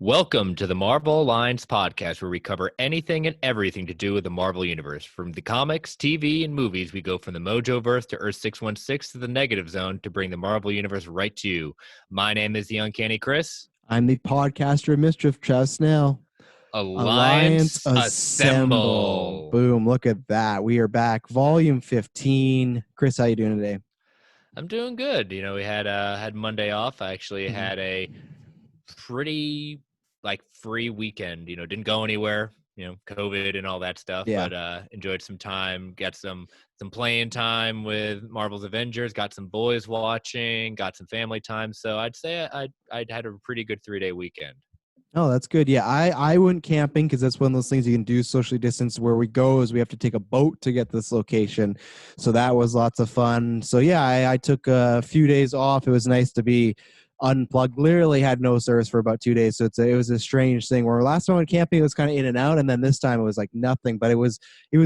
Welcome to the Marvel Alliance podcast, where we cover anything and everything to do with the Marvel Universe. From the comics, TV, and movies, we go from the Mojoverse to Earth 616 to the Negative Zone to bring the Marvel Universe right to you. My name is the Uncanny Chris. I'm the podcaster of Mischief, Travis Snell. Alliance Assemble. Boom, look at that. We are back. Volume 15. Chris, how you doing today? I'm doing good. You know, we had Monday off. I actually had a pretty free weekend. You know, didn't go anywhere. You know, COVID and all that stuff. Yeah. But enjoyed some time. Got some playing time with Marvel's Avengers. Got some boys watching. Got some family time. So I'd say I'd had a pretty good 3-day weekend. Oh, that's good. Yeah, I went camping because that's one of those things you can do socially distanced. Where we go is we have to take a boat to get this location. So that was lots of fun. So yeah, I took a few days off. It was nice to be unplugged. Literally had no service for about 2 days. So it was a strange thing where last time I went camping, it was kind of in and out. And then this time it was like nothing, but it was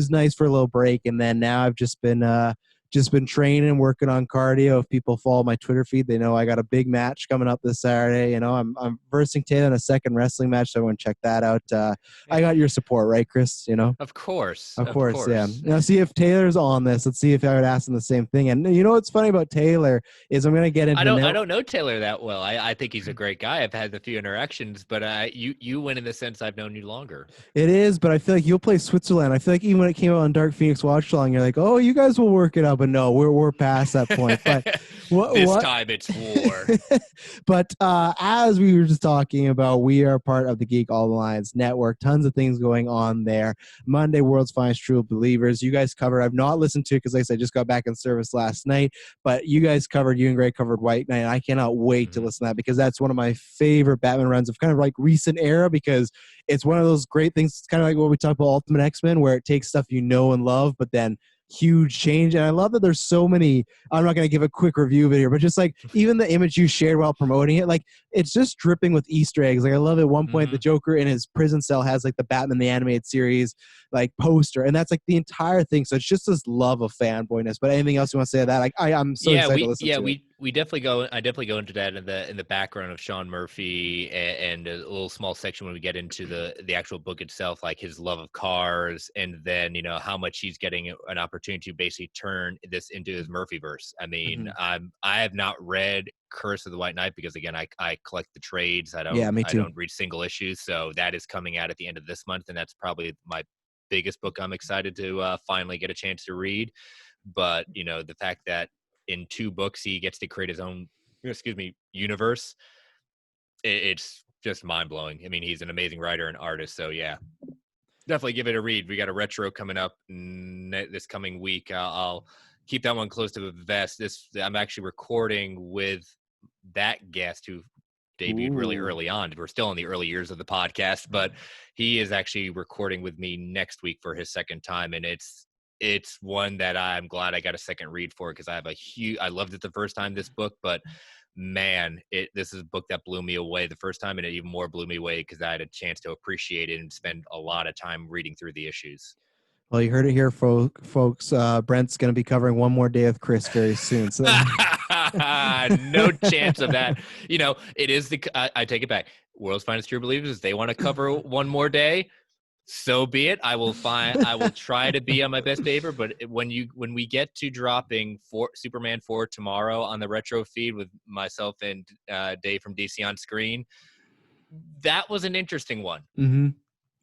nice for a little break. And then now I've just been training, working on cardio. If people follow my Twitter feed, they know I got a big match coming up this Saturday. You know, I'm versing Taylor in a second wrestling match, so I want to check that out. I got your support, right, Chris? You know, of course, yeah. Now, see if Taylor's on this. Let's see if I would ask him the same thing. And you know what's funny about Taylor is I'm going to get into. I don't know Taylor that well. I think he's a great guy. I've had a few interactions, but you win in the sense I've known you longer. It is, but I feel like you'll play Switzerland. I feel like even when it came out on Dark Phoenix Watch Along, you're like, oh, you guys will work it out. But no, we're past that point. But this time it's war. But as we were just talking about, we are part of the Geek All Alliance Network. Tons of things going on there. Monday, World's Finest True Believers. You guys covered. I've not listened to it because, like I said, I just got back in service last night. But you guys covered. You and Greg covered White Knight. And I cannot wait to listen to that because that's one of my favorite Batman runs of kind of like recent era because it's one of those great things. It's kind of like what we talk about Ultimate X-Men, where it takes stuff you know and love, but then huge change. And I love that there's so many. I'm not going to give a quick review of it here, but just like even the image you shared while promoting it, like it's just dripping with Easter eggs. Like I love at one point the Joker in his prison cell has like the Batman the Animated Series like poster, and that's like the entire thing. So it's just this love of fanboyness. But anything else you want to say to that? Like I'm so excited to listen to it. We definitely go. I definitely go into that in the background of Sean Murphy and a little small section when we get into the actual book itself, like his love of cars, and then you know how much he's getting an opportunity to basically turn this into his Murphyverse. I mean, I have not read Curse of the White Knight because again, I collect the trades. I don't. Yeah, me too. I don't read single issues, so that is coming out at the end of this month, and that's probably my biggest book I'm excited to finally get a chance to read. But you know, the fact that in 2 books he gets to create his own universe, it's just mind-blowing. I mean, he's an amazing writer and artist, so yeah, definitely give it a read. We got a retro coming up this coming week. I'll keep that one close to the vest. I'm actually recording with that guest who debuted really early on. We're still in the early years of the podcast, but he is actually recording with me next week for his second time, and it's one that I'm glad I got a second read for because I loved it the first time, this book, but man, this is a book that blew me away the first time, and it even more blew me away because I had a chance to appreciate it and spend a lot of time reading through the issues. Well, you heard it here, folks. Brent's going to be covering One More Day with Chris very soon. So. No chance of that. You know, it is I take it back. World's Finest True Believers, they want to cover One More Day. So be it. I will try to be on my best behavior. But when we get to dropping Superman 4 tomorrow on the retro feed with myself and Dave from DC on Screen, that was an interesting one.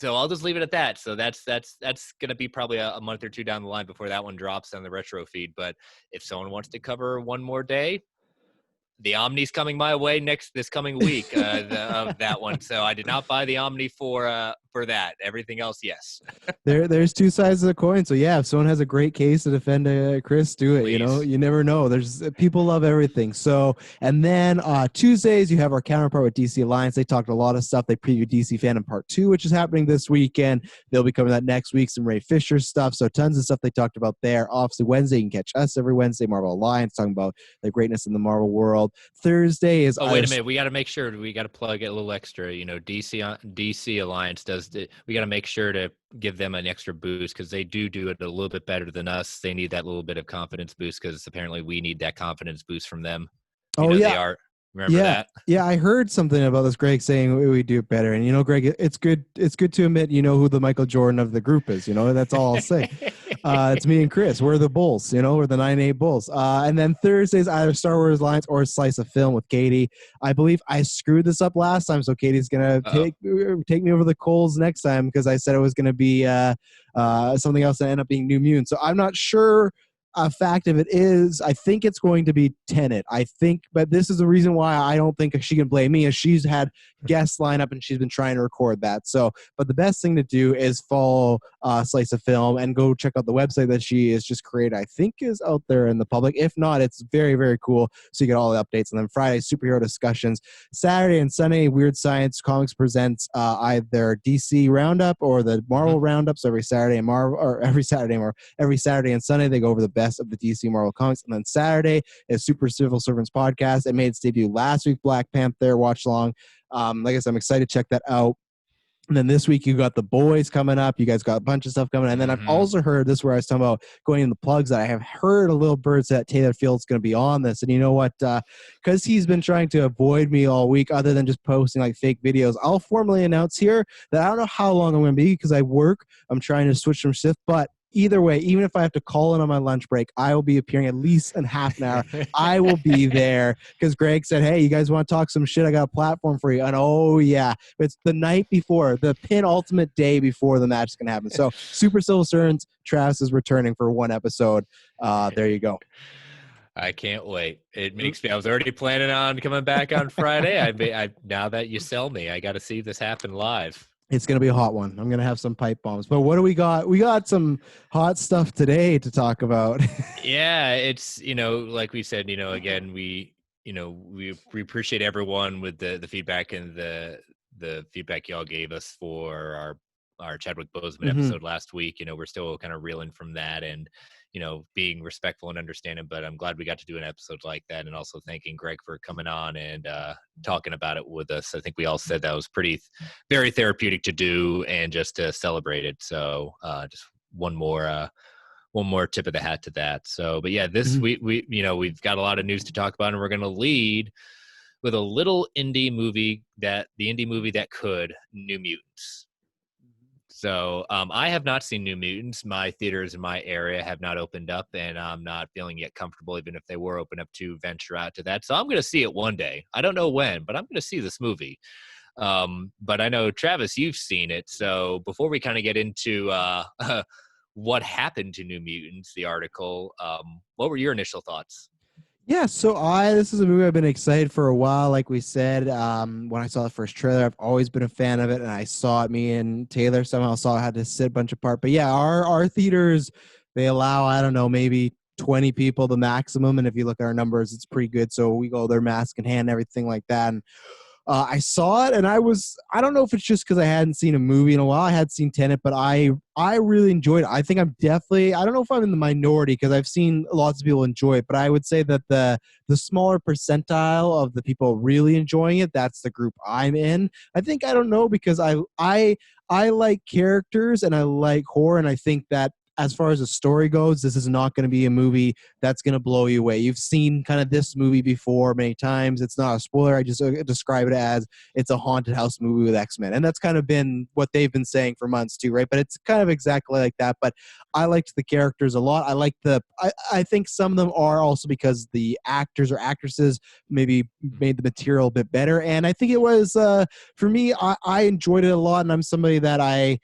So I'll just leave it at that. So that's going to be probably a month or 2 down the line before that one drops on the retro feed. But if someone wants to cover One More Day, the Omni's coming my way this coming week of that one. So I did not buy the Omni for that. Everything else, yes. There's 2 sides of the coin. So yeah, if someone has a great case to defend Chris, do it. Please. You know, you never know. There's people love everything. So and then Tuesdays you have our counterpart with DC Alliance. They talked a lot of stuff. They previewed DC Fandom Part 2, which is happening this weekend. They'll be coming that next week. Some Ray Fisher stuff. So tons of stuff they talked about there. Obviously Wednesday you can catch us every Wednesday, Marvel Alliance, talking about the greatness in the Marvel world. Thursday is wait a minute. We got to make sure we got to plug it a little extra. You know, DC Alliance does. We got to make sure to give them an extra boost because they do it a little bit better than us. They need that little bit of confidence boost because apparently we need that confidence boost from them. They are Remember that? Yeah, I heard something about this, Greg, saying we do it better. And Greg, it's good to admit who the Michael Jordan of the group is. That's all I'll say. It's me and Chris. We're the Bulls, we're the 9-8 Bulls. And then Thursdays, either Star Wars Lines or Slice of Film with Katie. I believe I screwed this up last time, so Katie's gonna take me over the coals next time, because I said it was gonna be something else that ended up being New Mutants. So I'm not sure a fact if it is. I think it's going to be Tenet. But this is the reason why I don't think she can blame me, as she's had guests line up and she's been trying to record that. So, but the best thing to do is follow Slice of Film and go check out the website that she has just created. I think is out there in the public. If not, it's very, very cool. So you get all the updates. And then Friday, superhero discussions. Saturday and Sunday, Weird Science Comics presents either DC Roundup or the Marvel Roundup. So every Saturday and Sunday, they go over the best of the DC Marvel comics. And then Saturday is Super Civil Servants podcast. It made its debut last week. Black Panther watch along. Like I said, I'm excited to check that out. And then this week you got The Boys coming up. You guys got a bunch of stuff coming. And then I've also heard, this is where I was talking about going in the plugs, that I have heard a little birds that Taylor Field's going to be on this. And you know what? Because he's been trying to avoid me all week, other than just posting like fake videos, I'll formally announce here that I don't know how long I'm going to be, because I work. I'm trying to switch from shift, but either way, even if I have to call in on my lunch break, I will be appearing at least in half an hour. I will be there, because Greg said, hey, you guys want to talk some shit? I got a platform for you. And oh, yeah, it's the night before, the penultimate day before the match is going to happen. So Super Civil Servants, Travis is returning for one episode. There you go. I can't wait. It makes me, I was already planning on coming back on Friday. I now that you sell me, I got to see this happen live. It's going to be a hot one. I'm going to have some pipe bombs. But what do we got? We got some hot stuff today to talk about. Yeah, it's, like we said, again, we appreciate everyone with the feedback and the feedback y'all gave us for our Chadwick Boseman episode last week. We're still kind of reeling from that and, being respectful and understanding, but I'm glad we got to do an episode like that, and also thanking Greg for coming on and talking about it with us. I think we all said that was very therapeutic to do and just to celebrate it. So just one more tip of the hat to that. So, but yeah, this we've got a lot of news to talk about, and we're going to lead with a little indie movie that could, New Mutants. So I have not seen New Mutants. My theaters in my area have not opened up, and I'm not feeling yet comfortable, even if they were open up, to venture out to that. So I'm going to see it one day. I don't know when, but I'm going to see this movie. But I know, Travis, you've seen it. So before we kind of get into what happened to New Mutants, the article, what were your initial thoughts? Yeah, so this is a movie I've been excited for a while. Like we said, when I saw the first trailer, I've always been a fan of it, and I saw it. Me and Taylor somehow saw it, had to sit a bunch apart. But yeah, our theaters, they allow, I don't know, maybe 20 people the maximum, and if you look at our numbers, it's pretty good. So we go there, mask in hand, everything like that. And I saw it, and I don't know if it's just because I hadn't seen a movie in a while. I had seen Tenet, but I really enjoyed it. I think I'm definitely, I don't know if I'm in the minority, because I've seen lots of people enjoy it, but I would say that the smaller percentile of the people really enjoying it, that's the group I'm in. I think, I don't know, because I like characters and I like horror, and I think that as far as the story goes, this is not going to be a movie that's going to blow you away. You've seen kind of this movie before many times. It's not a spoiler. I just describe it as it's a haunted house movie with X-Men. And that's kind of been what they've been saying for months too, right? But it's kind of exactly like that. But I liked the characters a lot. I think some of them are also because the actors or actresses maybe made the material a bit better. And I think it was, for me, I enjoyed it a lot. And I'm somebody that I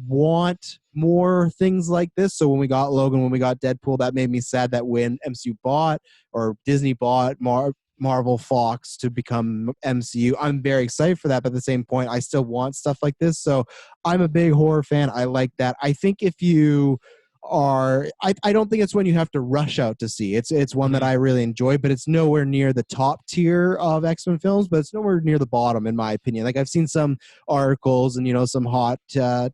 want more things like this. So when we got Logan, when we got Deadpool, that made me sad that when MCU bought, or Disney bought Marvel Fox to become MCU, I'm very excited for that. But at the same point, I still want stuff like this. So I'm a big horror fan. I like that. I think if you are, I don't think it's one you have to rush out to see. It's one that I really enjoy, but it's nowhere near the top tier of X-Men films, but it's nowhere near the bottom, in my opinion. Like, I've seen some articles and, some hot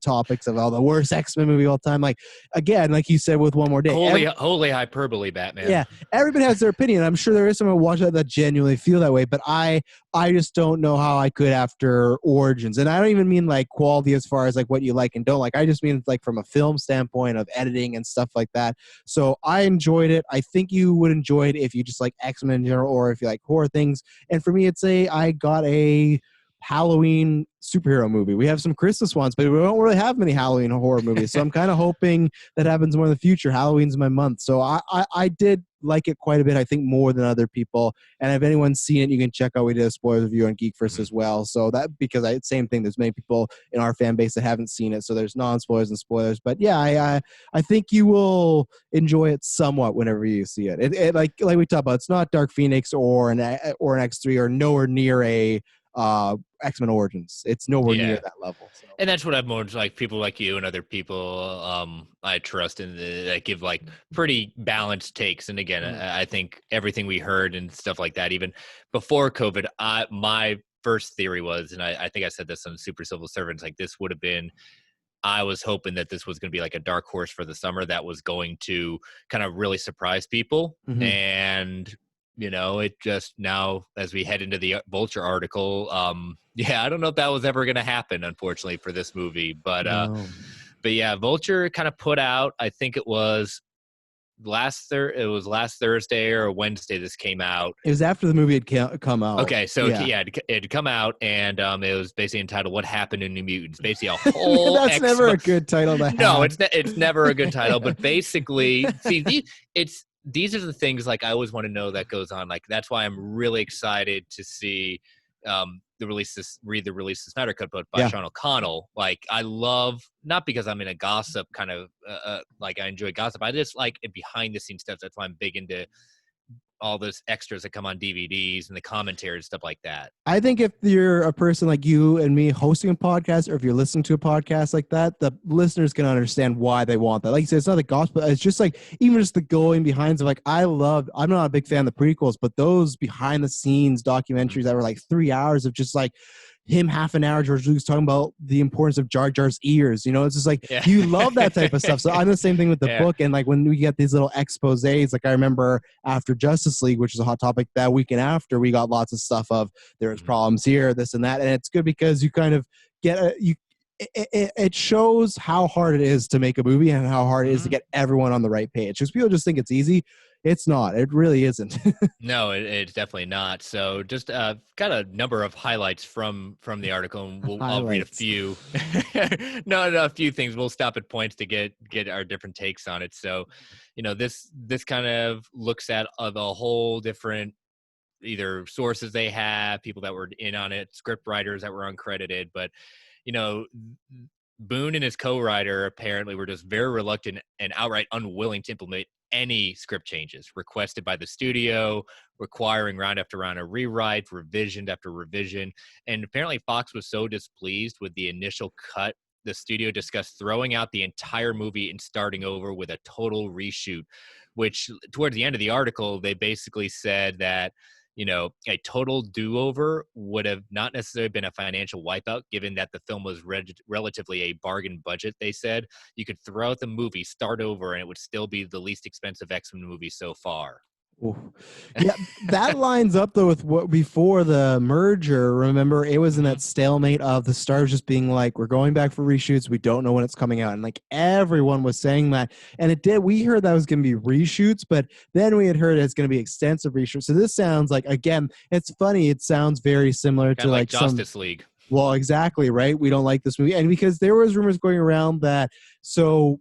topics of the worst X-Men movie of all time. Like, again, like you said with One More Day. Holy hyperbole, Batman. Yeah, everybody has their opinion. I'm sure there is someone who watch that genuinely feel that way, but I just don't know how I could after Origins. And I don't even mean like quality as far as like what you like and don't like. I just mean like from a film standpoint of editing writing and stuff like that. So I enjoyed it. I think you would enjoy it if you just like X-Men in general, or if you like horror things. And for me, I got a Halloween superhero movie. We have some Christmas ones, but we don't really have many Halloween horror movies. So I'm kind of hoping that happens more in the future. Halloween's my month. So I did like it quite a bit, I think more than other people. And if anyone's seen it, you can check out, we did a spoiler review on Geek First as well. So that, because same thing, there's many people in our fan base that haven't seen it. So there's non-spoilers and spoilers. But yeah, I think you will enjoy it somewhat whenever you see it. It like we talked about, it's not Dark Phoenix or an X3 or nowhere near a X-Men Origins. It's nowhere near that level. So. And that's what I've more like people like you and other people I trust in that give like pretty balanced takes. And again, I think everything we heard and stuff like that, even before COVID, my first theory was, and I think I said this on Super Civil Servants, like this would have been, I was hoping that this was going to be like a dark horse for the summer that was going to kind of really surprise people. And it just now, as we head into the Vulture article, I don't know if that was ever going to happen, unfortunately, for this movie. But yeah, Vulture kind of put out, I think it was last Thursday or Wednesday this came out. It was after the movie had come out. Okay, so it had come out, and it was basically entitled "What Happened in New Mutants." Basically, a whole that's never a good title to have. No, it's never a good title. But basically, see, these are the things like I always want to know that goes on. Like that's why I'm really excited to see read the release of Snyder Cut book by Sean O'Connell. Like I love, not because I'm in a gossip kind of like I enjoy gossip. I just like behind the scenes stuff. That's why I'm big into all those extras that come on DVDs and the commentary and stuff like that. I think if you're a person like you and me hosting a podcast, or if you're listening to a podcast like that, the listeners can understand why they want that. Like you said, it's not the gospel. It's just like, even just the going behind of like, I'm not a big fan of the prequels, but those behind the scenes documentaries that were like 3 hours of just like him half an hour, George Lucas talking about the importance of Jar Jar's ears. It's just like, you love that type of stuff. So I'm the same thing with the book. And like when we get these little exposés, like I remember after Justice League, which is a hot topic, that weekend after, we got lots of stuff of there's problems here, this and that. And it's good because you kind of get it shows how hard it is to make a movie and how hard it is to get everyone on the right page. Because people just think it's easy. It's not. It really isn't. No, it's definitely not. So just got a number of highlights from the article, and I'll read a few. No, a few things. We'll stop at points to get our different takes on it. So, this kind of looks at the whole different either sources they have, people that were in on it, script writers that were uncredited, but Boone and his co-writer apparently were just very reluctant and outright unwilling to implement any script changes requested by the studio, requiring round after round of rewrite, revision after revision. And apparently Fox was so displeased with the initial cut, the studio discussed throwing out the entire movie and starting over with a total reshoot, which towards the end of the article, they basically said that a total do-over would have not necessarily been a financial wipeout, given that the film was relatively a bargain budget. They said you could throw out the movie, start over, and it would still be the least expensive X-Men movie so far. Ooh. Yeah, that lines up though with what before the merger. Remember, it was in that stalemate of the stars just being like, "We're going back for reshoots. We don't know when it's coming out," and like everyone was saying that, and it did. We heard that was going to be reshoots, but then we had heard it's going to be extensive reshoots. So this sounds like, again, it's funny. It sounds very similar to like Justice League. Well, exactly right. We don't like this movie, and because there was rumors going around that so.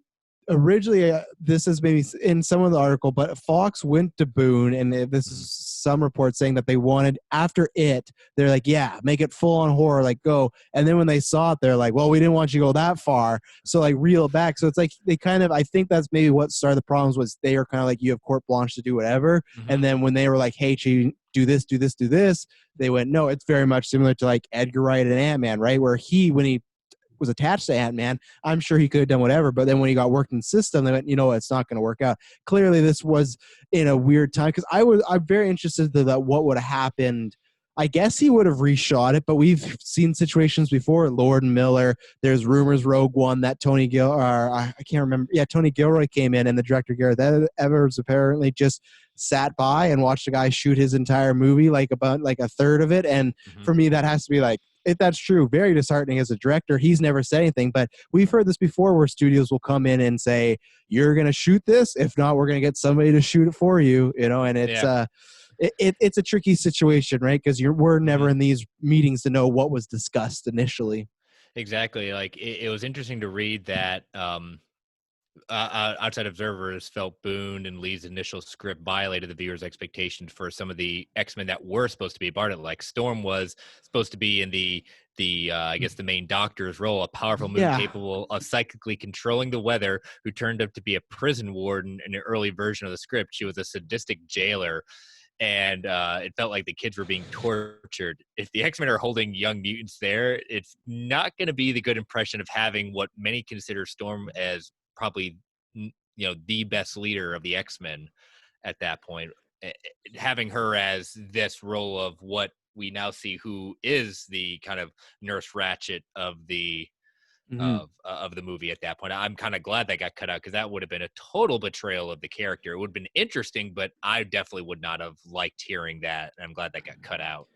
Originally, this is maybe in some of the article, but Fox went to Boone, and this is some reports saying that they wanted, after it, they're like, yeah, make it full on horror, like go. And then when they saw it, they're like, well, we didn't want you to go that far, so like reel it back. So it's like they kind of, I think that's maybe what started the problems, was they are kind of like, you have carte blanche to do whatever. And then when they were like, hey, do this, they went, no, it's very much similar to like Edgar Wright and Ant-Man, right? Where when he was attached to Ant-Man, I'm sure he could have done whatever, but then when he got worked in the system, they went, it's not going to work out. Clearly this was in a weird time, because I'm very interested in what would have happened. I guess he would have reshot it, but we've seen situations before. Lord and Miller, there's rumors Rogue One that Tony Gilroy came in, and the director Gareth Evans apparently just sat by and watched a guy shoot his entire movie, like about like a third of it. And for me, that has to be like, if that's true, very disheartening as a director. He's never said anything, but we've heard this before where studios will come in and say, you're going to shoot this. If not, we're going to get somebody to shoot it for you, and it's, it's a tricky situation, right? Because we're never in these meetings to know what was discussed initially. Exactly. Like it was interesting to read that outside observers felt Boone and Lee's initial script violated the viewer's expectations for some of the X-Men that were supposed to be a part of it. Like Storm was supposed to be in the I guess the main doctor's role, a powerful mutant capable of psychically controlling the weather, who turned up to be a prison warden in an early version of the script. She was a sadistic jailer, and it felt like the kids were being tortured. If the X-Men are holding young mutants there, it's not going to be the good impression of having what many consider Storm as probably, the best leader of the X-Men at that point. Having her as this role of what we now see, who is the kind of Nurse Ratched of the of the movie at that point. I'm kind of glad that got cut out, because that would have been a total betrayal of the character. It would have been interesting, but I definitely would not have liked hearing that. And I'm glad that got cut out.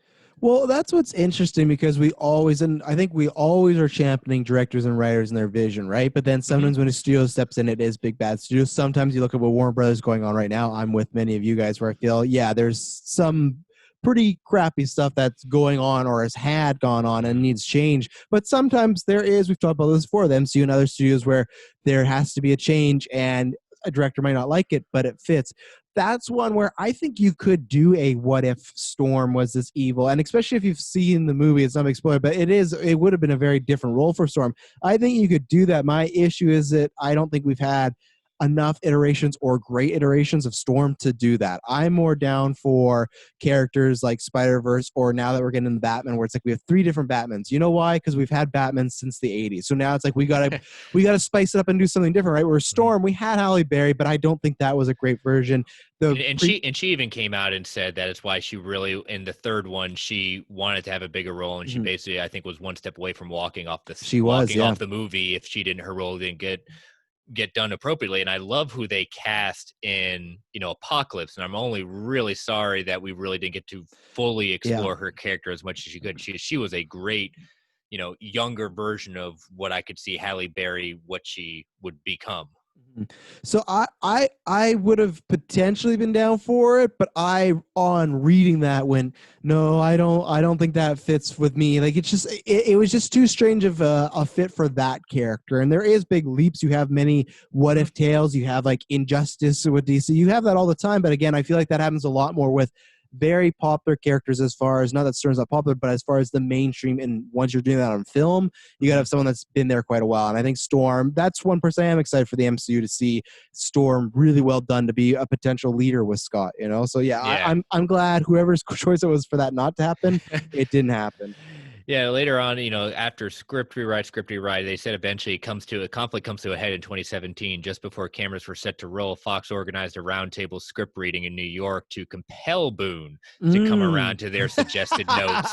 Well, that's what's interesting, because I think we always are championing directors and writers and their vision, right? But then sometimes when a studio steps in, it is big bad studios. Sometimes you look at what Warner Brothers is going on right now. I'm with many of you guys where I feel, there's some pretty crappy stuff that's going on or had gone on and needs change. But sometimes we've talked about this before, the MCU and other studios, where there has to be a change and a director might not like it, but it fits. That's one where I think you could do a what if Storm was this evil, and especially if you've seen the movie, it's not explored, but it would have been a very different role for Storm. I think you could do that. My issue is that I don't think we've had enough iterations or great iterations of Storm to do that. I'm more down for characters like Spider-Verse, or now that we're getting into Batman, where it's like we have 3 different Batmans. You know why? Because we've had Batman since the 80s. So now it's like we gotta spice it up and do something different, right? Where Storm, we had Halle Berry, but I don't think that was a great version. She even came out and said that it's why she really, in the third one, she wanted to have a bigger role, and she basically, I think, was one step away from walking off the movie if her role didn't get done appropriately. And I love who they cast in Apocalypse, and I'm only really sorry that we really didn't get to fully explore her character as much as she could. She was a great younger version of what I could see Halle Berry, what she would become. So I would have potentially been down for it, but on reading that went, no, I don't think that fits with me. Like it was just too strange of a fit for that character. And there is big leaps. You have many what if tales. You have like Injustice with DC. You have that all the time. But again, I feel like that happens a lot more with very popular characters, as far as, not that Storm's not popular, but as far as the mainstream, and once you're doing that on film, you gotta have someone that's been there quite a while. And I think Storm, that's one person I am excited for the MCU to see Storm really well done to be a potential leader with Scott, So I'm glad whoever's choice it was for that not to happen, it didn't happen. Yeah, later on, after script rewrite, they said eventually a conflict comes to a head in 2017. Just before cameras were set to roll, Fox organized a roundtable script reading in New York to compel Boone to come around to their suggested notes.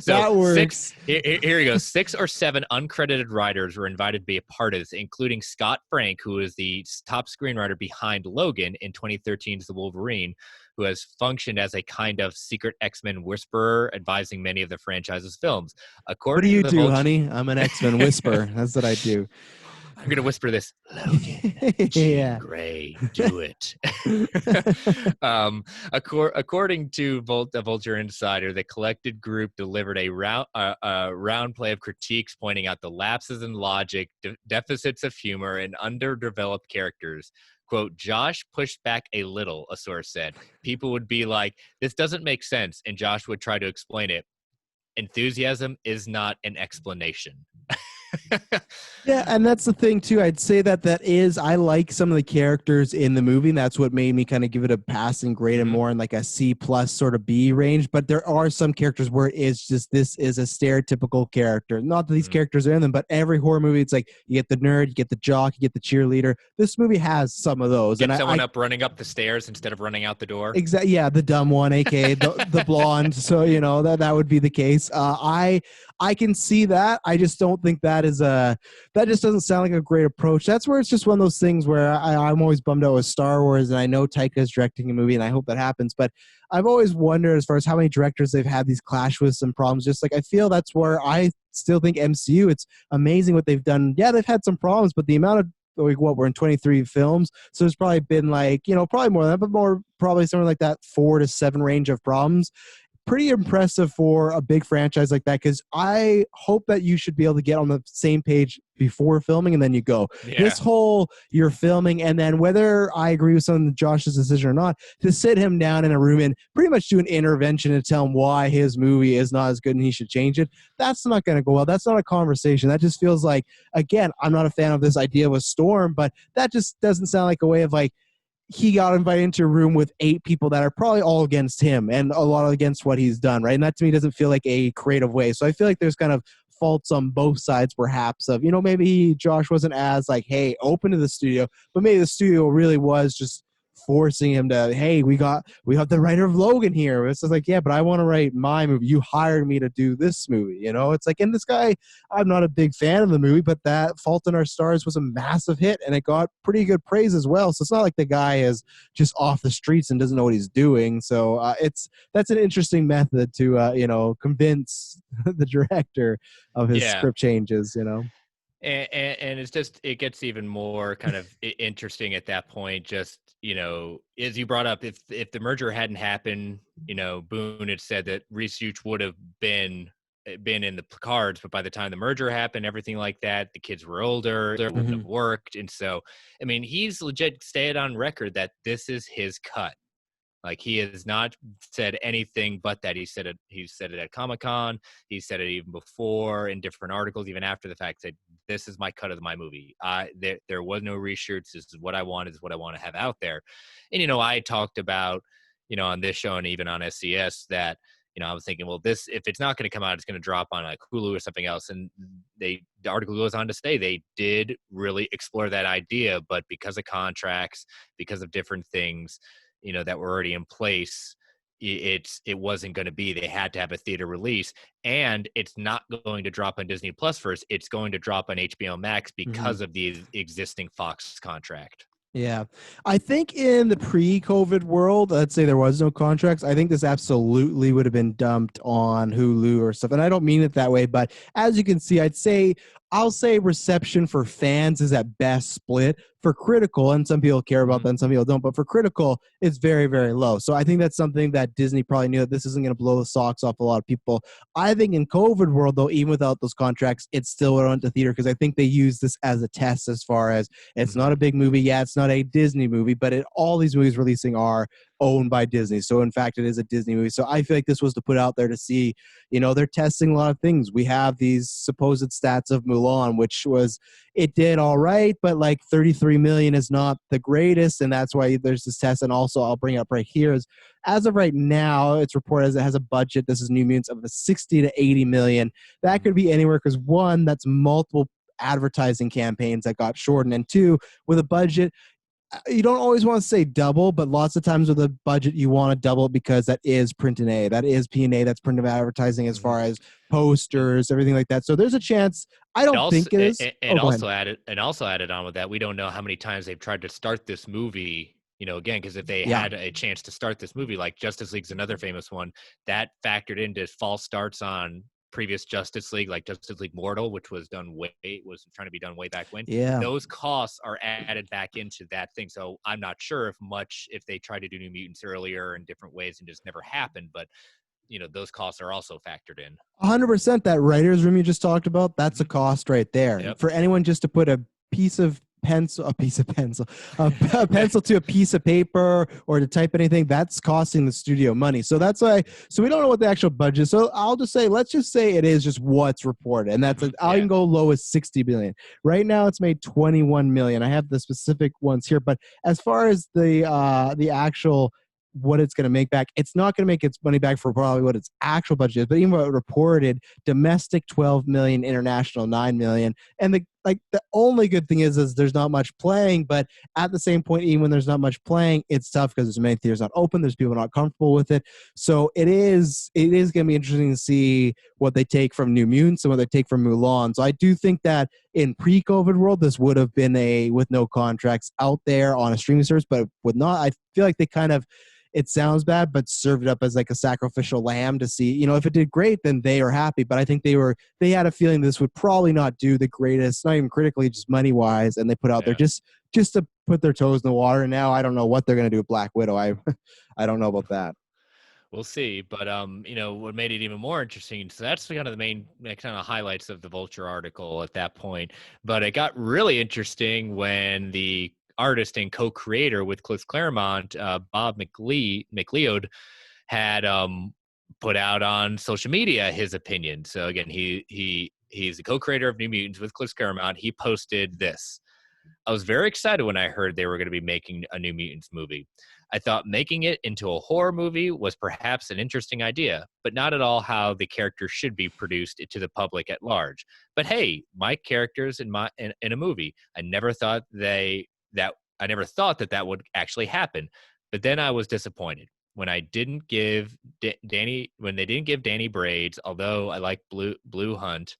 That works. Here you go. 6 or 7 uncredited writers were invited to be a part of this, including Scott Frank, who is the top screenwriter behind Logan in 2013's The Wolverine, who has functioned as a kind of secret X-Men whisperer, advising many of the franchise's films. What do you do, honey? I'm an X-Men whisperer. That's what I do. I'm going to whisper this, Logan, Jean Grey, do it. According to the Vulture Insider, the collected group delivered a round play of critiques pointing out the lapses in logic, deficits of humor, and underdeveloped characters. Quote, Josh pushed back a little, a source said. People would be like, this doesn't make sense, and Josh would try to explain it. Enthusiasm is not an explanation. Yeah, and that's the thing too. I'd say that I like some of the characters in the movie, and that's what made me kind of give it a passing grade and more in like a C+ sort of B range. But there are some characters where it's just, this is a stereotypical character. Not that these characters are in them, but every horror movie, it's like you get the nerd, you get the jock, you get the cheerleader. This movie has some of those. Get someone up running up the stairs instead of running out the door. Exactly. Yeah, the dumb one, aka the blonde. So that would be the case. I can see that. I just don't think that just doesn't sound like a great approach. That's where it's just one of those things where I'm always bummed out with Star Wars, and I know Taika is directing a movie, and I hope that happens. But I've always wondered as far as how many directors they've had these clash with some problems. Just like I feel that's where I still think MCU, it's amazing what they've done. Yeah, they've had some problems, but the amount of we're in 23 films, so there's probably been like, probably more than that, but more probably somewhere like that 4 to 7 range of problems. Pretty impressive for a big franchise like that, because I hope that you should be able to get on the same page before filming and then you go. Yeah. This whole you're filming, and then whether I agree with some of Josh's decision or not, to sit him down in a room and pretty much do an intervention and tell him why his movie is not as good and he should change it, that's not going to go well. That's not a conversation. That just feels like, again, I'm not a fan of this idea of a storm, but that just doesn't sound like a way of like, he got invited into a room with 8 people that are probably all against him and a lot against what he's done, right? And that to me doesn't feel like a creative way. So I feel like there's kind of faults on both sides, perhaps, of, maybe Josh wasn't as like, hey, open to the studio, but maybe the studio really was just forcing him to, hey, we got the writer of Logan here. It's just like, yeah, but I want to write my movie. You hired me to do this movie, It's like, and this guy, I'm not a big fan of the movie, but that Fault in Our Stars was a massive hit, and it got pretty good praise as well. So it's not like the guy is just off the streets and doesn't know what he's doing. So that's an interesting method to convince the director of his script changes. And it's just, it gets even more kind of interesting at that point. Just, as you brought up, if the merger hadn't happened, Boone had said that reshoots would have been in the cards, but by the time the merger happened, everything like that, the kids were older, it wouldn't have worked. And so, I mean, he's legit stayed on record that this is his cut. Like, he has not said anything but that. He said it at Comic-Con. He said it even before in different articles, even after the fact, that this is my cut of my movie. There was no reshoots. This is what I want. This is what I want to have out there. And, I talked about, on this show and even on SCS that, I was thinking, well, if it's not going to come out, it's going to drop on like Hulu or something else. And the article goes on to say they did really explore that idea, but because of contracts, because of different things, that were already in place, it wasn't going to be. They had to have a theater release, and it's not going to drop on Disney Plus first. It's going to drop on HBO Max because of the existing Fox contract. Yeah. I think in the pre-COVID world, let's say there was no contracts, I think this absolutely would have been dumped on Hulu or stuff. And I don't mean it that way, but as you can see, I'll say reception for fans is at best split. For critical, and some people care about that and some people don't, but for critical, it's very, very low. So I think that's something that Disney probably knew, that this isn't going to blow the socks off a lot of people. I think in COVID world, though, even without those contracts, it still went to theater, because I think they use this as a test as far as it's not a big movie. Yeah, it's not a Disney movie, but all these movies releasing are owned by Disney. So in fact, it is a Disney movie. So I feel like this was to put out there to see, they're testing a lot of things. We have these supposed stats of Mulan, which it did all right, but like 33 million is not the greatest. And that's why there's this test. And also I'll bring up right here is, as of right now, it's reported as it has a budget, this is New Mutants, of the 60 to 80 million. That could be anywhere, because one, that's multiple advertising campaigns that got shortened. And two, with a budget, you don't always want to say double, but lots of times with a budget, you want to double, because that is print and A. That is P&A. That's print advertising as far as posters, everything like that. So there's a chance. I don't think it is. And also added on with that, we don't know how many times they've tried to start this movie, again, because if they had a chance to start this movie, like Justice League's another famous one, that factored into false starts on previous Justice League, like Justice League Mortal, which was trying to be done way back when. Yeah. Those costs are added back into that thing. So I'm not sure if they tried to do New Mutants earlier in different ways and just never happened, but those costs are also factored in. 100%. That writer's room you just talked about, that's a cost right there. Yep. For anyone just to put a pencil to a piece of paper, or to type anything, that's costing the studio money. So that's why. So we don't know what the actual budget is. So I'll just say, let's just say it is just what's reported, and that's I can go low as 60 million. Right now, it's made 21 million. I have the specific ones here, but as far as the actual what it's going to make back, it's not going to make its money back for probably what its actual budget is, but even what it reported, domestic 12 million, international 9 million, and like the only good thing is there's not much playing, but at the same point, even when there's not much playing, it's tough because there's many theaters not open. There's people not comfortable with it. So it is going to be interesting to see what they take from New Mutants and what they take from Mulan. So I do think that in pre-COVID world, this would have been with no contracts out there on a streaming service, but with not, I feel like they kind of, it sounds bad, but served it up as like a sacrificial lamb to see, if it did great, then they are happy. But I think they had a feeling this would probably not do the greatest, not even critically, just money wise. And they put out there just to put their toes in the water. And now I don't know what they're going to do with Black Widow. I don't know about that. We'll see. But, what made it even more interesting, so that's kind of the main kind of highlights of the Vulture article at that point. But it got really interesting when the artist and co-creator with Cliff Claremont, Bob McLeod, had put out on social media his opinion. So again, he's the co-creator of New Mutants with Cliff Claremont. He posted this: I was very excited when I heard they were going to be making a New Mutants movie. I thought making it into a horror movie was perhaps an interesting idea, but not at all how the characters should be produced to the public at large. But hey, my characters in a movie. I never thought that would actually happen. But then I was disappointed when they didn't give Danny braids, although I like Blue Hunt.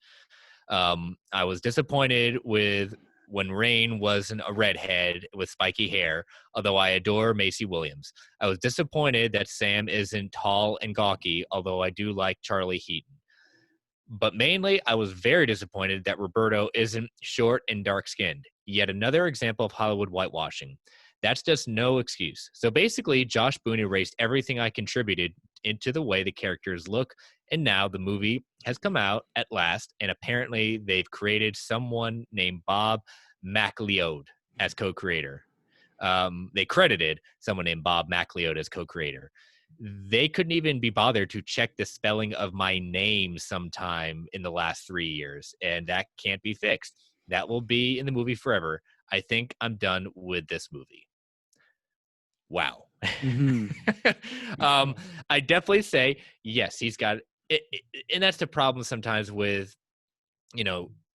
I was disappointed when Rain wasn't a redhead with spiky hair, although I adore Macy Williams. I was disappointed that Sam isn't tall and gawky, although I do like Charlie Heaton. But mainly, I was very disappointed that Roberto isn't short and dark-skinned. Yet another example of Hollywood whitewashing. That's just no excuse. So basically, Josh Boone erased everything I contributed into the way the characters look, and now the movie has come out at last, and apparently they've created someone named Bob McLeod as co-creator. They credited someone named Bob McLeod as co-creator. They couldn't even be bothered to check the spelling of my name sometime in the last 3 years, and that can't be fixed. That will be in the movie forever. I think I'm done with this movie. Wow. Mm-hmm. I definitely say, yes, he's got it, and that's the problem sometimes with,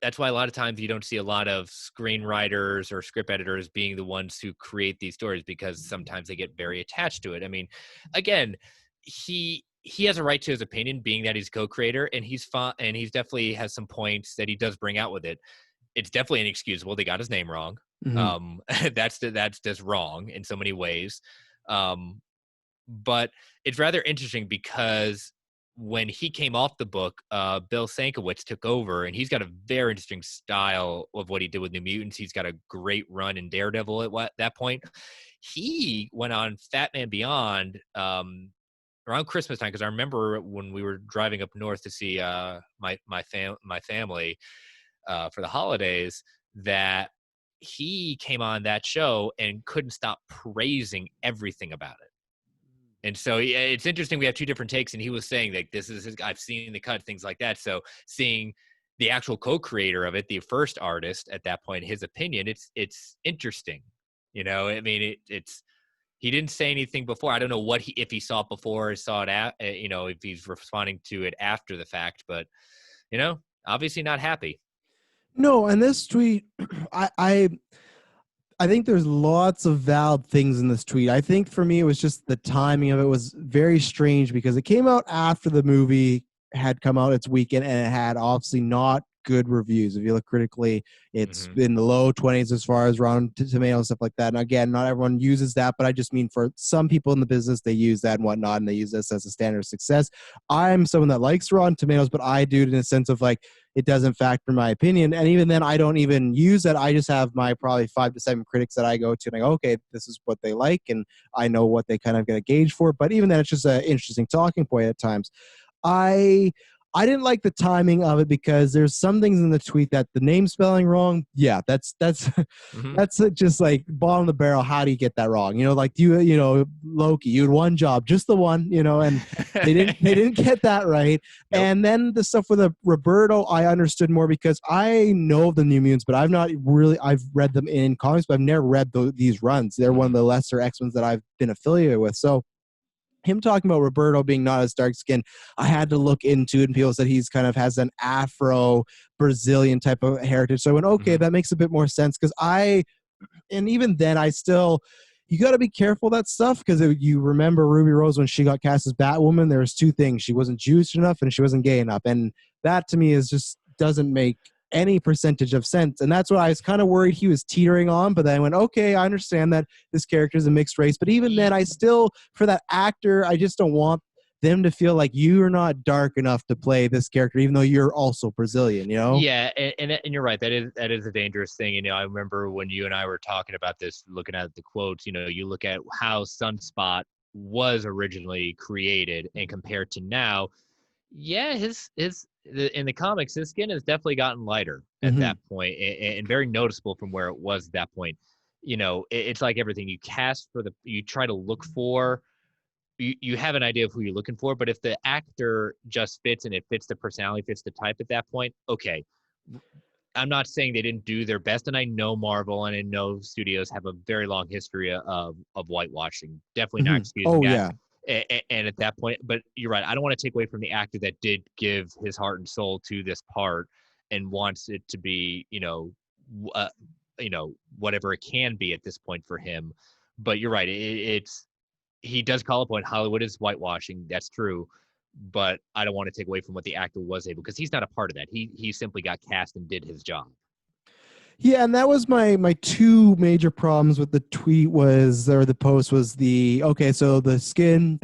that's why a lot of times you don't see a lot of screenwriters or script editors being the ones who create these stories, because sometimes they get very attached to it. I mean, again, he has a right to his opinion, being that he's co-creator, and he's definitely has some points that he does bring out with it. It's definitely inexcusable. They got his name wrong. Mm-hmm. That's just wrong in so many ways. But it's rather interesting because when he came off the book, Bill Sienkiewicz took over, and he's got a very interesting style of what he did with New Mutants. He's got a great run in Daredevil at that point. He went on Fat Man Beyond around Christmas time, because I remember when we were driving up north to see my family for the holidays, that he came on that show and couldn't stop praising everything about it. And so it's interesting. We have two different takes, and he was saying that this is I've seen the cut, things like that. So seeing the actual co-creator of it, the first artist at that point, his opinion, it's interesting. I mean, it's he didn't say anything before. I don't know if he saw it before or saw it if he's responding to it after the fact, but obviously not happy. No, and this tweet, I think there's lots of valid things in this tweet. I think for me, it was just the timing of it was very strange, because it came out after the movie had come out its weekend, and it had obviously not good reviews. If you look critically, it's in the low 20s as far as Rotten Tomatoes and stuff like that. And again, not everyone uses that, but I just mean for some people in the business, they use that and whatnot, and they use this as a standard of success. I'm someone that likes Rotten Tomatoes, but I do it in a sense of like, it doesn't factor my opinion. And even then, I don't even use that. I just have my probably 5 to 7 critics that I go to, and I go, okay, this is what they like, and I know what they kind of get a gauge for. But even then, it's just an interesting talking point at times. I didn't like the timing of it, because there's some things in the tweet that the name spelling wrong. Yeah, that's that's just like bottom of the barrel. How do you get that wrong? Like Loki, you had one job, just the one, and they didn't get that right. Nope. And then the stuff with Roberto, I understood more, because I know the New Mutants, but I've read them in comics, but I've never read these runs. They're one of the lesser X-Men that I've been affiliated with. So him talking about Roberto being not as dark skinned, I had to look into it, and people said he's kind of has an Afro Brazilian type of heritage. So I went, okay, that makes a bit more sense, because and even then I still, you got to be careful that stuff, because you remember Ruby Rose when she got cast as Batwoman, there was two things: she wasn't Jewish enough and she wasn't gay enough, and that to me is just doesn't make any percentage of sense. And that's what I was kind of worried he was teetering on, but then I went, okay, I understand that this character is a mixed race, but even then I still, for that actor, I just don't want them to feel like you're not dark enough to play this character, even though you're also Brazilian, you know? Yeah, and you're right. That is a dangerous thing. You know, I remember when you and I were talking about this, looking at the quotes. You know, you look at how Sunspot was originally created and compared to now. Yeah, in the comics, his skin has definitely gotten lighter at that point, and very noticeable from where it was at that point. You know, it's like everything you cast for you try to look for. You have an idea of who you're looking for, but if the actor just fits and it fits the personality, fits the type at that point, okay. I'm not saying they didn't do their best, and I know Marvel and I know studios have a very long history of whitewashing. Definitely not excusing that. Yeah. And at that point, but you're right. I don't want to take away from the actor that did give his heart and soul to this part and wants it to be, whatever it can be at this point for him. But you're right. He does call a point. Hollywood is whitewashing. That's true. But I don't want to take away from what the actor was able, because he's not a part of that. He simply got cast and did his job. Yeah, and that was my two major problems with the tweet the post was okay, so the skin,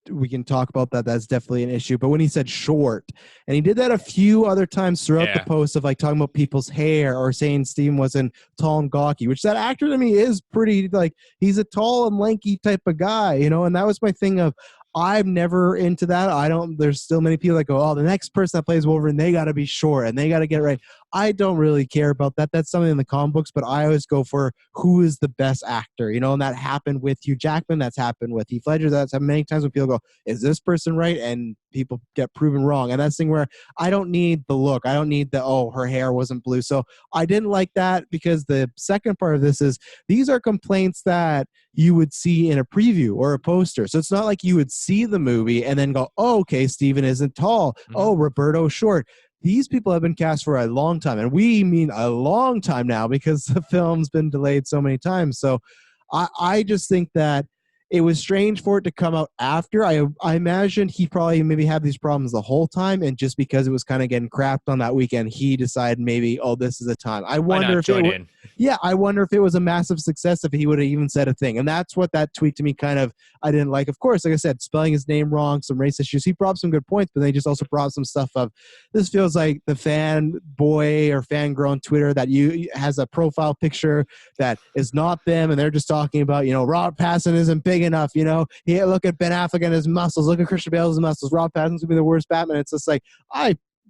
we can talk about that. That's definitely an issue. But when he said short, and he did that a few other times throughout the post of like talking about people's hair or saying Steven wasn't tall and gawky, which that actor to me is pretty, like, he's a tall and lanky type of guy, you know, and that was my thing of, I'm never into that. There's still many people that go, oh, the next person that plays Wolverine, they got to be short and they got to get it right. I don't really care about that. That's something in the comic books, but I always go for who is the best actor, you know, and that happened with Hugh Jackman. That's happened with Heath Ledger. That's happened many times when people go, is this person right? And people get proven wrong. And that's the thing where I don't need the look. I don't need her hair wasn't blue. So I didn't like that, because the second part of this is these are complaints that you would see in a preview or a poster. So it's not like you would see the movie and then go, oh, okay, Steven isn't tall. Oh, Roberto's short. These people have been cast for a long time, and we mean a long time now, because the film's been delayed so many times. So I just think that it was strange for it to come out after. I imagine he probably maybe had these problems the whole time, and just because it was kind of getting crapped on that weekend, he decided maybe, oh, this is the time. I wonder if it was a massive success if he would have even said a thing. And that's what that tweet to me kind of, I didn't like. Of course, like I said, spelling his name wrong, some race issues. He brought up some good points, but they just also brought up some stuff of, this feels like the fanboy or fangirl on Twitter that has a profile picture that is not them, and they're just talking about, Robert Pattinson isn't big enough, look at Ben Affleck and his muscles, look at Christian Bale's muscles, Robert Pattinson's gonna be the worst Batman. It's just like,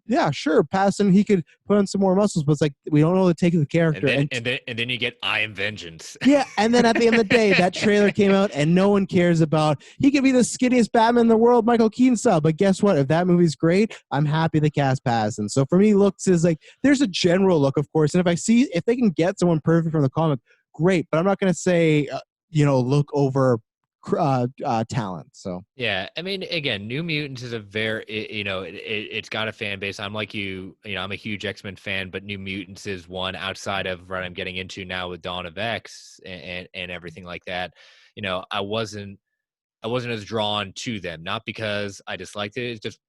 yeah, sure, Pattinson, he could put on some more muscles, but it's like, we don't know the take of the character. And then you get I Am Vengeance. Yeah, and then at the end of the day, that trailer came out and no one cares about, he could be the skinniest Batman in the world, Michael Keaton style, but guess what? If that movie's great, I'm happy to cast Pattinson. So for me, looks is like, there's a general look, of course, and if they can get someone perfect from the comic, great, but I'm not going to say, look over talent. So yeah, I mean, again, New Mutants is a very, it's got a fan base. I'm like I'm a huge X-Men fan, but New Mutants is one outside of what I'm getting into now with Dawn of X and everything like that. I wasn't as drawn to them, not because I disliked it. It's just,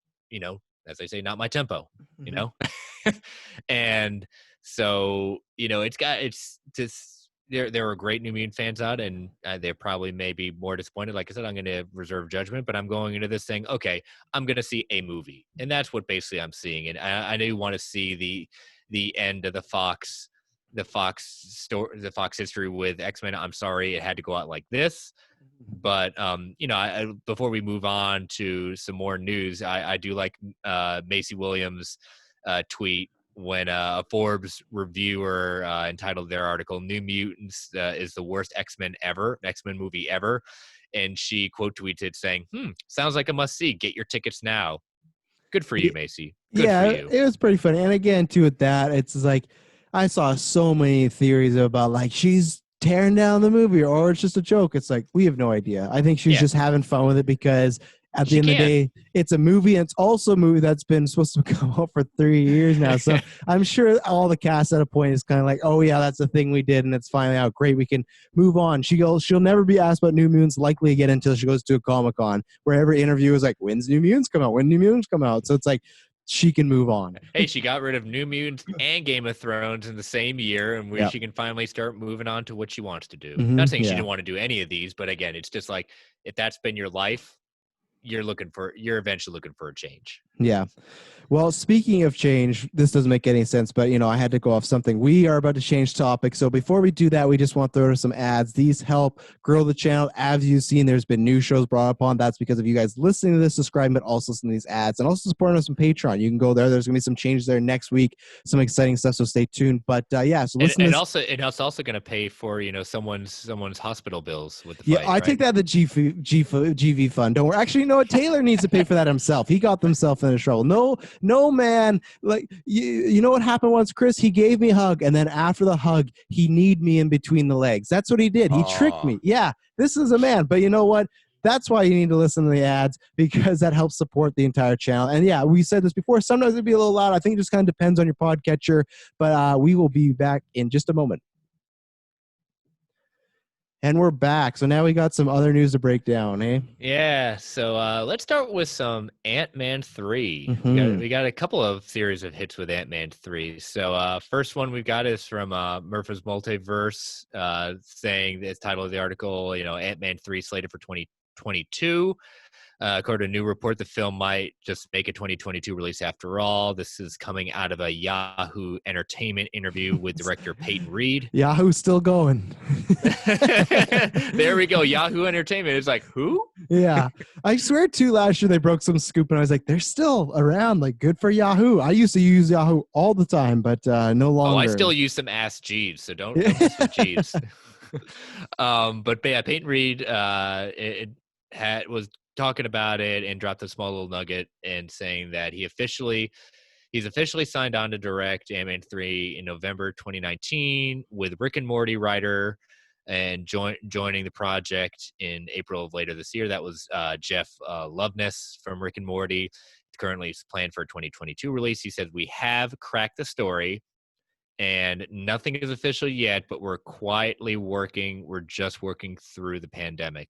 as I say, not my tempo, and so, it's just, there were great New Mutant fans out, and they probably may be more disappointed. Like I said, I'm going to reserve judgment, but I'm going into this thing, okay, I'm going to see a movie, and that's what basically I'm seeing. And I do want to see the end of the Fox story, the Fox history with X-Men. I'm sorry it had to go out like this, but before we move on to some more news, I do like Macy Williams' tweet when a Forbes reviewer entitled their article, New Mutants is the worst X-Men movie ever. And she quote tweeted saying, sounds like a must-see. Get your tickets now. Good for you, Macy. Good for you. It was pretty funny. And again, too, with that, it's like, I saw so many theories about, like, she's tearing down the movie or it's just a joke. It's like, we have no idea. I think she's just having fun with it because at the end of the day, it's a movie, and it's also a movie that's been supposed to come out for 3 years now. So I'm sure all the cast at a point is kind of like, oh yeah, that's the thing we did, and it's finally out. Great, we can move on. She'll never be asked about New Mutants likely again until she goes to a Comic-Con, where every interview is like, when's New Mutants come out? When New Mutants come out? So it's like, she can move on. Hey, she got rid of New Mutants and Game of Thrones in the same year, and she can finally start moving on to what she wants to do. Not saying she didn't want to do any of these, but again, it's just like, if that's been your life, you're eventually looking for a change. Yeah. Well, speaking of change, this doesn't make any sense, but I had to go off something. We are about to change topics. So before we do that, we just want to throw some ads. These help grow the channel. As you've seen, there's been new shows brought up on. That's because of you guys listening to this, subscribing, but also listening to these ads and also supporting us on Patreon. You can go there. There's going to be some changes there next week, some exciting stuff. So stay tuned. But so listen. And it's also going to pay for, someone's hospital bills with the fight. Yeah, I take that the GV fund. Don't worry. Actually, Taylor needs to pay for that himself. He got himself in trouble. No, man. Like you know what happened once, Chris? He gave me a hug, and then after the hug, he kneed me in between the legs. That's what he did. He tricked me. Yeah, this is a man. But you know what? That's why you need to listen to the ads, because that helps support the entire channel. And yeah, we said this before. Sometimes it'd be a little loud. I think it just kind of depends on your podcatcher. But we will be back in just a moment. And we're back. So now we got some other news to break down, eh? Yeah. So let's start with some Ant-Man 3. Mm-hmm. We got a couple of series of hits with Ant-Man 3. So first one we've got is from Murphy's Multiverse, saying the title of the article, Ant-Man 3 slated for 2022. According to a new report, the film might just make a 2022 release after all. This is coming out of a Yahoo Entertainment interview with director Peyton Reed. Yahoo's still going. There we go. Yahoo Entertainment is like, who? Yeah. I swear, too, last year they broke some scoop, and I was like, they're still around. Like, good for Yahoo. I used to use Yahoo all the time, but no longer. Oh, I still use some Ask Jeeves, so don't use some Jeeves. But yeah, Peyton Reed was talking about it and dropped a small little nugget and saying that he's officially signed on to direct Ant-Man 3 in November 2019 with Rick and Morty writer, and joining the project in April of later this year. That was Jeff Loveness from Rick and Morty. Currently it's planned for a 2022 release. He said, we have cracked the story and nothing is official yet, but we're quietly working. We're just working through the pandemic.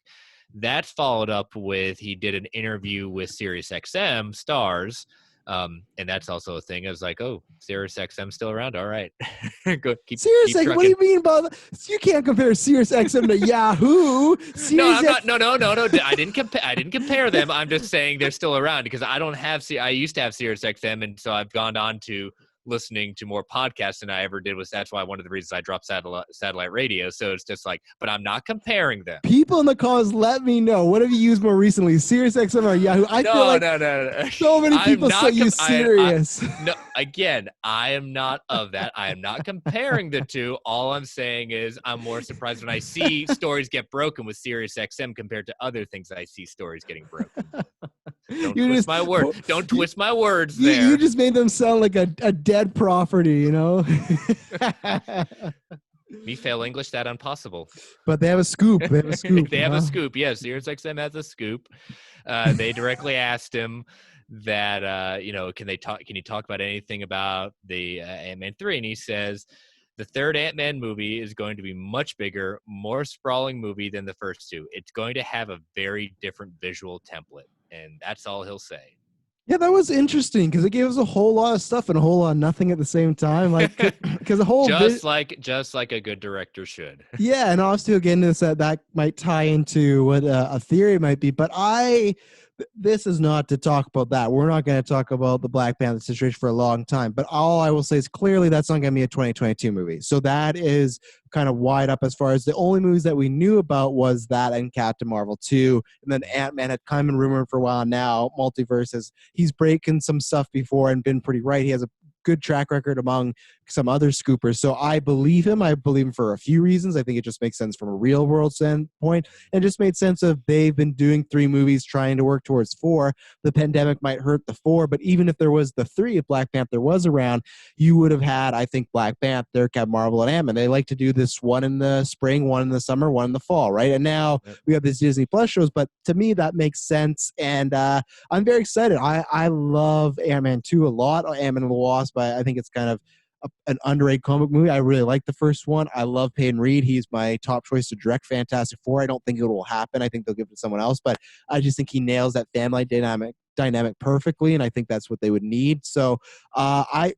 That's followed up with, he did an interview with SiriusXM Stars, and that's also a thing. I was like, oh, SiriusXM still around? All right. Go, keep what do you mean by that? You can't compare SiriusXM to Yahoo. No, I didn't compare them. I'm just saying they're still around because I used to have SiriusXM, and so I've gone on to listening to more podcasts than I ever did. That's why one of the reasons I dropped satellite radio. So it's just like, but I'm not comparing them. People in the comments, let me know. What have you used more recently, SiriusXM or Yahoo? I feel like no. So many people still use Sirius. No, again, I am not of that. I am not comparing the two. All I'm saying is I'm more surprised when I see stories get broken with SiriusXM compared to other things I see stories getting broken. Don't twist my words there. You just made them sound like a dead property, Me fail English, that impossible. But they have a scoop. They have a scoop. Yes, SiriusXM has a scoop. They directly asked him that, can you talk about anything about the Ant-Man 3? And he says, the third Ant-Man movie is going to be much bigger, more sprawling movie than the first two. It's going to have a very different visual template. And that's all he'll say. Yeah, that was interesting because it gave us a whole lot of stuff and a whole lot of nothing at the same time. Like, because the whole just like a good director should. Yeah, and obviously again, that might tie into what a theory might be. But this is not to talk about that. We're not going to talk about the Black Panther situation for a long time. But all I will say is clearly that's not going to be a 2022 movie. So that is kind of wide up as far as the only movies that we knew about was that and Captain Marvel 2. And then Ant-Man had kind of been rumored for a while now. Multiverses. He's breaking some stuff before and been pretty right. He has a good track record among some other scoopers. So I believe him. I believe him for a few reasons. I think it just makes sense from a real world standpoint, and just made sense of they've been doing 3 movies trying to work towards 4. The pandemic might hurt the 4, but even if there was the 3, if Black Panther was around, you would have had, I think, Black Panther, Captain Marvel, and Ant-Man. They like to do this one in the spring, one in the summer, one in the fall, right? And now we have these Disney Plus shows, but to me that makes sense, and I'm very excited. I love Ant-Man 2 a lot. Ant-Man and the Wasp, I think it's kind of an underrated comic movie. I really like the first one. I love Peyton Reed. He's my top choice to direct Fantastic Four. I don't think it will happen. I think they'll give it to someone else, but I just think he nails that family dynamic perfectly, and I think that's what they would need. So I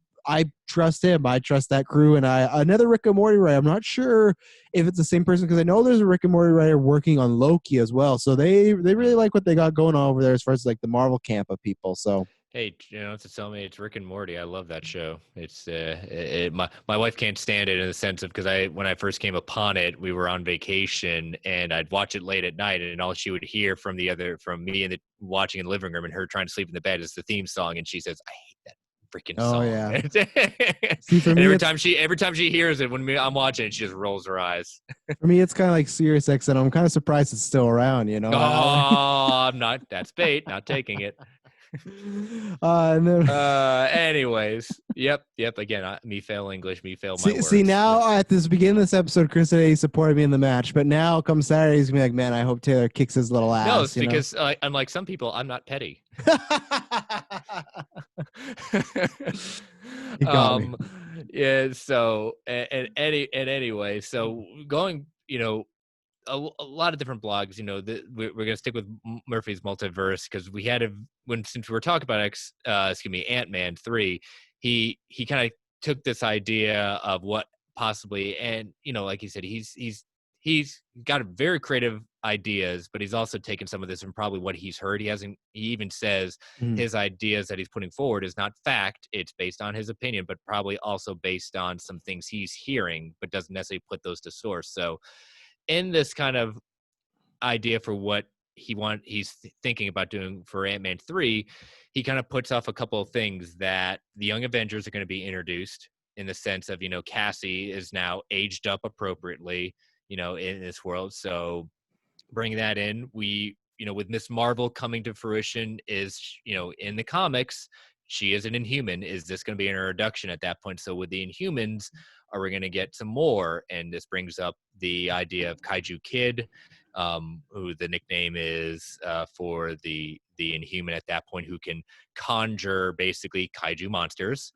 trust him. I trust that crew. And another Rick and Morty writer. I'm not sure if it's the same person, because I know there's a Rick and Morty writer working on Loki as well. So they really like what they got going on over there as far as like the Marvel camp of people. So. Hey, to tell me it's Rick and Morty. I love that show. It's my wife can't stand it in the sense of, because when I first came upon it, we were on vacation and I'd watch it late at night, and all she would hear from me and watching in the living room and her trying to sleep in the bed is the theme song, and she says, "I hate that freaking song." Yeah. See, for me, every time she hears it when I'm watching it, she just rolls her eyes. For me, it's kind of like Sirius XM. I'm kind of surprised it's still around. You know. Oh, I'm not. That's bait. Not taking it. And then, anyways, yep. Again, me fail English, me fail my words. See, now at this beginning of this episode, Chris said he supported me in the match, but now come Saturday, he's gonna be like, "Man, I hope Taylor kicks his little ass." No, it's because unlike some people, I'm not petty. You got me. Yeah. So, anyway, so going, a lot of different blogs, we're going to stick with Murphy's Multiverse, because since we were talking about Ant-Man 3, he kind of took this idea of what possibly, and like he said, he's got very creative ideas, but he's also taken some of this from probably what he's heard. He even says his ideas that he's putting forward is not fact, it's based on his opinion, but probably also based on some things he's hearing, but doesn't necessarily put those to source. So in this kind of idea for what he's thinking about doing for Ant-Man 3, he kind of puts off a couple of things, that the Young Avengers are going to be introduced, in the sense of, Cassie is now aged up appropriately, in this world. So bring that in. We, with Miss Marvel coming to fruition, is, in the comics, she is an Inhuman. Is this going to be an introduction at that point? So with the Inhumans, are we going to get some more? And this brings up the idea of Kaiju Kid, who the nickname is for the Inhuman at that point, who can conjure basically kaiju monsters.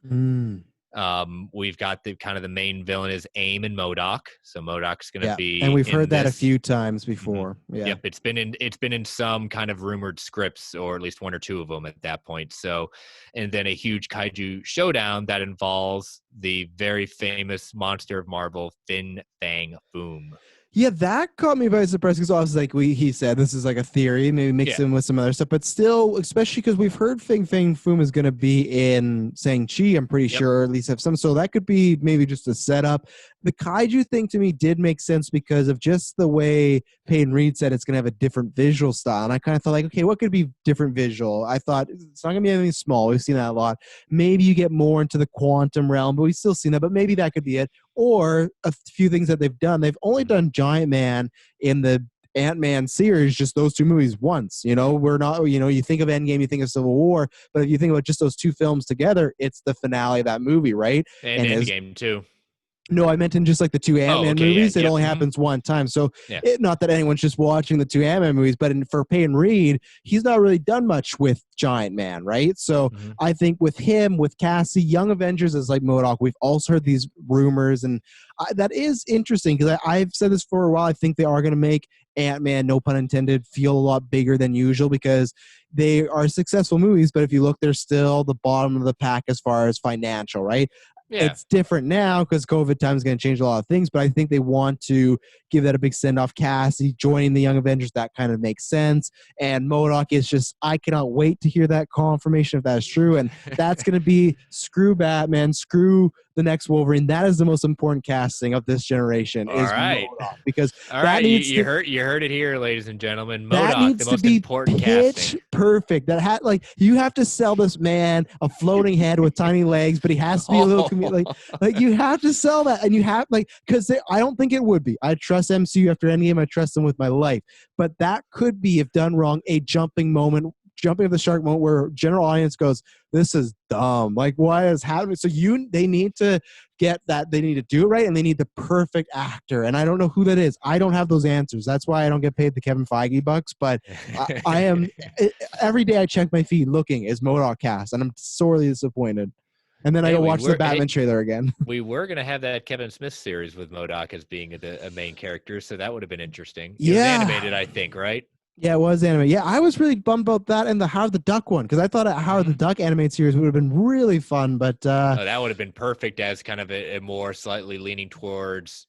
We've got the main villain is AIM and MODOK. So MODOK's going to be, and we've heard that a few times before. Yeah. Yep, it's been in some kind of rumored scripts, or at least 1 or 2 of them at that point. So, and then a huge kaiju showdown that involves the very famous monster of Marvel, Fin Fang Foom. Yeah, that caught me by surprise, because obviously, like he said, this is like a theory, maybe mix in with some other stuff, but still, especially because we've heard Fin Fang Foom is going to be in Shang-Chi, I'm pretty sure, or at least have some, so that could be maybe just a setup. The kaiju thing to me did make sense because of just the way Peyton Reed said it's going to have a different visual style, and I kind of thought, like, okay, what could be different visual? I thought it's not going to be anything small. We've seen that a lot. Maybe you get more into the quantum realm, but we've still seen that, but maybe that could be it. Or a few things that they've done. They've only done Giant Man in the Ant-Man series, just those 2 movies once. We're not, you think of Endgame, you think of Civil War, but if you think about just those 2 films together, it's the finale of that movie, right? And Endgame too. No, I meant in just like the 2 Ant-Man movies. It only happens one time. So not that anyone's just watching the 2 Ant-Man movies, but for Peyton Reed, he's not really done much with Giant Man, right? So I think with him, with Cassie, Young Avengers is like MODOK. We've also heard these rumors, and that is interesting, because I've said this for a while. I think they are going to make Ant-Man, no pun intended, feel a lot bigger than usual, because they are successful movies, but if you look, they're still the bottom of the pack as far as financial, right? Yeah. It's different now because COVID time is going to change a lot of things, but I think they want to give that a big send-off. Cassie joining the Young Avengers, that kind of makes sense. And MODOK is just, I cannot wait to hear that confirmation if that is true. And that's going to be screw Batman, screw the next Wolverine. That is the most important casting of this generation. All is right. MODOK, because All that right, needs you to, heard it here, ladies and gentlemen. that MODOK, needs the to most be important pitch casting. perfect. That had like you have to sell this man a floating head with tiny legs, but he has to be a little like you have to sell that, and you have like because I don't think it would be. I trust MCU after Endgame. I trust them with my life, but that could be, if done wrong, a jumping of the shark moment where general audience goes, "This is dumb. Like, why is happening?" So they need to get that. They need to do it right, and they need the perfect actor. And I don't know who that is. I don't have those answers. That's why I don't get paid the Kevin Feige bucks. But I am every day I check my feed looking is MODOK cast, and I'm sorely disappointed. And then I go watch the Batman trailer again. We were going to have that Kevin Smith series with MODOK as being a main character, so that would have been interesting. It was animated, I think, right? Yeah, it was animated. Yeah, I was really bummed about that and the Howard the Duck one, because I thought a Howard the Duck animated series would have been really fun, but that would have been perfect as kind of a more slightly leaning towards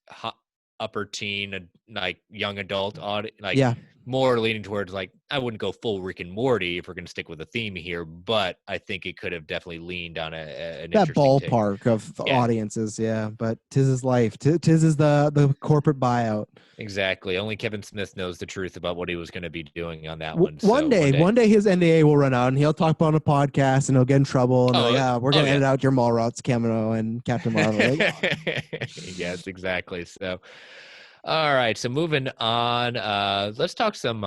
upper teen, like young adult audience, like more leaning towards, like, I wouldn't go full Rick and Morty if we're going to stick with the theme here, but I think it could have definitely leaned on an that ballpark take of audiences. Yeah, but 'tis his life. 'Tis is the corporate buyout. Exactly. Only Kevin Smith knows the truth about what he was going to be doing on that one. One day his NDA will run out, and he'll talk about on a podcast, and he'll get in trouble. And we're going to edit out your Mallrats cameo and Captain Marvel. Yes, exactly. So, all right. So moving on, let's talk some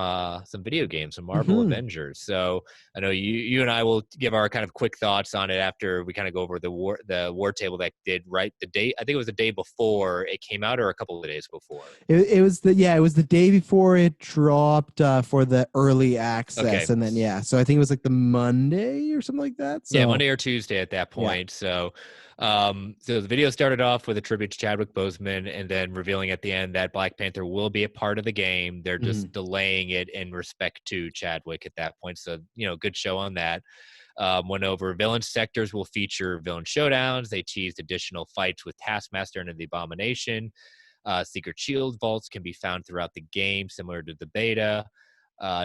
video games, some Marvel Avengers. So I know you and I will give our kind of quick thoughts on it after we kind of go over the war table that did right the day. I think it was the day before it came out, or a couple of days before. It was the day before it dropped for the early access, and then so I think it was like the Monday or something like that. So. Yeah, Monday or Tuesday at that point. So the video started off with a tribute to Chadwick Boseman, and then revealing at the end that Black Panther will be a part of the game. They're just delaying it in respect to Chadwick at that point. So, good show on that. Went over villain sectors will feature villain showdowns. They teased additional fights with Taskmaster and the Abomination. Secret shield vaults can be found throughout the game, similar to the beta.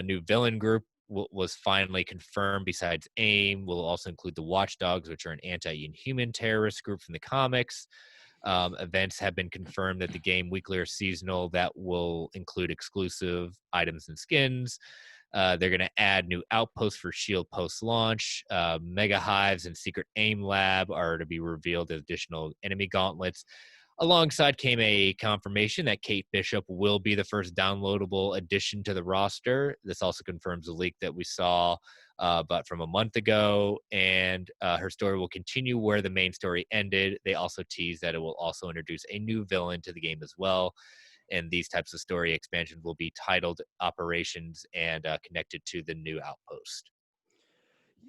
New villain group was finally confirmed. Besides AIM, will also include the Watchdogs, which are an anti-inhuman terrorist group from the comics. Events have been confirmed that the game, weekly or seasonal, that will include exclusive items and skins. They're going to add new outposts for SHIELD post-launch. Mega Hives and Secret AIM Lab are to be revealed as additional enemy gauntlets. Alongside came a confirmation that Kate Bishop will be the first downloadable addition to the roster. This also confirms a leak that we saw but from a month ago, and her story will continue where the main story ended. They also teased that it will also introduce a new villain to the game as well, and these types of story expansions will be titled Operations and connected to the new outpost.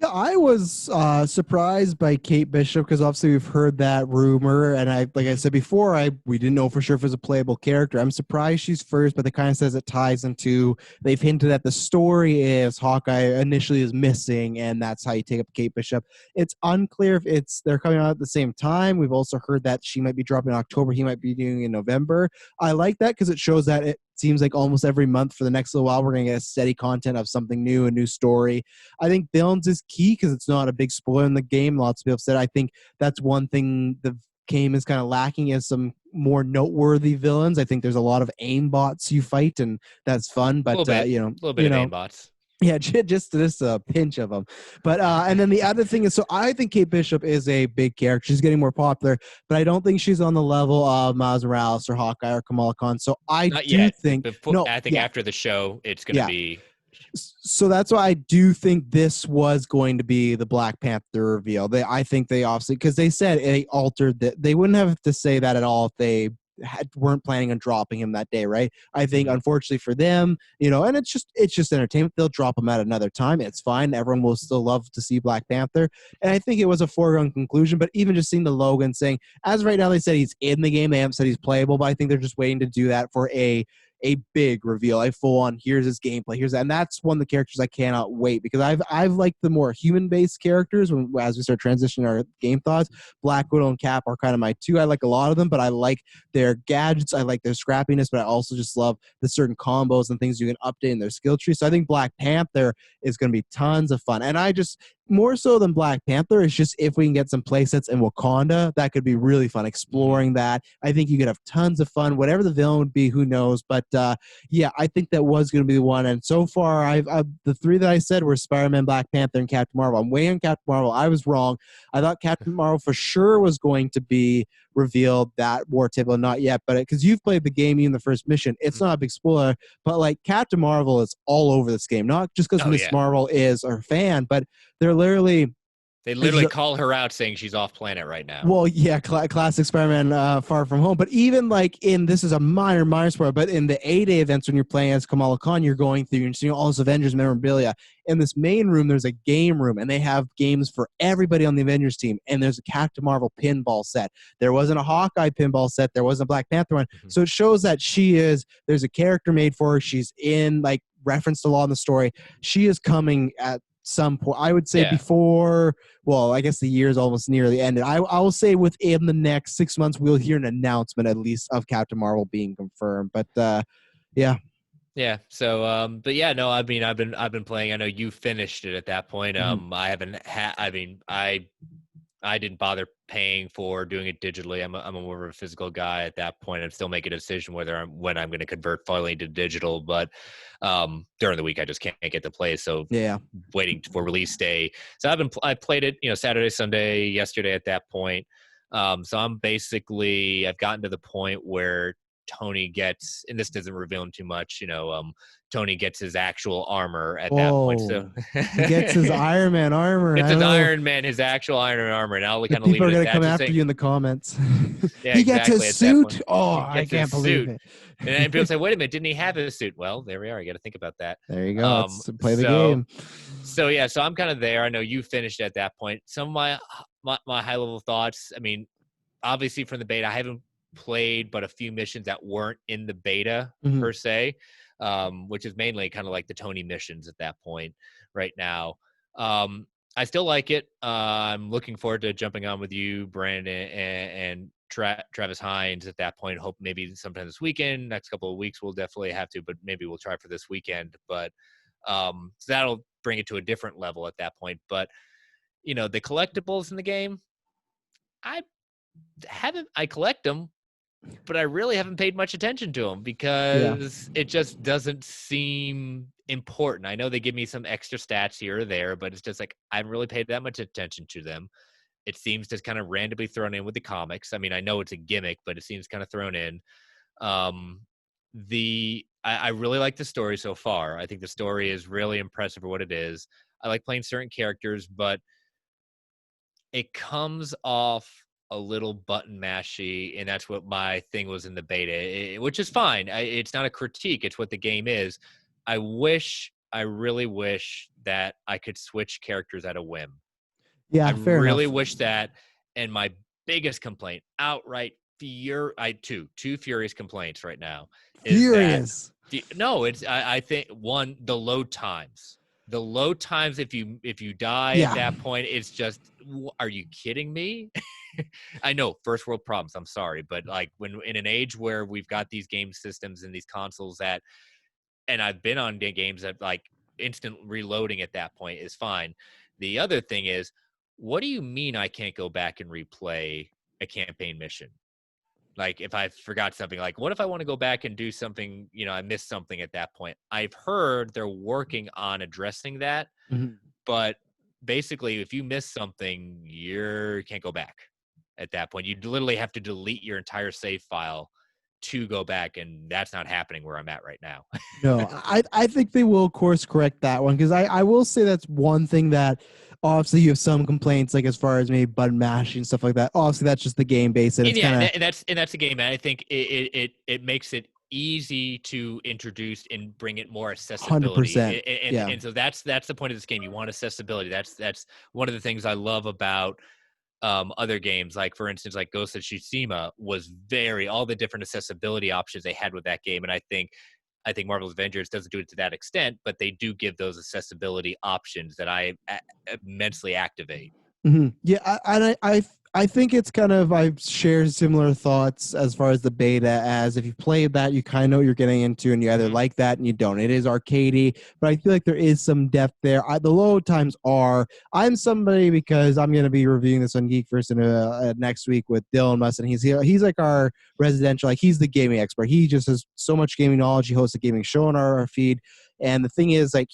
Yeah, I was surprised by Kate Bishop, because obviously we've heard that rumor, and like I said before, we didn't know for sure if it was a playable character. I'm surprised she's first, but it kind of says it ties into, they've hinted that the story is Hawkeye initially is missing, and that's how you take up Kate Bishop. It's unclear if they're coming out at the same time. We've also heard that she might be dropping in October, he might be doing in November. I like that because it shows that it seems like almost every month for the next little while we're going to get steady content of something new, a new story. I think villains is key because it's not a big spoiler in the game. Lots of people have said, I think that's one thing the game is kind of lacking, is some more noteworthy villains. I think there's a lot of aim bots you fight, and that's fun, but a little bit of aim bots. Yeah, just a pinch of them. But and then the other thing is, so I think Kate Bishop is a big character. She's getting more popular, but I don't think she's on the level of Miles Morales or Hawkeye or Kamala Khan. So I think after the show, it's going to be. So that's why I do think this was going to be the Black Panther reveal. I think they obviously, because they said they altered that. They wouldn't have to say that at all if they weren't planning on dropping him that day, right? I think unfortunately for them, and it's just entertainment. They'll drop him at another time. It's fine. Everyone will still love to see Black Panther, and I think it was a foregone conclusion. But even just seeing the Logan saying, as of right now, they said he's in the game. They haven't said he's playable, but I think they're just waiting to do that for a big reveal, a full on, here's his gameplay, and that's one of the characters I cannot wait, because I've liked the more human based characters as we start transitioning our game thoughts. Black Widow and Cap are kind of my two. I like a lot of them, but I like their gadgets, I like their scrappiness, but I also just love the certain combos and things you can update in their skill tree. So I think Black Panther is going to be tons of fun, and more so than Black Panther. It's just if we can get some playsets in Wakanda, that could be really fun exploring that. I think you could have tons of fun. Whatever the villain would be, who knows? But yeah, I think that was going to be the one. And so far, I've the three that I said were Spider-Man, Black Panther, and Captain Marvel. I'm way on Captain Marvel. I was wrong. I thought Captain Marvel for sure was going to be revealed that war table, not yet, but because you've played the game, even the first mission, it's not a big spoiler, but like Captain Marvel is all over this game, not just because Miss Marvel is her fan, but they're literally they literally call her out saying she's off planet right now. Well, yeah, classic Spider-Man Far From Home. But even like this is a minor spoiler, but in the A-Day events when you're playing as Kamala Khan, you're going through, you're seeing all this Avengers memorabilia. In this main room, there's a game room, and they have games for everybody on the Avengers team. And there's a Captain Marvel pinball set. There wasn't a Hawkeye pinball set. There wasn't a Black Panther one. So it shows that there's a character made for her. She's in, like, referenced a lot in the story. She is coming at some point, I would say before, well, I guess the year's almost nearly ended. I will say within the next 6 months, we'll hear an announcement at least of Captain Marvel being confirmed. But yeah. Yeah. So, but yeah, no, I mean, I've been playing. I know you finished it at that point. I haven't I didn't bother paying for doing it digitally. I'm a more of a physical guy at that point. I'm still making a decision when I'm going to convert finally to digital. But during the week, I just can't get to play. So waiting for release day. So I played it, Saturday, Sunday, yesterday at that point. So I've gotten to the point where Tony gets, and this doesn't reveal him too much, Tony gets his actual armor at that point. So he gets his Iron Man armor. His actual Iron Man armor. And I'll kind of leave people it are at going to come after you in the comments. Yeah, he gets his suit. I can't believe it. And then people say, wait a minute, didn't he have his suit? Well, there we are. You got to think about that. There you go. Let's play the game. So yeah, so I'm kind of there. I know you finished at that point. Some of my high level thoughts. I mean, obviously from the beta, I haven't played but a few missions that weren't in the beta per se, which is mainly kind of like the Tony missions at that point right now. I still like it. I'm looking forward to jumping on with you, Brandon, and Travis Hines at that point. Hope maybe sometime this weekend, next couple of weeks, we'll definitely have to, but maybe we'll try for this weekend. But so that'll bring it to a different level at that point. But, the collectibles in the game, I collect them, but I really haven't paid much attention to them because it just doesn't seem important. I know they give me some extra stats here or there, but it's just like I haven't really paid that much attention to them. It seems just kind of randomly thrown in with the comics. I mean, I know it's a gimmick, but it seems kind of thrown in. I really like the story so far. I think the story is really impressive for what it is. I like playing certain characters, but it comes off a little button mashy, and that's what my thing was in the beta, which is fine. It's not a critique. It's what the game is. I really wish that I could switch characters at a whim. Yeah, I fair really enough. wish that. And my biggest complaint, outright two furious complaints right now. Furious. I think one, the load times. The load times, if you die at that point, it's just, are you kidding me? I know, first world problems. I'm sorry, but like when in an age where we've got these game systems and these consoles and I've been on games that like instant reloading at that point is fine. The other thing is, what do you mean I can't go back and replay a campaign mission? Like if I forgot something, like what if I want to go back and do something, I missed something at that point. I've heard they're working on addressing that, but basically if you miss something, you can't go back at that point. You literally have to delete your entire save file to go back, and that's not happening where I'm at right now. No, I think they will course correct that one, because I will say that's one thing that obviously you have some complaints, like as far as maybe button mashing and stuff like that. Obviously that's just the game base, and it's that's the game, man. I think it makes it easy to introduce and bring it more accessibility. 100%. And so that's the point of this game. You want accessibility. That's one of the things I love about other games, like for instance, like Ghost of Tsushima was all the different accessibility options they had with that game. And I think Marvel's Avengers doesn't do it to that extent, but they do give those accessibility options that I immensely activate. Yeah, I think it's kind of, I share similar thoughts as far as the beta, as if you played that, you kind of know what you're getting into, and you either like that and you don't. It is arcadey, but I feel like there is some depth there. The load times are, I'm somebody, because I'm going to be reviewing this on Geek First next week with Dylan Musson. He's like our residential, like he's the gaming expert. He just has so much gaming knowledge. He hosts a gaming show on our feed. And the thing is, like,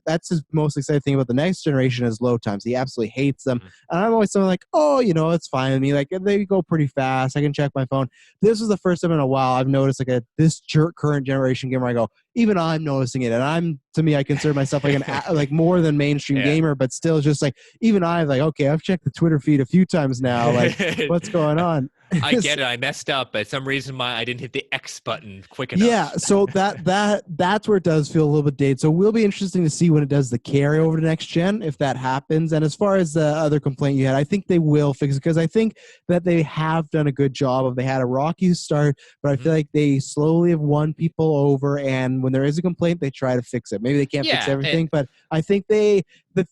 that's his most exciting thing about the next generation is load times. He absolutely hates them. And I'm always something like, oh, it's fine with me. Like, they go pretty fast. I can check my phone. This is the first time in a while I've noticed like this current generation game where I go, even I'm noticing it. And to me, I consider myself like like more than mainstream gamer, but still just like, even I'm like, okay, I've checked the Twitter feed a few times now. Like, what's going on? I get it. I messed up. At some reason, I didn't hit the X button quick enough. Yeah, so that's where it does feel a little bit dated. So it will be interesting to see when it does the carry over to next gen, if that happens. And as far as the other complaint you had, I think they will fix it, because I think that they have done a good job they had a rocky start, but I feel like they slowly have won people over. And when there is a complaint, they try to fix it. Maybe they can't fix everything, but I think the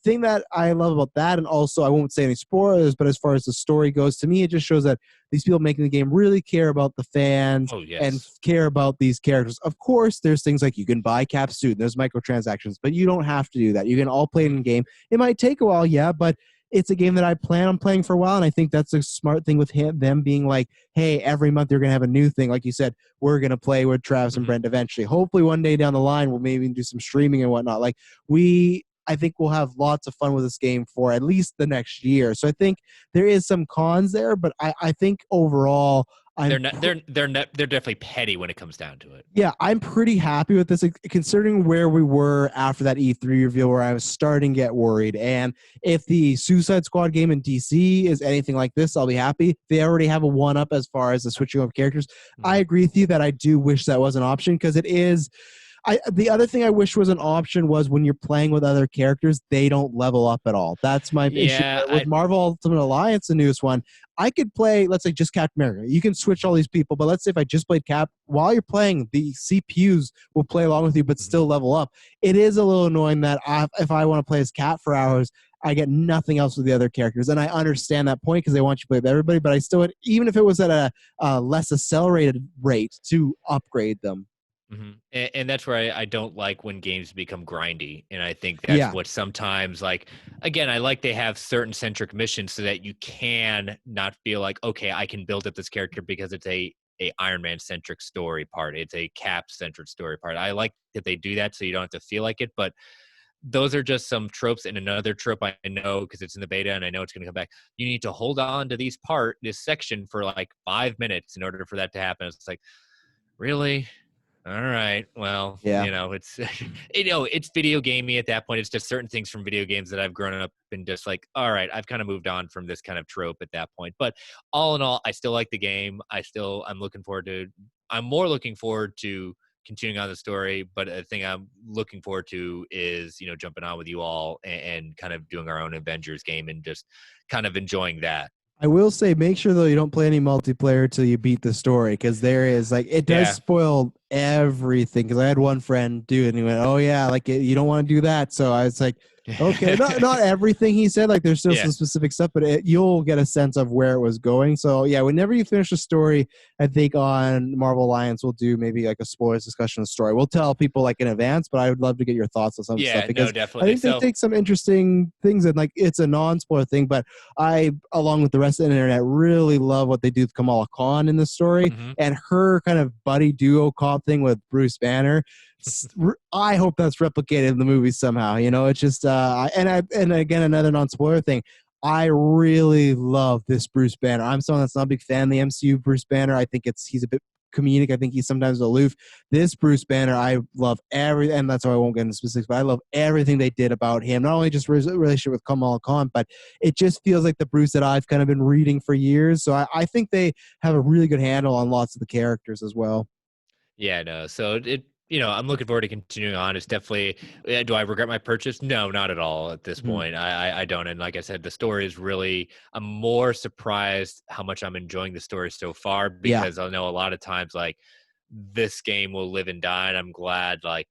thing that I love about that, and also I won't say any spoilers, but as far as the story goes, to me, it just shows that these people making the game really care about the fans and care about these characters. Of course, there's things like you can buy cap suit, there's microtransactions, but you don't have to do that. You can all play it in game. It might take a while, but it's a game that I plan on playing for a while, and I think that's a smart thing with them being like, hey, every month you're going to have a new thing. Like you said, we're going to play with Travis and Brent eventually. Hopefully one day down the line, we'll maybe do some streaming and whatnot. Like, I think we'll have lots of fun with this game for at least the next year. So I think there is some cons there, but I think overall, they're definitely petty when it comes down to it. Yeah, I'm pretty happy with this, considering where we were after that E3 reveal, where I was starting to get worried. And if the Suicide Squad game in DC is anything like this, I'll be happy. They already have a one-up as far as the switching of characters. I agree with you that I do wish that was an option, because it is. The other thing I wish was an option was when you're playing with other characters, they don't level up at all. That's my issue. With Marvel Ultimate Alliance, the newest one, I could play, let's say, just Captain America. You can switch all these people, but let's say if I just played Cap, while you're playing, the CPUs will play along with you, but still level up. It is a little annoying that if I want to play as Cap for hours, I get nothing else with the other characters. And I understand that point, because they want you to play with everybody, but I still would, even if it was at a less accelerated rate, to upgrade them. And that's where I don't like when games become grindy. And I think that's what sometimes, like, again, I like they have certain centric missions so that you can not feel like, okay, I can build up this character because it's a Iron Man centric story part. It's a Cap centric story part. I like that they do that so you don't have to feel like it. But those are just some tropes. And another trope I know, because it's in the beta and I know it's going to come back, you need to hold on to this section for like 5 minutes in order for that to happen. It's like, really? All right. Well, it's it's video gamey at that point. It's just certain things from video games that I've grown up and just like, all right, I've kind of moved on from this kind of trope at that point. But all in all, I still like the game. I'm more looking forward to continuing on the story. But the thing I'm looking forward to is, jumping on with you all and kind of doing our own Avengers game and just kind of enjoying that. I will say, make sure though you don't play any multiplayer till you beat the story, because there is it does spoil everything. Because I had one friend do it, and he went, "Oh yeah, you don't want to do that." So I was like, okay, not everything he said. Like, there's still some specific stuff, but you'll get a sense of where it was going. So yeah, whenever you finish the story, I think on Marvel Alliance we'll do maybe like a spoilers discussion of the story. We'll tell people like in advance, but I would love to get your thoughts on some stuff, because definitely. I think they take some interesting things, and like it's a non-spoiler thing, but I, along with the rest of the internet, really love what they do with Kamala Khan in the story and her kind of buddy duo cop thing with Bruce Banner. I hope that's replicated in the movie somehow. It's just and again, another non-spoiler thing. I really love this Bruce Banner. I'm someone that's not a big fan of the MCU Bruce Banner. I think he's a bit comedic. I think he's sometimes aloof. This Bruce Banner, I love everything, and that's why I won't get into specifics, but I love everything they did about him. Not only just relationship with Kamala Khan, but it just feels like the Bruce that I've kind of been reading for years. So I think they have a really good handle on lots of the characters as well. Yeah, no. So I'm looking forward to continuing on. It's definitely, do I regret my purchase? No, not at all at this point. I don't. And like I said, the story is really, I'm more surprised how much I'm enjoying the story so far, because I know a lot of times like this game will live and die. And I'm glad, like,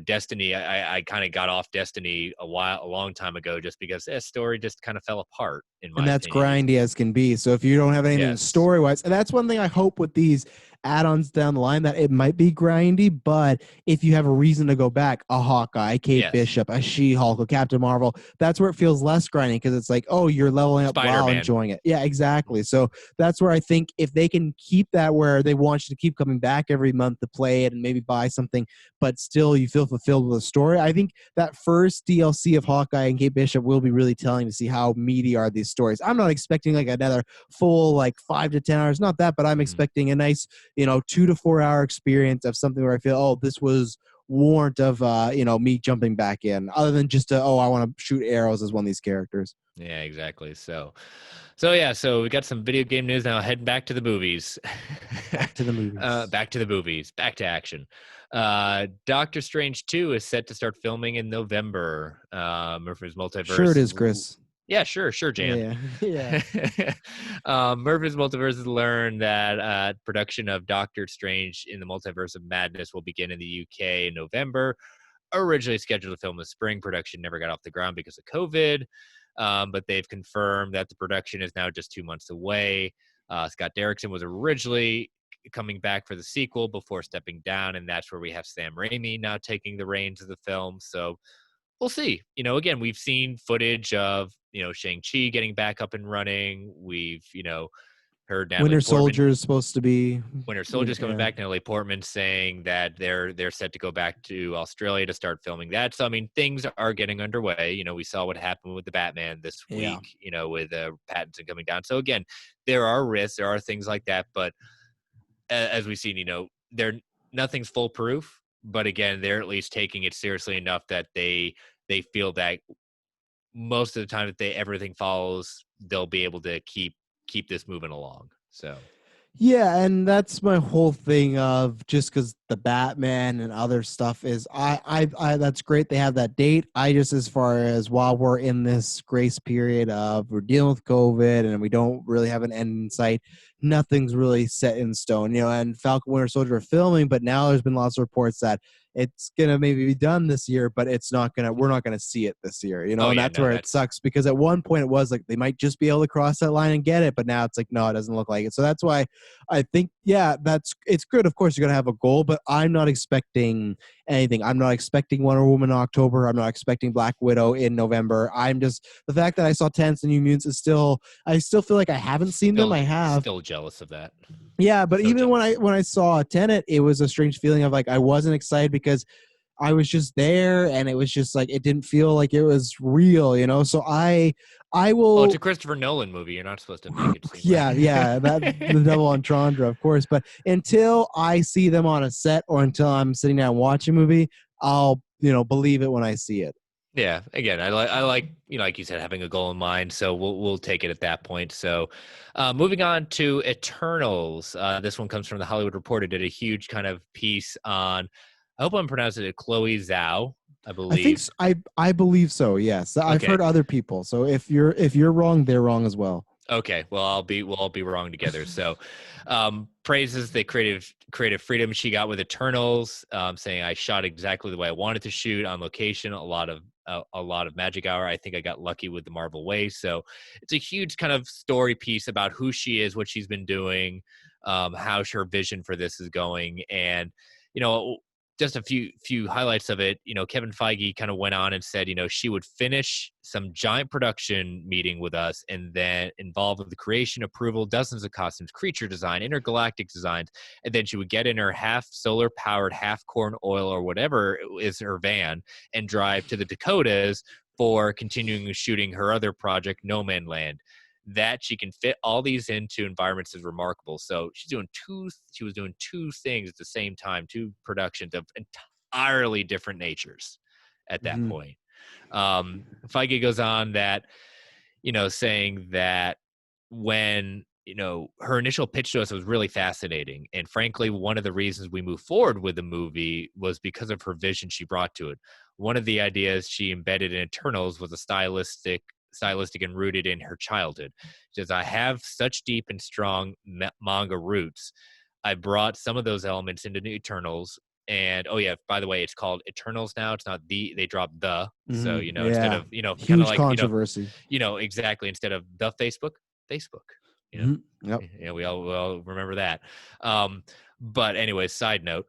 Destiny, I kind of got off Destiny a long time ago, just because that story just kind of fell apart, in And my that's opinion. grindy as can be. So if you don't have anything Yes. story wise, and that's one thing I hope with these add-ons down the line, that it might be grindy, but if you have a reason to go back, a Hawkeye, Kate Yes. Bishop, a She-Hulk, a Captain Marvel, that's where it feels less grindy, because it's like, oh, you're leveling up while Spider-Man. enjoying it. Yeah, exactly. So that's where I think if they can keep that where they want you to keep coming back every month to play it and maybe buy something, but still you feel fulfilled with the story. I think that first DLC of Hawkeye and Kate Bishop will be really telling to see how meaty are these stories. I'm not expecting like another full like 5 to 10 hours, not that, but I'm expecting a nice 2 to 4 hour experience of something where I feel, oh, this was warrant of me jumping back in, other than just I want to shoot arrows as one of these characters. Yeah, exactly. So we got some video game news now. Heading back to the movies. Back to the movies. Back to the movies. Back to action. Doctor Strange 2 is set to start filming in November. Murphy's Multiverse. Sure it is, Chris. Yeah, sure, Jan. Yeah. Murphy's Multiverse has learned that production of Doctor Strange in the Multiverse of Madness will begin in the UK in November. Originally scheduled to film in the spring, production never got off the ground because of COVID. But they've confirmed that the production is now just 2 months away. Scott Derrickson was originally coming back for the sequel before stepping down, and that's where we have Sam Raimi now taking the reins of the film. So we'll see. Again, we've seen footage of, Shang-Chi getting back up and running. We've, heard Natalie Winter Portman. Soldier is supposed to be. Winter Soldier's coming back. Natalie Portman saying that they're set to go back to Australia to start filming that. So, I mean, things are getting underway. We saw what happened with the Batman this week, with Pattinson coming down. So, again, there are risks. There are things like that. But as we've seen, nothing's foolproof. But, again, they're at least taking it seriously enough that they feel that most of the time that everything follows, they'll be able to keep this moving along. So yeah, and that's my whole thing of just because the Batman and other stuff is I that's great they have that date. I just, as far as while we're in this grace period of we're dealing with COVID and we don't really have an end in sight, nothing's really set in stone. And Falcon Winter Soldier are filming, but now there's been lots of reports that it's gonna maybe be done this year, but we're not gonna see it this year, and that's where it sucks, because at one point it was like they might just be able to cross that line and get it, but now it's like, no, it doesn't look like it. So that's why I think, it's good. Of course, you're gonna have a goal, but I'm not expecting anything. I'm not expecting Wonder Woman in October. I'm not expecting Black Widow in November. I'm just, the fact that I saw Tenants and New Mutants is still, I still feel like I haven't seen them. I have. Still jealous of that. Yeah, but even when I saw Tenet, it was a strange feeling of like I wasn't excited because I was just there, and it was just like it didn't feel like it was real. So I will. Oh, it's a Christopher Nolan movie. You're not supposed to make it seem. Yeah, that the double entendre, of course. But until I see them on a set, or until I'm sitting down watching a movie, I'll believe it when I see it. Yeah, again, I like like you said, having a goal in mind. So we'll take it at that point. So, moving on to Eternals. This one comes from the Hollywood Reporter. Did a huge kind of piece on. I hope I'm pronouncing it. Chloe Zhao, I believe. I believe so. Yes, I've heard other people. So if you're wrong, they're wrong as well. Okay, well we'll all be wrong together. So, praises the creative freedom she got with Eternals, saying I shot exactly the way I wanted to shoot on location. A lot of magic hour. I think I got lucky with the Marvel way. So it's a huge kind of story piece about who she is, what she's been doing, how her vision for this is going, and just a few highlights of it. Kevin Feige kind of went on and said, she would finish some giant production meeting with us and then involved with the creation, approval, dozens of costumes, creature design, intergalactic designs. And then she would get in her half solar powered, half corn oil or whatever is her van and drive to the Dakotas for continuing shooting her other project, No Man Land. That she can fit all these into environments is remarkable. So she was doing two things at the same time, two productions of entirely different natures at that point. Feige goes on that, saying that when, her initial pitch to us was really fascinating. And frankly, one of the reasons we moved forward with the movie was because of her vision she brought to it. One of the ideas she embedded in Eternals was a stylistic and rooted in her childhood. She says, I have such deep and strong manga roots. I brought some of those elements into New Eternals, And oh yeah, by the way, it's called Eternals now. It's not they dropped the. So, instead Yeah. of, kind of Huge like, controversy. exactly, instead of the Facebook, you know. Yep. Yeah, we all remember that. Um, but anyway, side note,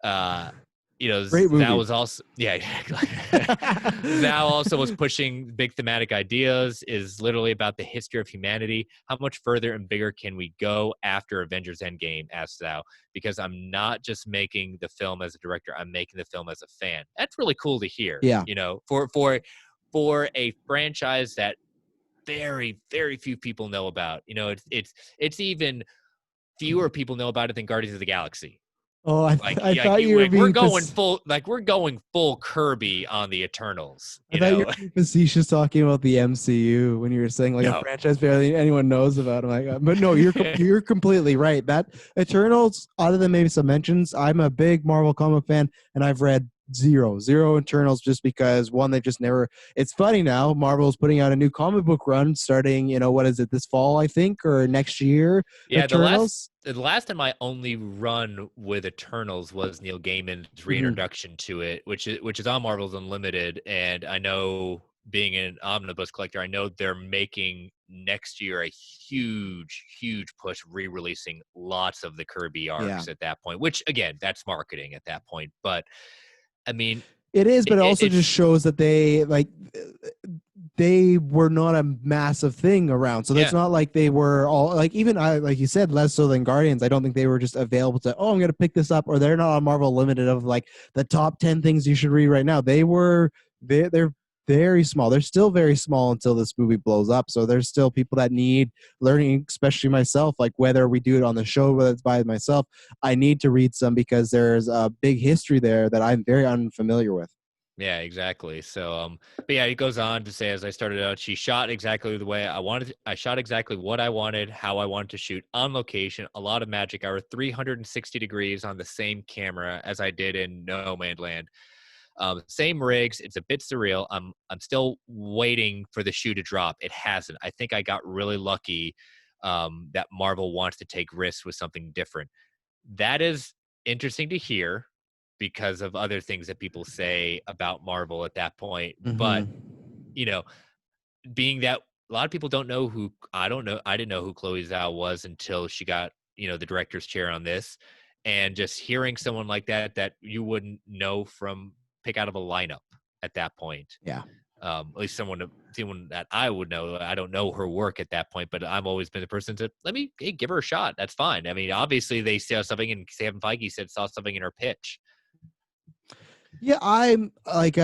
uh, Great that movie. was also, yeah, exactly. That also was pushing big thematic ideas, is literally about the history of humanity. How much further and bigger can we go after Avengers Endgame, asks Zhao, because I'm not just making the film as a director, I'm making the film as a fan. That's really cool to hear. Yeah. For a franchise that very, very few people know about. It's even fewer people know about it than Guardians of the Galaxy. Oh, I thought you were We're being going full Kirby on the Eternals. I thought you were being facetious talking about the MCU when you were saying like a No. franchise barely anyone knows about. I'm like, but no, you're completely right. That Eternals, other than maybe some mentions, I'm a big Marvel comic fan, and I've read zero Eternals just because one, they just never. It's funny now. Marvel's putting out a new comic book run starting. What is it, this fall, I think, or next year? Yeah, Eternals. the last time I only run with Eternals was Neil Gaiman's reintroduction to it, which is on Marvel's Unlimited, and I know, being an omnibus collector, I know they're making next year a huge push, re-releasing lots of the Kirby arcs at that point, which again, that's marketing at that point. But I mean, it is, but it also it's just shows that they were not a massive thing around. So that's not like they were all like, even like you said, less so than Guardians. I don't think they were just available to, I'm going to pick this up, or they're not on Marvel Limited of like the top 10 things you should read right now. They're very small. They're still very small until this movie blows up. So there's still people that need learning, especially myself, like whether we do it on the show, whether it's by myself, I need to read some because there's a big history there that I'm very unfamiliar with. Yeah, exactly. So, but yeah, he goes on to say, as I started out, she shot exactly the way I wanted. I shot exactly what I wanted, how I wanted to shoot, on location. A lot of magic hour, 360 degrees on the same camera as I did in No Man's Land. Same rigs. It's a bit surreal. I'm still waiting for the shoe to drop. It hasn't. I think I got really lucky that Marvel wants to take risks with something different. That is interesting to hear, because of other things that people say about Marvel at that point. But, being that a lot of people don't know who, I don't know, I didn't know who Chloe Zhao was until she got, the director's chair on this. And just hearing someone like that you wouldn't know from pick out of a lineup at that point. Yeah. At least someone that I would know. I don't know her work at that point, but I've always been the person to give her a shot. That's fine. I mean, obviously they saw something, and Kevin Feige saw something in her pitch. Yeah, I'm like,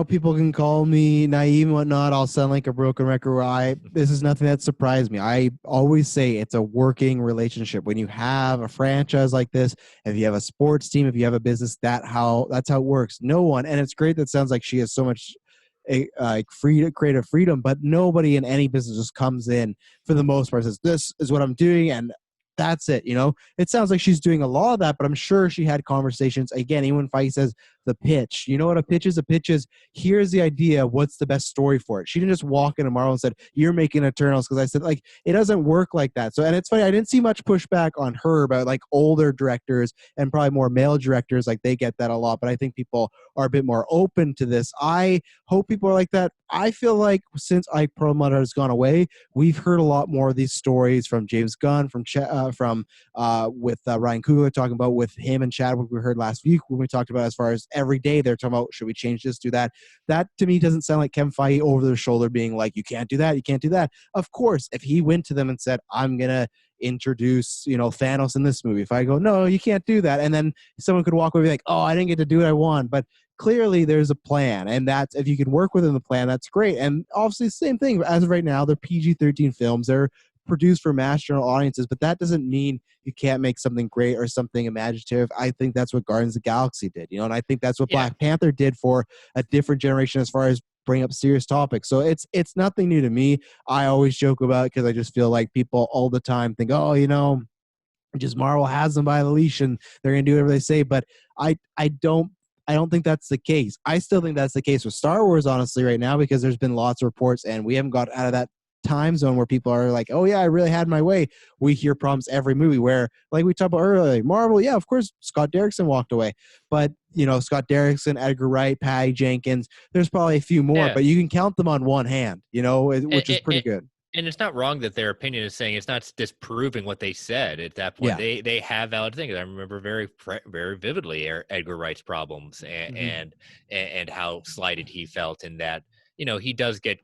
people can call me naive and whatnot. I'll sound like a broken record. This is nothing that surprised me. I always say it's a working relationship. When you have a franchise like this, if you have a sports team, if you have a business, that's how it works. No one, and it's great that sounds like she has so much creative freedom, but nobody in any business just comes in for the most part, says, this is what I'm doing, and that's it. It sounds like she's doing a lot of that, but I'm sure she had conversations. Again, even if Feige says the pitch, you know what a pitch is? A pitch is, here's the idea, what's the best story for it. She didn't just walk into Marvel and said, you're making Eternals, because I said, like, it doesn't work like that. So, and it's funny, I didn't see much pushback on her about like older directors and probably more male directors, like they get that a lot, but I think people are a bit more open to this. I hope people are like that. I feel like since Ike Perlmutter has gone away, we've heard a lot more of these stories from James Gunn, from with Ryan Coogler, talking about with him and Chadwick. We heard last week when we talked about, as far as every day they're talking about, should we change this, do that. That to me doesn't sound like Kevin Feige over their shoulder being like, you can't do that, you can't do that. Of course, if he went to them and said, I'm gonna introduce Thanos in this movie, if I go, no, you can't do that, and then someone could walk away and be like, oh, I didn't get to do what I want. But clearly there's a plan, and that's, if you can work within the plan, that's great. And obviously same thing, as of right now, they're PG-13 films, they're produced for mass general audiences, but that doesn't mean you can't make something great or something imaginative. I think that's what Guardians of the Galaxy did, and I think that's what Black Panther did for a different generation as far as bring up serious topics. So it's nothing new to me. I always joke about it because I just feel like people all the time think, oh, just Marvel has them by the leash and they're gonna do whatever they say. But I don't think that's the case. I still think that's the case with Star Wars, honestly, right now, because there's been lots of reports and we haven't got out of that time zone where people are like, oh yeah, I really had my way. We hear problems every movie where, like we talked about earlier, like Marvel, yeah, of course Scott Derrickson walked away, but Scott Derrickson, Edgar Wright, Patty Jenkins, there's probably a few more, Yeah. but you can count them on one hand, which is pretty And, good. and it's not wrong that their opinion is saying, it's not disproving what they said at that point. Yeah. They have valid things. I remember very vividly Edgar Wright's problems Mhm. and how slighted he felt in that. He does get,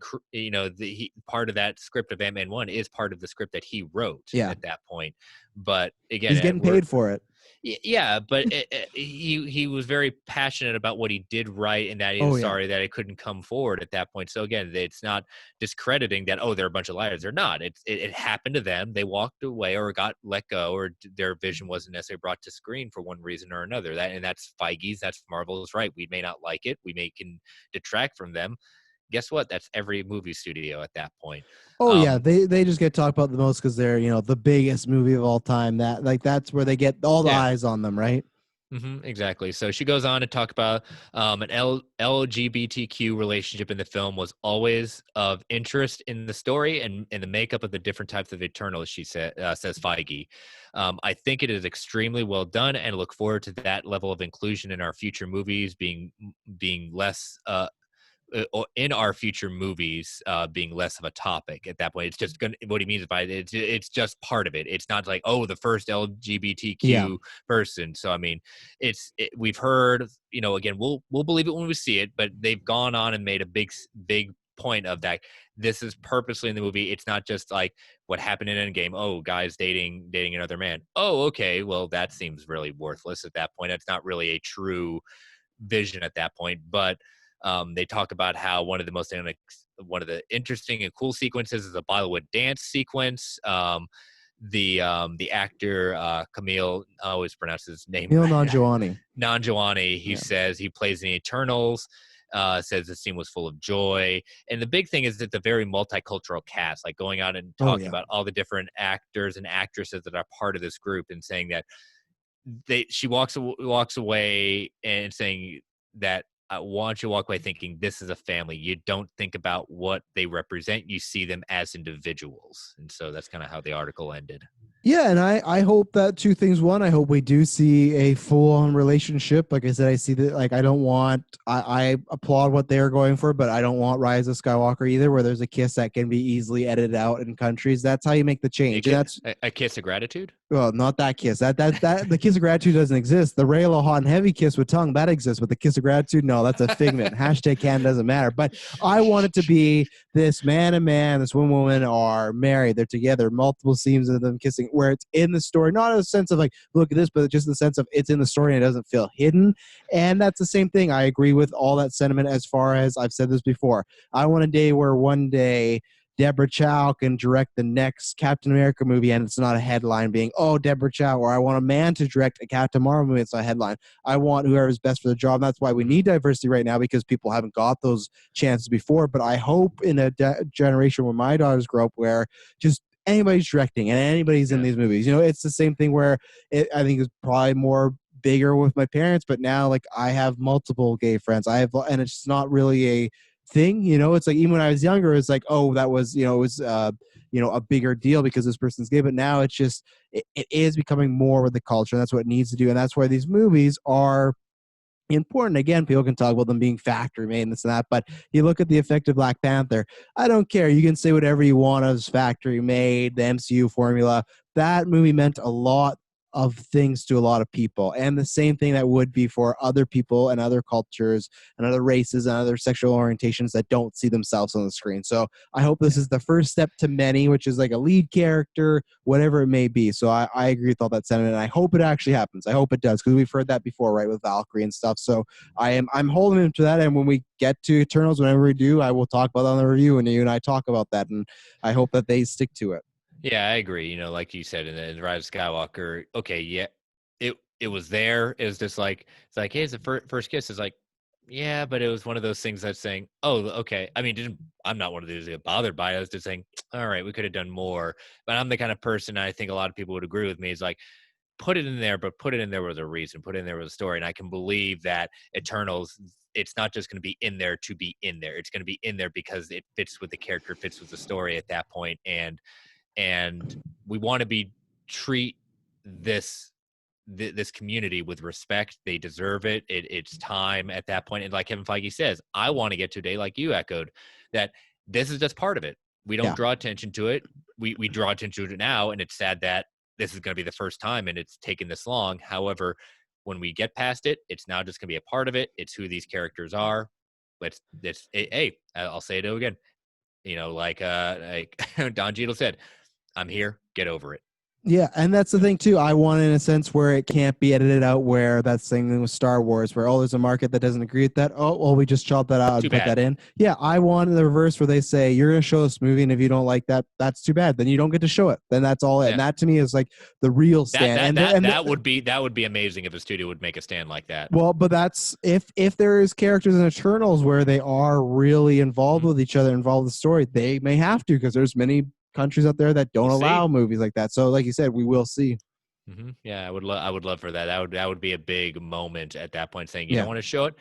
part of that script of Ant-Man 1 is part of the script that he wrote Yeah. at that point. But again, He's getting paid for it. yeah, but he was very passionate about what he did right, and that he Oh, was yeah. sorry that it couldn't come forward at that point. So again, it's not discrediting that, oh, they're a bunch of liars. They're not. It happened to them. They walked away or got let go, or their vision wasn't necessarily brought to screen for one reason or another. That's Feige's. That's Marvel's right. We may not like it. We can detract from them. Guess what? That's every movie studio at that point. Oh yeah, they just get talked about the most because they're the biggest movie of all time. That's where they get all the Yeah. eyes on them, right? Exactly. So she goes on to talk about an LGBTQ relationship in the film was always of interest in the story and in the makeup of the different types of Eternals, she says Feige. I think it is extremely well done and look forward to that level of inclusion in our future movies being less in our future movies being less of a topic at that point. It's just what he means by it's just part of it. It's not like, oh, the first LGBTQ person. So I mean, we've heard, again, we'll believe it when we see it, but they've gone on and made a big point of that. This is purposely in the movie. It's not just like what happened in Endgame. Oh, guys dating another man. Oh, okay, well that seems really worthless at that point. It's not really a true vision at that point, but they talk about how one of the interesting and cool sequences is a Bollywood dance sequence. The actor Camille, I always pronounce his name Neil Nanjiani. Nanjiani, he says he plays in Eternals. Says the scene was full of joy, and the big thing is that the very multicultural cast, like going out and talking about all the different actors and actresses that are part of this group, and saying that she walks away and saying that I want you to walk away thinking this is a family. You don't think about what they represent. You see them as individuals. And so that's kind of how the article ended. Yeah, and I hope that two things. One, I hope we do see a full-on relationship. Like I said, I see that. Like I applaud what they're going for, but I don't want Rise of Skywalker either, where there's a kiss that can be easily edited out in countries. That's how you make the change. And that's a kiss of gratitude. Well, not that kiss. That the kiss of gratitude doesn't exist. The Raylo hot and heavy kiss with tongue that exists, but the kiss of gratitude, no, that's a figment. Hashtag Can doesn't matter. But I want it to be this man and man, this woman are married, they're together, multiple scenes of them kissing, where it's in the story, not in a sense of like look at this, but just in the sense of it's in the story and it doesn't feel hidden. And that's the same thing. I agree with all that sentiment. As far as I've said this before, I want a day where one day Deborah Chow can direct the next Captain America movie, and it's not a headline being, oh, Deborah Chow, or I want a man to direct a Captain Marvel movie, it's not a headline. I want whoever's best for the job. That's why we need diversity right now, because people haven't got those chances before. But I hope in a generation where my daughters grow up, where just anybody's directing and anybody's in these movies. It's the same thing where I think it's probably more bigger with my parents, but now like I have multiple gay friends. And it's not really a thing. It's like even when I was younger, it's like, oh, that was it was a bigger deal because this person's gay. But now it's just it is becoming more with the culture, and that's what it needs to do. And that's why these movies are important. Again, people can talk about them being factory made and this and that, but you look at the effect of Black Panther. I don't care. You can say whatever you want as factory made, the MCU formula. That movie meant a lot of things to a lot of people, and the same thing that would be for other people and other cultures and other races and other sexual orientations that don't see themselves on the screen. So I hope this is the first step to many, which is like a lead character, whatever it may be. So I agree with all that sentiment, and I hope it actually happens. I hope it does, because we've heard that before, right, with Valkyrie and stuff. So I'm holding him to that, and when we get to Eternals, whenever we do, I will talk about that on the review, and you and I talk about that, and I hope that they stick to it. Yeah, I agree. Like you said, in the Rise of Skywalker, okay, yeah, it was there. It was just like, it's like, hey, it's the first kiss. It's like, yeah, but it was one of those things that's saying, oh, okay. I mean, I'm not one of those that get bothered by it. I was just saying, all right, we could have done more. But I'm the kind of person, I think a lot of people would agree with me, is like, put it in there, but put it in there with a reason. Put it in there with a story. And I can believe that Eternals, it's not just going to be in there to be in there. It's going to be in there because it fits with the character, fits with the story at that point, and we want to treat this this community with respect. They deserve it. It's time at that point. And like Kevin Feige says, I want to get to a day, like you echoed, that this is just part of it. We don't draw attention to it. We draw attention to it now, and it's sad that this is going to be the first time and it's taken this long. However, when we get past it, it's now just going to be a part of it. It's who these characters are. Hey, I'll say it again. Like Don Cheadle said, I'm here. Get over it. Yeah, and that's the thing too. I want, in a sense, where it can't be edited out. Where that's the thing with Star Wars, where there's a market that doesn't agree with that. Oh, well, we just chop that out and put that in. Yeah, I want the reverse, where they say you're going to show this movie, and if you don't like that, that's too bad. Then you don't get to show it. Then that's all. Yeah. And that to me is like the real stand. That would be amazing if a studio would make a stand like that. Well, but that's if there is characters in Eternals where they are really involved with each other, involved with the story, they may have to, because there's many countries out there that don't allow movies like that. So like you said, we will see. Yeah, I would love for that. That would be a big moment at that point, saying you don't want to show it,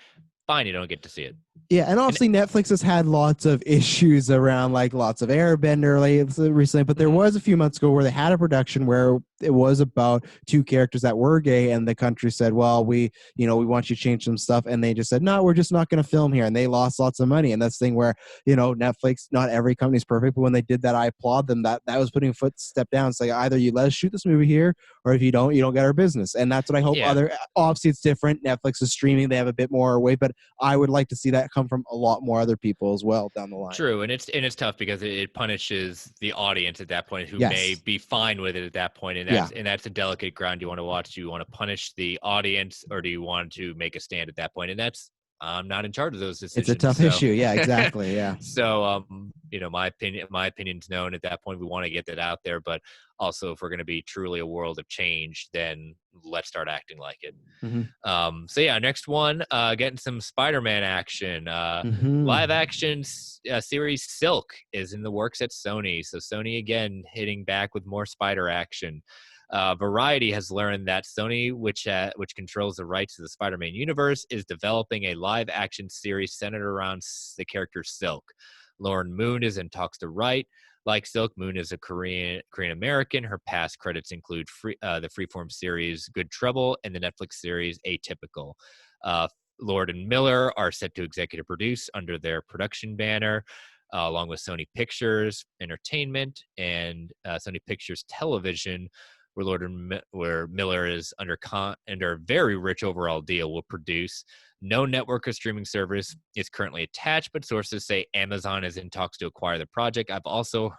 fine, you don't get to see it. Yeah, and obviously Netflix has had lots of issues around, like lots of Airbender recently, but there was a few months ago where they had a production where it was about two characters that were gay, and the country said, well, we want you to change some stuff, and they just said, no, we're just not going to film here, and they lost lots of money. And that's the thing where, Netflix, not every company is perfect, but when they did that, I applaud them. That was putting a footstep down. It's like, either you let us shoot this movie here, or if you don't get our business. And that's what I hope obviously it's different. Netflix is streaming, they have a bit more weight, but I would like to see that come from a lot more other people as well down the line. True, and it's tough because it punishes the audience at that point, who may be fine with it at that point, and that's a delicate ground you want to watch. Do you want to punish the audience, or do you want to make a stand at that point? And that's I'm not in charge of those decisions. It's a tough issue. Yeah, exactly. Yeah. So, my opinion's known at that point. We want to get that out there, but also if we're going to be truly a world of change, then let's start acting like it. So yeah, next one, getting some Spider-Man action. Live action series Silk is in the works at Sony. So Sony again hitting back with more spider action. Variety has learned that Sony, which controls the rights to the Spider-Man universe, is developing a live-action series centered around the character Silk. Lauren Moon is in talks to write. Like Silk, Moon is a Korean American. Her past credits include the Freeform series Good Trouble and the Netflix series Atypical. Lord and Miller are set to executive produce under their production banner, along with Sony Pictures Entertainment and Sony Pictures Television, where Miller is under a very rich overall deal, will produce. No network or streaming service is currently attached, but sources say Amazon is in talks to acquire the project. I've also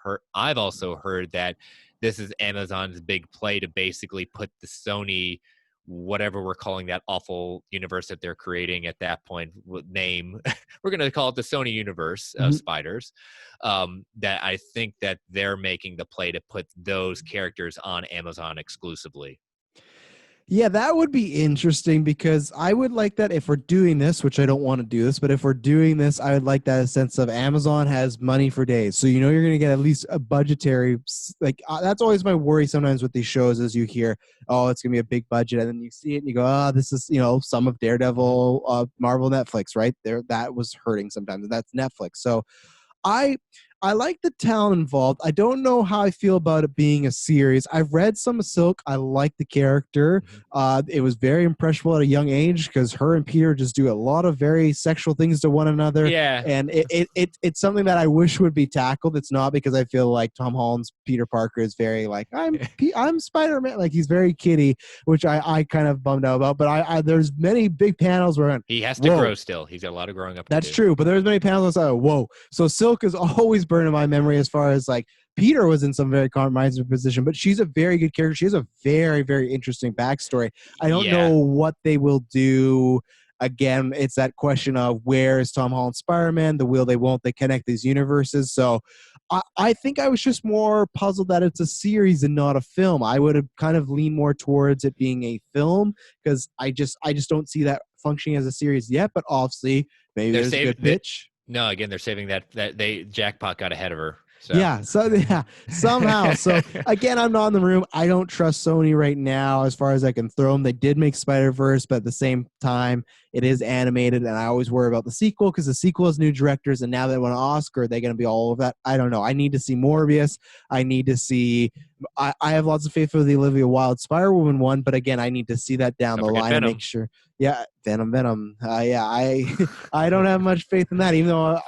heard that this is Amazon's big play to basically put the Sony, whatever we're calling that awful universe that they're creating at that point, name, we're going to call it the Sony universe of spiders. That I think that they're making the play to put those characters on Amazon exclusively. Yeah, that would be interesting, because I would like that if we're doing this, which I don't want to do this, but if we're doing this, I would like that sense of Amazon has money for days. So, you're going to get at least a budgetary, that's always my worry sometimes with these shows, is you hear, oh, it's going to be a big budget. And then you see it and you go, this is, some of Daredevil, Marvel, Netflix, right there. That was hurting sometimes. And that's Netflix. So I like the talent involved. I don't know how I feel about it being a series. I've read some of Silk. I like the character. It was very impressionable at a young age, because her and Peter just do a lot of very sexual things to one another. Yeah. And it's something that I wish would be tackled. It's not, because I feel like Tom Holland's Peter Parker is very like, I'm Spider-Man. Like, he's very kiddie, which I kind of bummed out about. But there's many big panels where he has to grow still. He's got a lot of growing up to do. That's true. But there's many panels where I was like, whoa. So Silk is always burned in my memory, as far as like Peter was in some very compromising position, but she's a very good character. She has a very, very interesting backstory. I don't know what they will do. Again, it's that question of, where is Tom Holland Spider-Man? The will they won't they connect these universes? So I think I was just more puzzled that it's a series and not a film. I would have kind of leaned more towards it being a film, because I just don't see that functioning as a series yet. But obviously, maybe there's a good pitch. No, again, they're saving that they jackpot got ahead of her. So Yeah, so yeah, somehow. So again, I'm not in the room. I don't trust Sony right now as far as I can throw them. They did make Spider-Verse, but at the same time, it is animated, and I always worry about the sequel because the sequel has new directors, and now they want an Oscar, are they going to be all of that? I don't know. I need to see Morbius. I need to see. I have lots of faith for the Olivia Wilde Spider-Woman one, but again, I need to see that down don't the forget line and Venom. make sure. Yeah, Venom. Yeah, I don't have much faith in that, even though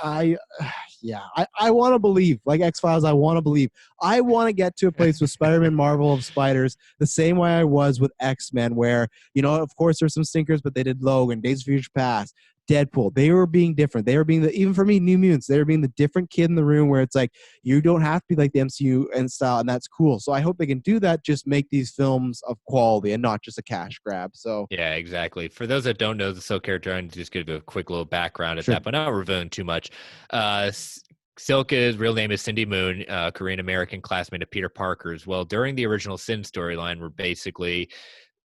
yeah, I want to believe, like X-Files, I want to believe. I want to get to a place with Spider-Man Marvel of Spiders the same way I was with X-Men, where, of course there's some stinkers, but they did Logan, Days of Future Past, Deadpool. They were being different. They were being even for me, New Mutants, they were being the different kid in the room where it's like, you don't have to be like the MCU and style, and that's cool. So I hope they can do that, just make these films of quality and not just a cash grab. So Yeah, exactly. For those that don't know the Silk character, I'm just give a quick little background at sure. that, but not revealing too much. Silk's real name is Cindy Moon, Korean American classmate of Peter Parker's. Well, during the original Sin storyline, where basically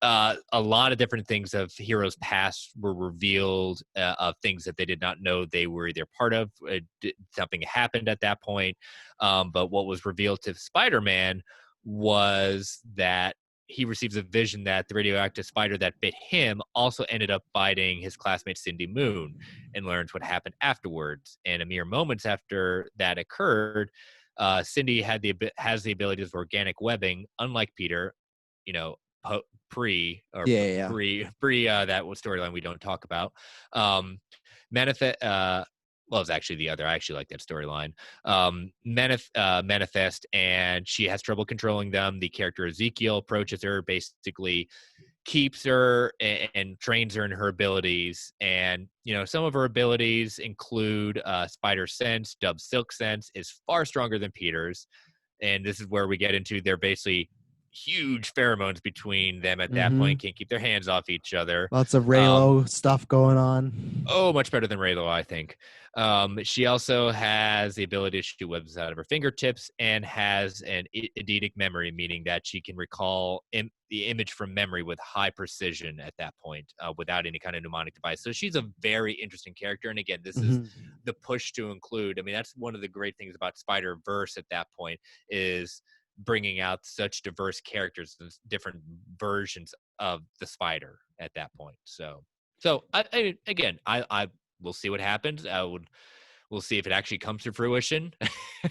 a lot of different things of heroes' past were revealed, of things that they did not know they were either part of. Something happened at that point, but what was revealed to Spider-Man was that he receives a vision that the radioactive spider that bit him also ended up biting his classmate Cindy Moon, and learns what happened afterwards. And a mere moments after that occurred, Cindy has the abilities of organic webbing, unlike Peter. You know, pre or Yeah. pre that was storyline we don't talk about. Manifest. Well, it's actually the other. I actually like that storyline. Manifest, and she has trouble controlling them. The character Ezekiel approaches her, basically keeps her and trains her in her abilities. And some of her abilities include Spider Sense. Dub Silk Sense is far stronger than Peter's, and this is where we get into they're basically huge pheromones between them at that Mm-hmm. point. Can't keep their hands off each other. Lots of Raylo stuff going on. Oh, much better than Raylo, I think. She also has the ability to shoot webs out of her fingertips and has an eidetic memory, meaning that she can recall the image from memory with high precision at that point, without any kind of mnemonic device. So she's a very interesting character. And again, this is the push to include. I mean, that's one of the great things about Spider-Verse at that point, is bringing out such diverse characters and different versions of the spider at that point. So I will see what happens. We'll see if it actually comes to fruition.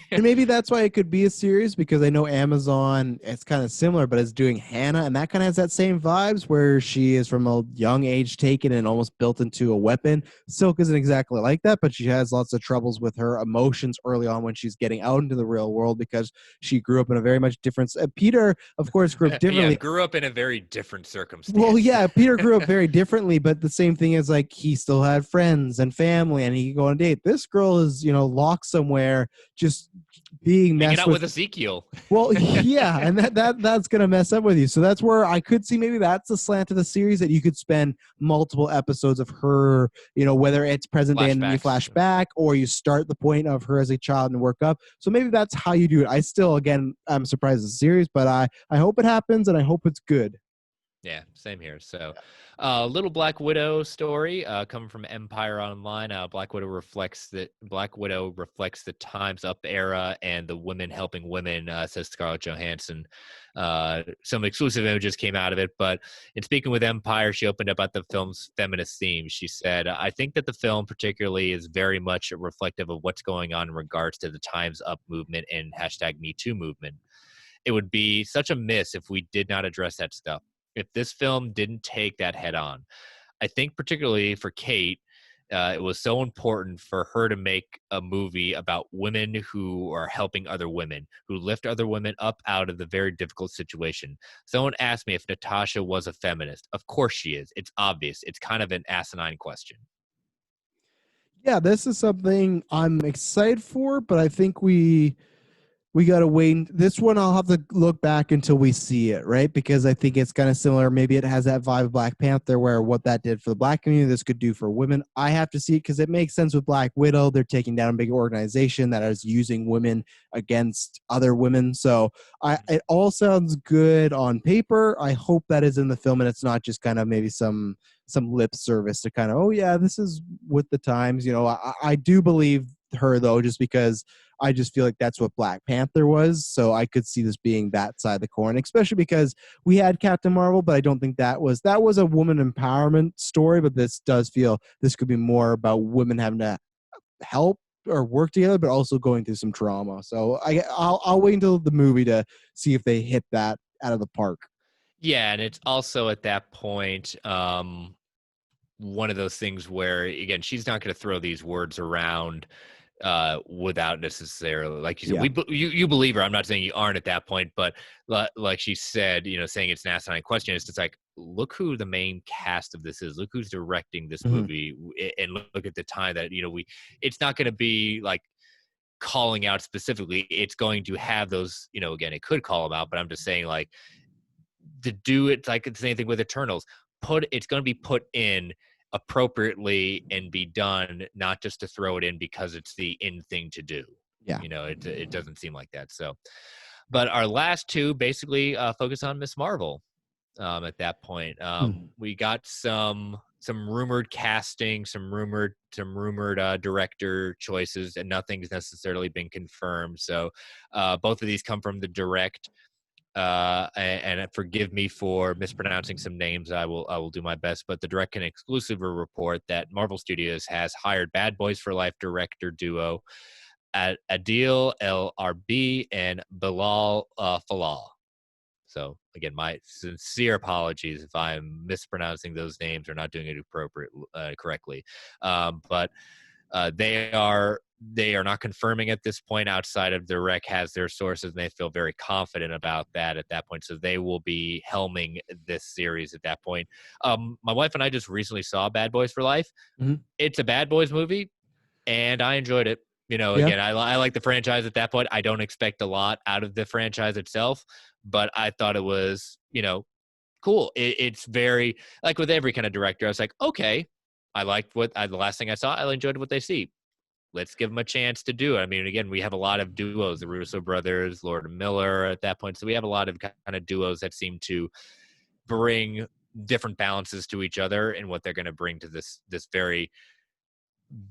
And maybe that's why it could be a series, because I know Amazon, it's kind of similar, but it's doing Hannah, and that kind of has that same vibes where she is from a young age taken and almost built into a weapon. Silk isn't exactly like that, but she has lots of troubles with her emotions early on when she's getting out into the real world, because she grew up in a very much different. Peter, of course, grew up differently. Yeah, grew up in a very different circumstance. Well, yeah, Peter grew up very differently, but the same thing is, like, he still had friends and family, and he could go on a date. This girl is, locked somewhere, just being hanging messed out with Ezekiel. Well, yeah, and that's gonna mess up with you. So that's where I could see maybe that's the slant of the series, that you could spend multiple episodes of her, whether it's present day and you flash back, or you start the point of her as a child and work up. So maybe that's how you do it. I still, again, I'm surprised it's a series, but I hope it happens, and I hope it's good. Yeah, same here. So, little Black Widow story coming from Empire Online. Black Widow reflects the Time's Up era and the women helping women, says Scarlett Johansson. Some exclusive images came out of it, but in speaking with Empire, she opened up at the film's feminist themes. She said, "I think that the film particularly is very much reflective of what's going on in regards to the Time's Up movement and #MeToo movement. It would be such a miss if we did not address that stuff. If this film didn't take that head on. I think particularly for Kate, it was so important for her to make a movie about women who are helping other women, who lift other women up out of the very difficult situation. Someone asked me if Natasha was a feminist. Of course she is. It's obvious. It's kind of an asinine question." Yeah, this is something I'm excited for, but I think we got to wait. This one, I'll have to look back until we see it, right? Because I think it's kind of similar. Maybe it has that vibe of Black Panther, where what that did for the Black community, this could do for women. I have to see it because it makes sense with Black Widow. They're taking down a big organization that is using women against other women. So it all sounds good on paper. I hope that is in the film, and it's not just kind of maybe some lip service to kind of, oh yeah, this is with the times. I do believe her though, just because I just feel like that's what Black Panther was. So I could see this being that side of the coin, especially because we had Captain Marvel, but I don't think that was a woman empowerment story. But this does feel this could be more about women having to help or work together, but also going through some trauma. So I'll wait until the movie to see if they hit that out of the park. Yeah, and it's also at that point one of those things where, again, she's not going to throw these words around without necessarily, like you said, Yeah. you believe her. I'm not saying you aren't at that point, but like she said, saying it's an asinine question. It's just like, look who the main cast of this is. Look who's directing this Mhm. movie, and look at the time that it's not going to be like calling out specifically. It's going to have those, again, it could call them out, but I'm just saying, like, to do it like the same thing with Eternals. It's going to be put in appropriately and be done, not just to throw it in because it's the in thing to do. Yeah. It doesn't seem like that. So, but our last two basically focus on Miss Marvel. At that point, we got some rumored casting, some rumored director choices, and nothing's necessarily been confirmed. So, both of these come from the direct. And forgive me for mispronouncing some names. I will do my best. But the direct and exclusive report that Marvel Studios has hired Bad Boys for Life director duo Adil Arbi and Bilall Fallah. So again, my sincere apologies if I'm mispronouncing those names or not doing it correctly. But they are not confirming at this point. Outside of the rec has their sources, and they feel very confident about that at that point. So they will be helming this series at that point. My wife and I just recently saw Bad Boys for Life. Mhm. It's a Bad Boys movie, and I enjoyed it. Yeah. Again, I like the franchise at that point. I don't expect a lot out of the franchise itself, but I thought it was, cool. It's very, like with every kind of director, I was like, okay, I liked the last thing I saw. I enjoyed what they see. Let's give them a chance to do it. I mean, again, we have a lot of duos, the Russo brothers, Lord and Miller at that point. So we have a lot of kind of duos that seem to bring different balances to each other and what they're going to bring to this very,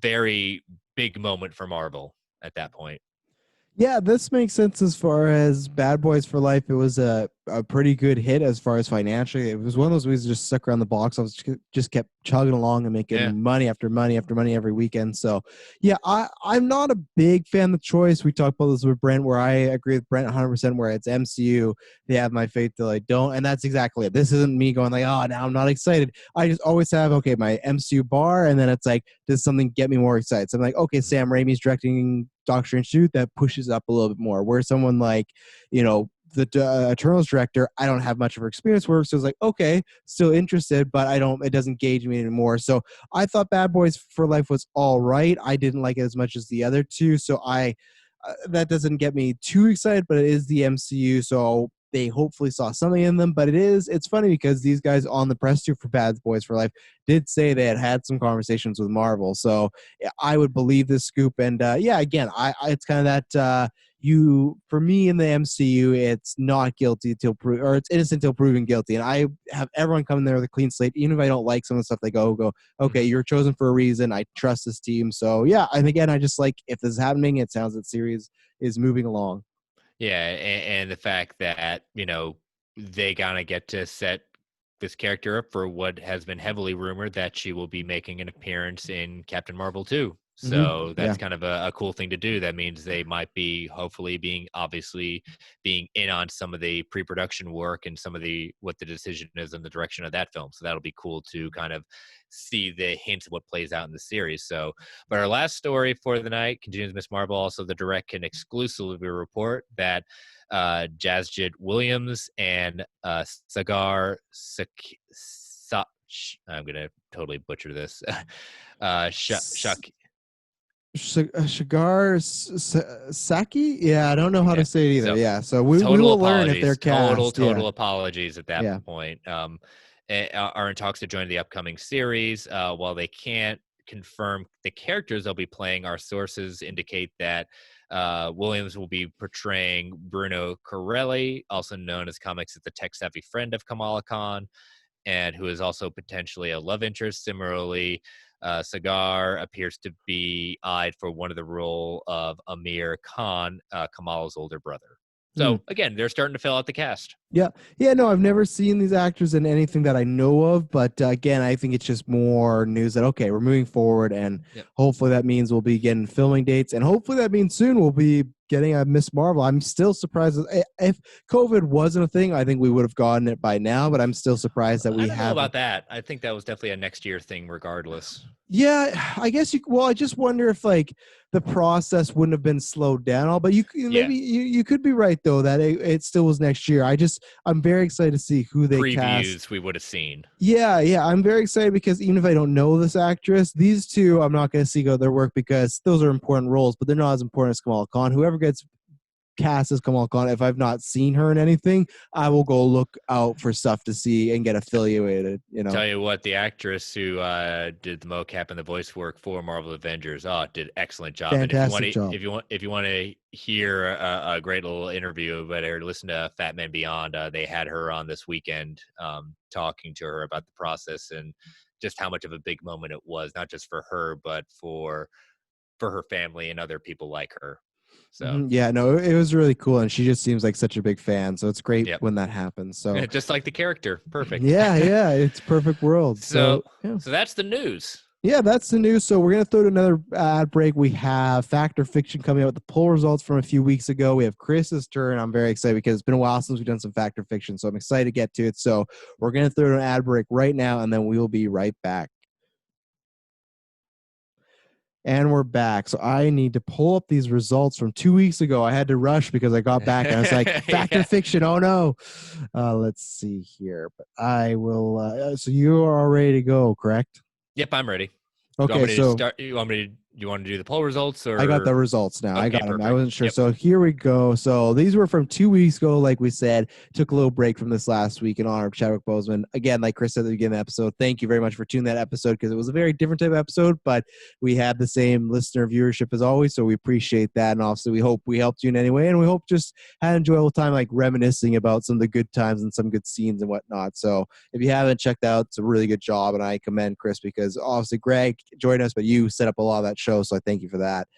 very big moment for Marvel at that point. Yeah, this makes sense as far as Bad Boys for Life. It was a pretty good hit as far as financially. It was one of those movies that just stuck around the box. I was just kept chugging along and making money after money after money every weekend. So, yeah, I'm not a big fan of the choice. We talked about this with Brent, where I agree with Brent 100%, where it's MCU. They have my faith till I don't. And that's exactly it. This isn't me going like, oh, now I'm not excited. I just always have, okay, my MCU bar. And then it's like, does something get me more excited? So I'm like, okay, Sam Raimi's directing Doctor Strange 2, that pushes up a little bit more. Where someone like, the Eternals director, I don't have much of her experience work, so it's like, okay, still interested, but it doesn't engage me anymore. So I thought Bad Boys for Life was all right. I didn't like it as much as the other two, so that doesn't get me too excited, but it is the MCU, so they hopefully saw something in them. But it's funny because these guys on the press tour for Bad Boys for Life did say they had some conversations with Marvel, so I would believe this scoop. And again, it's kind of that for me in the MCU, it's not guilty till or it's innocent till proven guilty. And I have everyone come there with a clean slate, even if I don't like some of the stuff they go, okay, you're chosen for a reason. I trust this team. So yeah, and again, I just like, if this is happening, it sounds that series is moving along. Yeah, and the fact that they gotta get to set this character up for what has been heavily rumored that she will be making an appearance in Captain Marvel 2. So that's kind of a cool thing to do. That means they might be hopefully being in on some of the pre-production work and some of what the decision is in the direction of that film. So that'll be cool to kind of see the hints of what plays out in the series. So, but our last story for the night continues Miss Marvel. Also, the direct can exclusively report that Jasjit Williams and Sagar I'm gonna totally butcher this. Shuck. Shigar Saki? Yeah, I don't know how to say it either. So we will learn if they're cast. Total apologies at that point. Are in talks to join the upcoming series. While they can't confirm the characters they'll be playing, our sources indicate that Williams will be portraying Bruno Corelli, also known as comics as the tech-savvy friend of Kamala Khan. and who is also potentially a love interest. Similarly, Sagar appears to be eyed for one of the role of Amir Khan, Kamal's older brother. Hmm. So again, they're starting to fill out the cast. Yeah. Yeah, no, I've never seen these actors in anything that I know of, but again, I think it's just more news that okay, we're moving forward, and Yep. hopefully that means we'll be getting filming dates, and hopefully that means soon we'll be getting a Miss Marvel. I'm still surprised if COVID wasn't a thing, I think we would have gotten it by now, but I'm still surprised that I we don't know haven't. about that. I think that was definitely a next year thing, regardless. Yeah, I guess you. Well, I just wonder if like the process wouldn't have been slowed down all. But Yeah. maybe you could be right though that it still was next year. I'm very excited to see who they cast. Previews we would have seen. Yeah, I'm very excited because even if I don't know this actress, these two I'm not going to see go their work because those are important roles, but they're not as important as Kamal Khan. Whoever gets cast as Kamal Khan, if I've not seen her in anything, I will go look out for stuff to see and get affiliated. Tell you what, the actress who did the mocap and the voice work for Marvel Avengers, did excellent job. And Fantastic job. if you want to hear a great little interview, better listen to Fat Man Beyond. They had her on this weekend, talking to her about the process and just how much of a big moment it was, not just for her, but for her family and other people like her. So Yeah, no, it was really cool, and she just seems like such a big fan. So it's great yep. when that happens. So Just like the character, perfect. yeah, it's perfect world. So Yeah. so that's the news. Yeah, that's the news. So we're gonna throw to another ad break. We have Fact or Fiction coming out with the poll results from a few weeks ago. We have Chris's turn. I'm very excited because it's been a while since we've done some Fact or Fiction, so I'm excited to get to it. So we're gonna throw to an ad break right now, and then we will be right back. And we're back. So I need to pull up these results from 2 weeks ago. I had to rush because I got back and I was like, Fact or Fiction? Oh no. Let's see here. But I will. So you are all ready to go, correct? Yep, I'm ready. Okay, so You want to do the poll results, or I got the results now. I okay, got them. I perfect. wasn't sure. Yep. So here we go. So these were from 2 weeks ago, like we said. Took a little break from this last week in honor of Chadwick Boseman. Again, like Chris said at the beginning of the episode, thank you very much for tuning that episode because it was a very different type of episode, but we had the same listener viewership as always, so we appreciate that. And also, we hope we helped you in any way, and we hope just had an enjoyable time, like reminiscing about some of the good times and some good scenes and whatnot. So if you haven't checked out, it's a really good job, and I commend Chris because obviously Greg joined us, but you set up a lot of that show, so I thank you for that.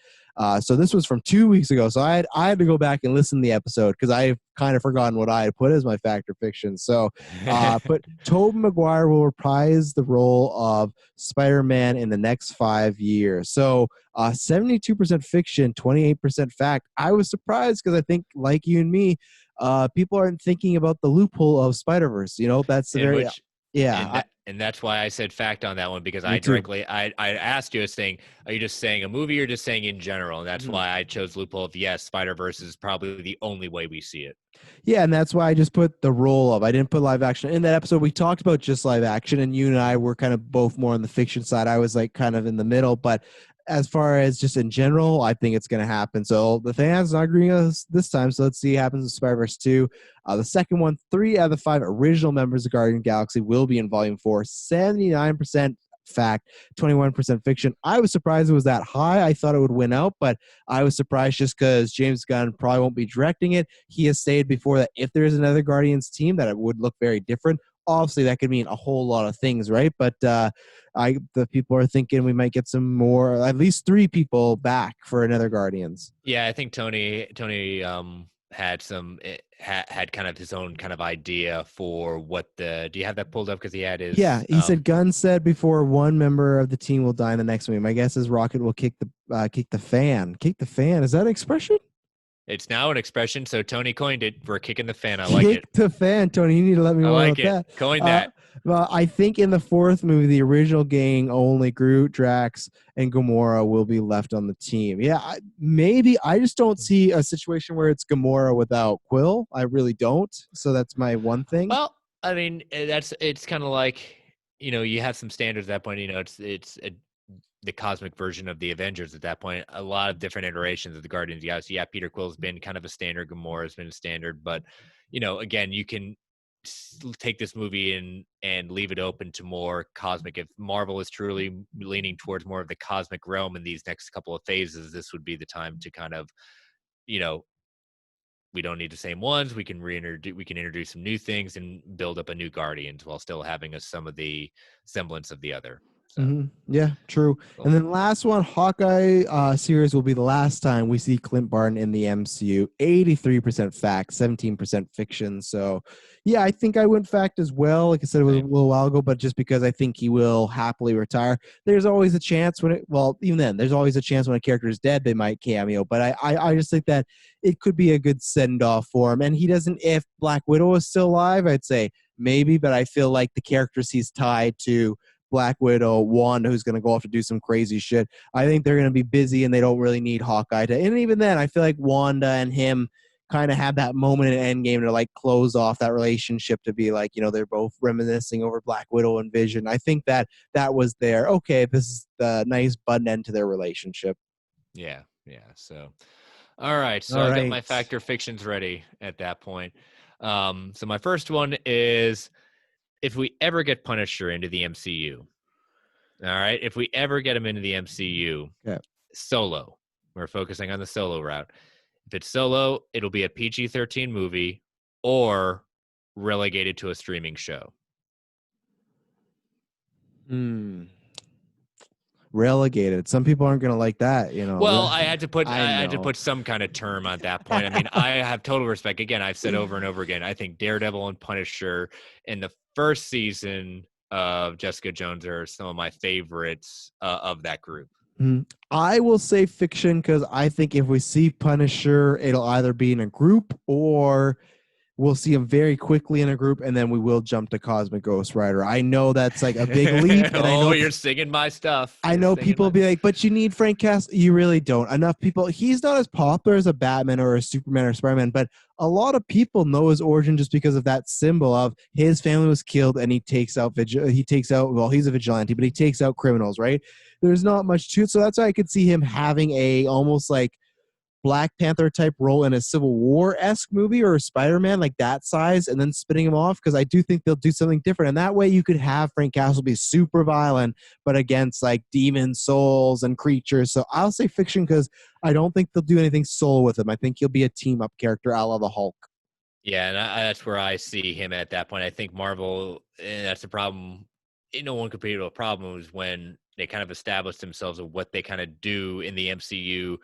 So this was from 2 weeks ago. So I had to go back and listen to the episode because I've kind of forgotten what I had put as my Fact or Fiction. So but Tobey Maguire will reprise the role of Spider-Man in the next 5 years. So 72% fiction, 28% fact. I was surprised because I think, like you and me, people aren't thinking about the loophole of Spider-Verse. That's the very yeah. And that's why I said fact on that one, because Me too. I asked you, saying, are you just saying a movie or just saying in general? And that's why I chose loophole of yes, Spider-Verse is probably the only way we see it. Yeah, and that's why I just put the role of. I didn't put live action. In that episode, we talked about just live action, and you and I were kind of both more on the fiction side. I was like kind of in the middle, but as far as just in general, I think it's going to happen. So the fans not agreeing with us this time. So let's see what happens with Spider-Verse 2. The second one, 3 out of the 5 original members of Guardian Galaxy will be in Volume 4. 79% fact, 21% fiction. I was surprised it was that high. I thought it would win out, but I was surprised just because James Gunn probably won't be directing it. He has stated before that if there's another Guardians team, that it would look very different. Obviously, that could mean a whole lot of things, right? But the people are thinking we might get some more, at least 3 people back for another Guardians. Yeah, I think Tony had had kind of his own kind of idea for what do you have that pulled up? Because he had his he said Gunn said before one member of the team will die in the next movie. My guess is Rocket will kick the fan. Kick the fan. Is that an expression? It's now an expression, so Tony coined it. We're kicking the fan. I like it. Kick the fan, Tony. You need to let me know about that. Coined that. Well, I think in the 4th movie, the original gang, only Groot, Drax, and Gamora will be left on the team. Yeah, maybe. I just don't see a situation where it's Gamora without Quill. I really don't. So that's my one thing. Well, I mean, it's kind of like, you have some standards at that point. The cosmic version of the Avengers at that point. A lot of different iterations of the Guardians of the Galaxy. Yeah, Peter Quill's been kind of a standard. Gamora's been a standard, but again, you can take this movie and leave it open to more cosmic. If Marvel is truly leaning towards more of the cosmic realm in these next couple of phases, this would be the time to kind of, we don't need the same ones. We can introduce some new things and build up a new Guardians while still having some of the semblance of the other. So Yeah, true. cool. And then last one, Hawkeye series will be the last time we see Clint Barton in the MCU. 83% fact, 17% fiction. So, yeah, I think I went fact as well. Like I said, it was a little while ago, but just because I think he will happily retire. There's always a chance even then, there's always a chance when a character is dead, they might cameo. But I just think that it could be a good send-off for him. And he doesn't, if Black Widow is still alive, I'd say maybe, but I feel like the characters he's tied to, Black Widow, Wanda, who's going to go off to do some crazy shit. I think they're going to be busy and they don't really need Hawkeye to. And even then, I feel like Wanda and him kind of had that moment in Endgame to like close off that relationship to be like, they're both reminiscing over Black Widow and Vision. I think that was their, okay, this is the nice button end to their relationship. Yeah. So, all right. So I got my fact or fictions ready at that point. So my first one is, if we ever get Punisher into the MCU, all right, if we ever get him into the MCU, solo, we're focusing on the solo route. If it's solo, it'll be a PG-13 movie or relegated to a streaming show. Relegated. Some people aren't going to like that, Well, I had to put some kind of term on that point. I mean, I have total respect. Again, I've said over and over again, I think Daredevil and Punisher in the first season of Jessica Jones are some of my favorites of that group. I will say fiction because I think if we see Punisher, it'll either be in a group or we'll see him very quickly in a group, and then we will jump to Cosmic Ghost Rider. I know that's like a big leap. And I know you're singing my stuff. I know people will be like, but you need Frank Castle. You really don't. Enough people. He's not as popular as a Batman or a Superman or Spider-Man, but a lot of people know his origin just because of that symbol of his family was killed, and he takes out, well, he's a vigilante, but he takes out criminals, right? There's not much to it. So that's why I could see him having a almost like Black Panther type role in a Civil War-esque movie or a Spider-Man like that size and then spinning him off, because I do think they'll do something different. And that way you could have Frank Castle be super violent, but against like demons, souls, and creatures. So I'll say fiction because I don't think they'll do anything solo with him. I think he'll be a team-up character a la the Hulk. Yeah, and that's where I see him at that point. I think Marvel, and that's the problem. One could be a problem is when they kind of establish themselves of what they kind of do in the MCU.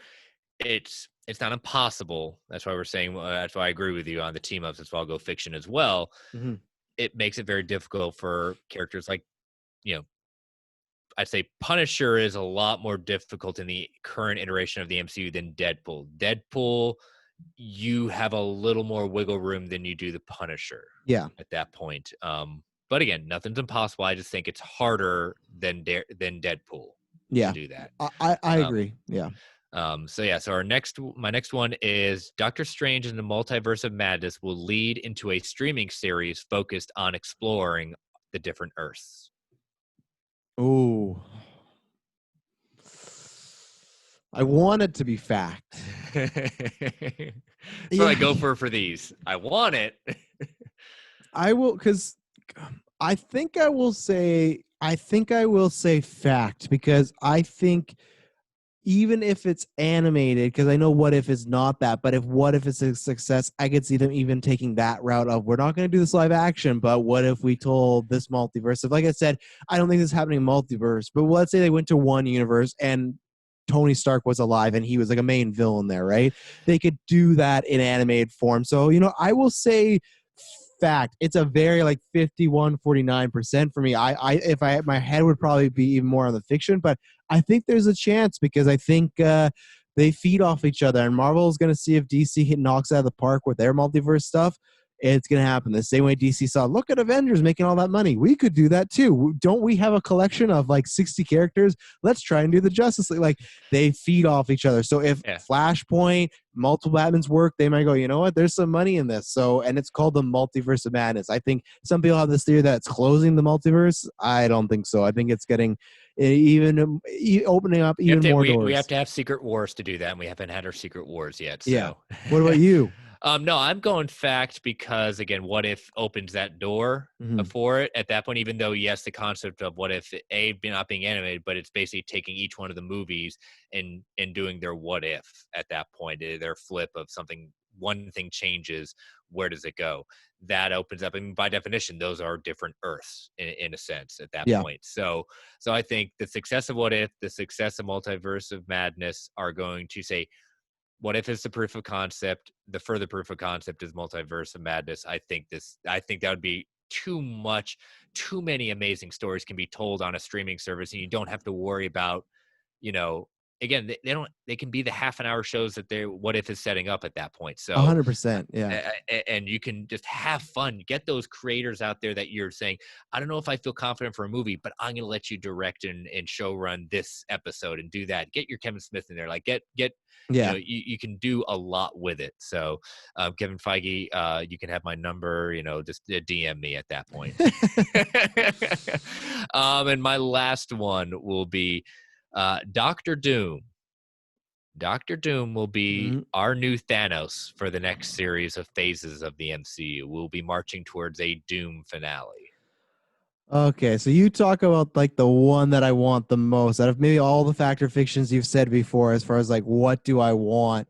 It's not impossible. That's why we're saying. That's why I agree with you on the team ups. That's why I'll go fiction as well. Mm-hmm. It makes it very difficult for characters like, I'd say Punisher is a lot more difficult in the current iteration of the MCU than Deadpool. Deadpool, you have a little more wiggle room than you do the Punisher. Yeah. At that point. But again, nothing's impossible. I just think it's harder than Deadpool. Yeah. To do that. I agree. Yeah. So my next one is Doctor Strange and the Multiverse of Madness will lead into a streaming series focused on exploring the different Earths. Ooh. I want it to be fact. So I go for these. I want it. I will, because I think I will say fact, because I think even if it's animated, because I know What If is not that, but if What If is a success, I could see them even taking that route of, we're not going to do this live action, but what if we told this multiverse? If, like I said, I don't think this is happening in multiverse, but let's say they went to one universe and Tony Stark was alive and he was like a main villain there, right? They could do that in animated form. So, I will say fact. It's a very like 51-49% for me. My head would probably be even more on the fiction, but I think there's a chance because I think they feed off each other, and Marvel is going to see if DC knocks out of the park with their multiverse stuff. It's going to happen the same way DC saw, look at Avengers making all that money. We could do that too. Don't we have a collection of like 60 characters? Let's try and do the Justice League. Like, they feed off each other. So if Flashpoint, multiple Batmans work, they might go, you know what? There's some money in this. So, and it's called the Multiverse of Madness. I think some people have this theory that it's closing the multiverse. I don't think so. I think it's getting even opening up even more doors. We have to have Secret Wars to do that, and we haven't had our Secret Wars yet. So. Yeah. What about you? No, I'm going fact because, again, What If opens that door for it at that point, even though, yes, the concept of What If, not being animated, but it's basically taking each one of the movies and doing their What If at that point, their flip of something one thing changes, where does it go? That opens up, and by definition, those are different Earths in a sense at that Yeah. point. So I think the success of What If, the success of Multiverse of Madness are going to say, What If is the proof of concept. The further proof of concept is Multiverse of Madness. I think that would be too much. Too many amazing stories can be told on a streaming service, and you don't have to worry about, again, they can be the half an hour shows that What If is setting up at that point. So 100%. Yeah. and you can just have fun. Get those creators out there that you're saying, I don't know if I feel confident for a movie, but I'm going to let you direct and show run this episode and do that. Get your Kevin Smith in there. Like get Yeah. you can do a lot with it. So Kevin Feige, you can have my number, just DM me at that point. And my last one will be Doctor Doom. Doctor Doom will be our new Thanos for the next series of phases of the MCU. We'll be marching towards a Doom finale. Okay, so you talk about like the one that I want the most out of maybe all the fact or fictions you've said before, as far as like what do I want?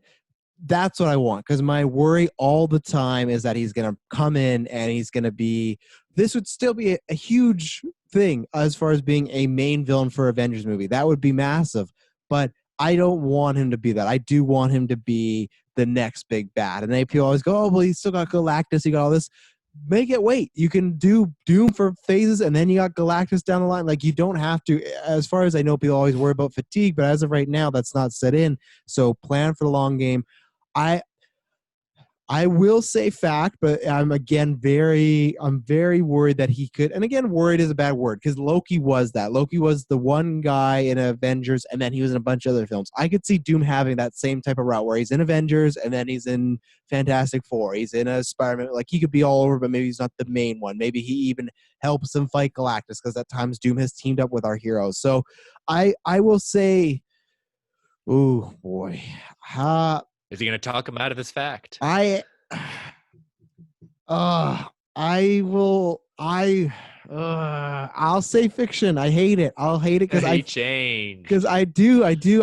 That's what I want, because my worry all the time is that he's going to come in and he's going to be, this would still be a huge thing as far as being a main villain for Avengers movie. That would be massive, but I don't want him to be that. I do want him to be the next big bad. And they people always go, oh, well, he's still got Galactus, he got all this. Make it wait. You can do Doom for phases, and then you got Galactus down the line. Like, you don't have to. As far as I know, people always worry about fatigue, but as of right now, that's not set in. So plan for the long game. I will say fact, but I'm very worried that he could, and again, worried is a bad word, because Loki was that. Loki was the one guy in Avengers, and then he was in a bunch of other films. I could see Doom having that same type of route, where he's in Avengers, and then he's in Fantastic Four. He's in a Spider-Man. Like, he could be all over, but maybe he's not the main one. Maybe he even helps him fight Galactus, because at times Doom has teamed up with our heroes. So I will say, oh boy, is he going to talk him out of this fact? I'll say fiction. I hate it. I'll hate it because I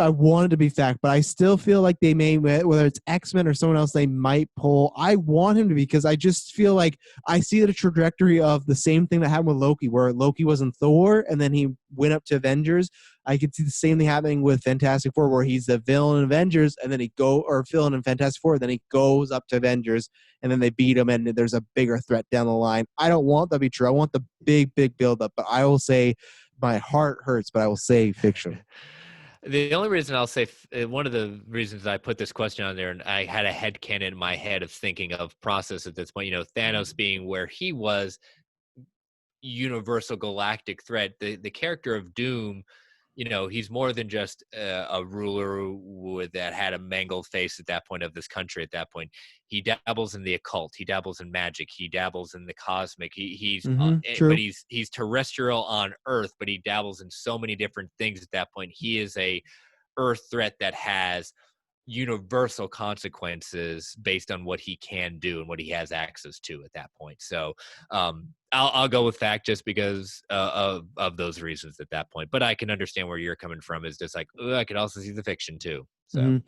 want it to be fact, but I still feel like they may, whether it's X-Men or someone else, they might pull. I want him to be, because I just feel like I see the trajectory of the same thing that happened with Loki, where Loki was in Thor and then he went up to Avengers. I could see the same thing happening with Fantastic Four, where he's the villain in Avengers and then villain in Fantastic Four, then he goes up to Avengers and then they beat him and there's a bigger threat down the line. I don't want that to be true. I want the big build-up, but I will say, my heart hurts, but I will say fiction. The only reason I'll say, one of the reasons I put this question on there, and I had a headcanon in my head of thinking of process at this point, Thanos being where he was universal galactic threat, the character of Doom, he's more than just a ruler that had a mangled face at that point of this country. At that point, he dabbles in the occult, he dabbles in magic, he dabbles in the cosmic. But he's terrestrial on Earth, but he dabbles in so many different things at that point. He is a Earth threat that has universal consequences based on what he can do and what he has access to at that point. So I'll go with fact, just because of those reasons at that point. But I can understand where you're coming from. Is just like, I could also see the fiction too. So,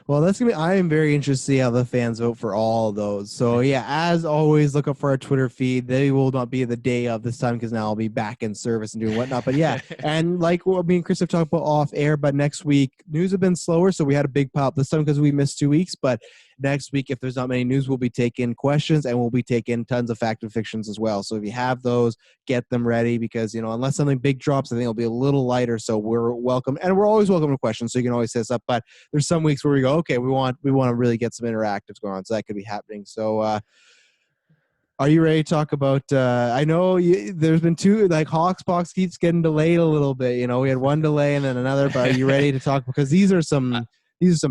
well, I am very interested to see how the fans vote for all of those. So yeah, as always, look up for our Twitter feed. They will not be the day of this time, because now I'll be back in service and doing whatnot. But yeah, and like what me and Chris have talked about off air, but next week news have been slower, so we had a big pop this time because we missed 2 weeks. But next week, if there's not many news, we'll be taking questions and we'll be taking tons of fact and fictions as well. So if you have those, get them ready, because unless something big drops, I think it'll be a little lighter. So we're welcome, and we're always welcome to questions, so you can always hit us up. But there's some weeks where we go, okay, we want to really get some interactives going on, so that could be happening. So are you ready to talk about I know there's been two, like Hawksbox keeps getting delayed a little bit. We had one delay and then another, but are you ready to talk, because these are some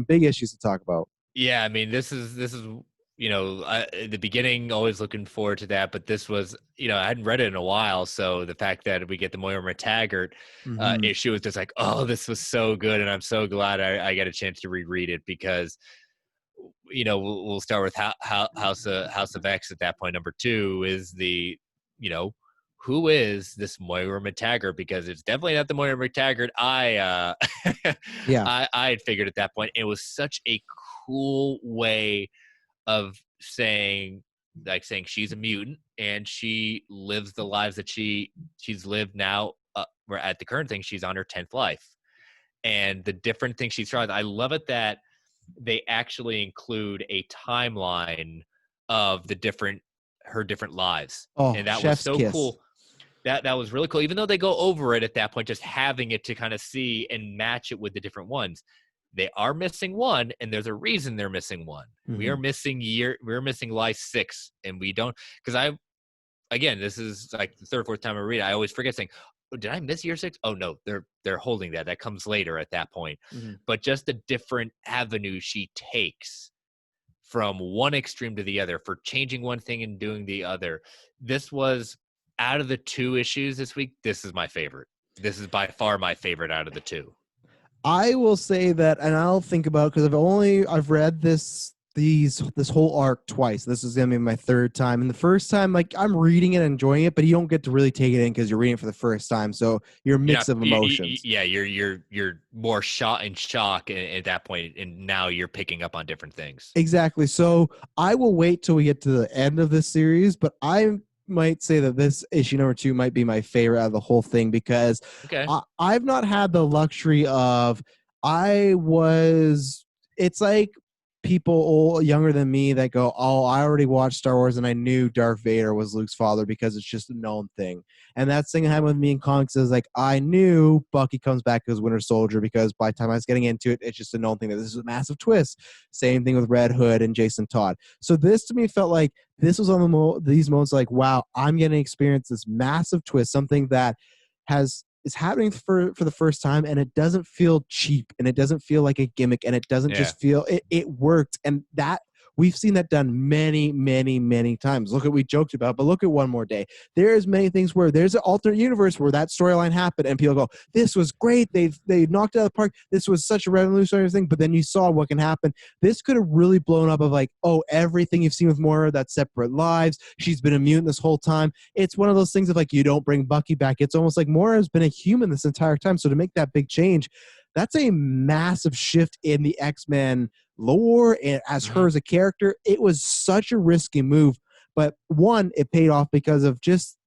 big issues to talk about? Yeah, I mean, this is at the beginning, always looking forward to that, but this was, I hadn't read it in a while, so the fact that we get the Moira McTaggart issue was just like, oh, this was so good, and I'm so glad I got a chance to reread it, because we'll start with House of X at that point. Number 2 is the who is this Moira McTaggart, because it's definitely not the Moira McTaggart I had figured at that point. It was such a cool way of saying she's a mutant and she lives the lives that she's lived now. Where at the current thing, she's on her 10th life, and the different things she's tried. I love it that they actually include a timeline of her different lives, Oh, and that was chef's so kiss. cool. That was really cool. Even though they go over it at that point, just having it to kind of see and match it with the different ones. They are missing one, and there's a reason they're missing one. We are missing we're missing life 6, and we don't, because again, this is like the third, fourth time I read it. I always forget saying, oh, did I miss year 6? Oh no, they're holding that. That comes later at that point. But just the different avenue she takes from one extreme to the other for changing one thing and doing the other. This was, out of the 2 issues this week, this is my favorite. This is by far my favorite out of the 2. I will say that, and I'll think about, because I've read this whole arc twice. This is gonna be my 3rd time, and the first time, like, I'm reading it, enjoying it, but you don't get to really take it in because you're reading it for the first time. So you're a mix of emotions. You're more in shock at that point, and now you're picking up on different things. Exactly. So I will wait till we get to the end of this series, but I might say that this issue number 2 might be my favorite out of the whole thing, because I've not had the luxury of, it's like people younger than me that go, oh, I already watched Star Wars and I knew Darth Vader was Luke's father because it's just a known thing. And that thing I had with me in comics is like, I knew Bucky comes back as Winter Soldier because by the time I was getting into it, it's just a known thing that this is a massive twist. Same thing with Red Hood and Jason Todd. So this to me felt like this was on these moments like, wow, I'm getting to experience this massive twist, something that is happening for the first time, and it doesn't feel cheap, and it doesn't feel like a gimmick, and it doesn't just feel it worked. And that we've seen that done many, many, many times. Look at, we joked about, but look at One More Day. There's many things where there's an alternate universe where that storyline happened and people go, this was great, they knocked it out of the park, this was such a revolutionary thing. But then you saw what can happen. This could have really blown up of like, oh, everything you've seen with Moira, that's separate lives, she's been a mutant this whole time. It's one of those things of like, you don't bring Bucky back. It's almost like Moira has been a human this entire time. So to make that big change, that's a massive shift in the X-Men lore and as her as a character. It was such a risky move, but one, it paid off because of just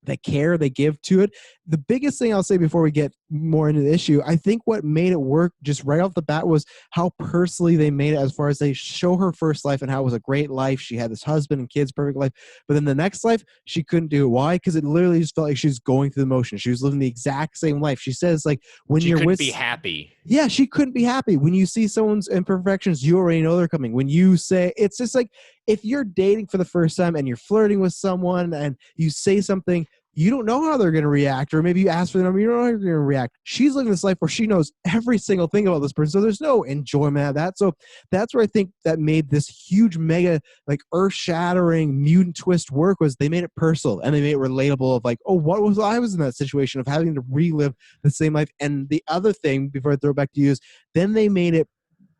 the care they give to it. The biggest thing I'll say before we get more into the issue, I think what made it work just right off the bat was how personally they made it, as far as they show her first life and how it was a great life. She had this husband and kids, perfect life. But then the next life, she couldn't do it. Why? Because it literally just felt like she was going through the motion. She was living the exact same life. She says, like, when she you're couldn't with... be happy. Yeah, she couldn't be happy. When you see someone's imperfections, you already know they're coming. When you say, it's just like, if you're dating for the first time and you're flirting with someone and you say something, you don't know how they're going to react, or maybe you ask for the number, you don't know how they're going to react. She's living this life where she knows every single thing about this person, so there's no enjoyment of that. So that's where I think that made this huge, mega, like, earth-shattering mutant twist work, was they made it personal and they made it relatable of like, oh, what was I was in that situation of having to relive the same life. And the other thing, before I throw it back to you, is then they made it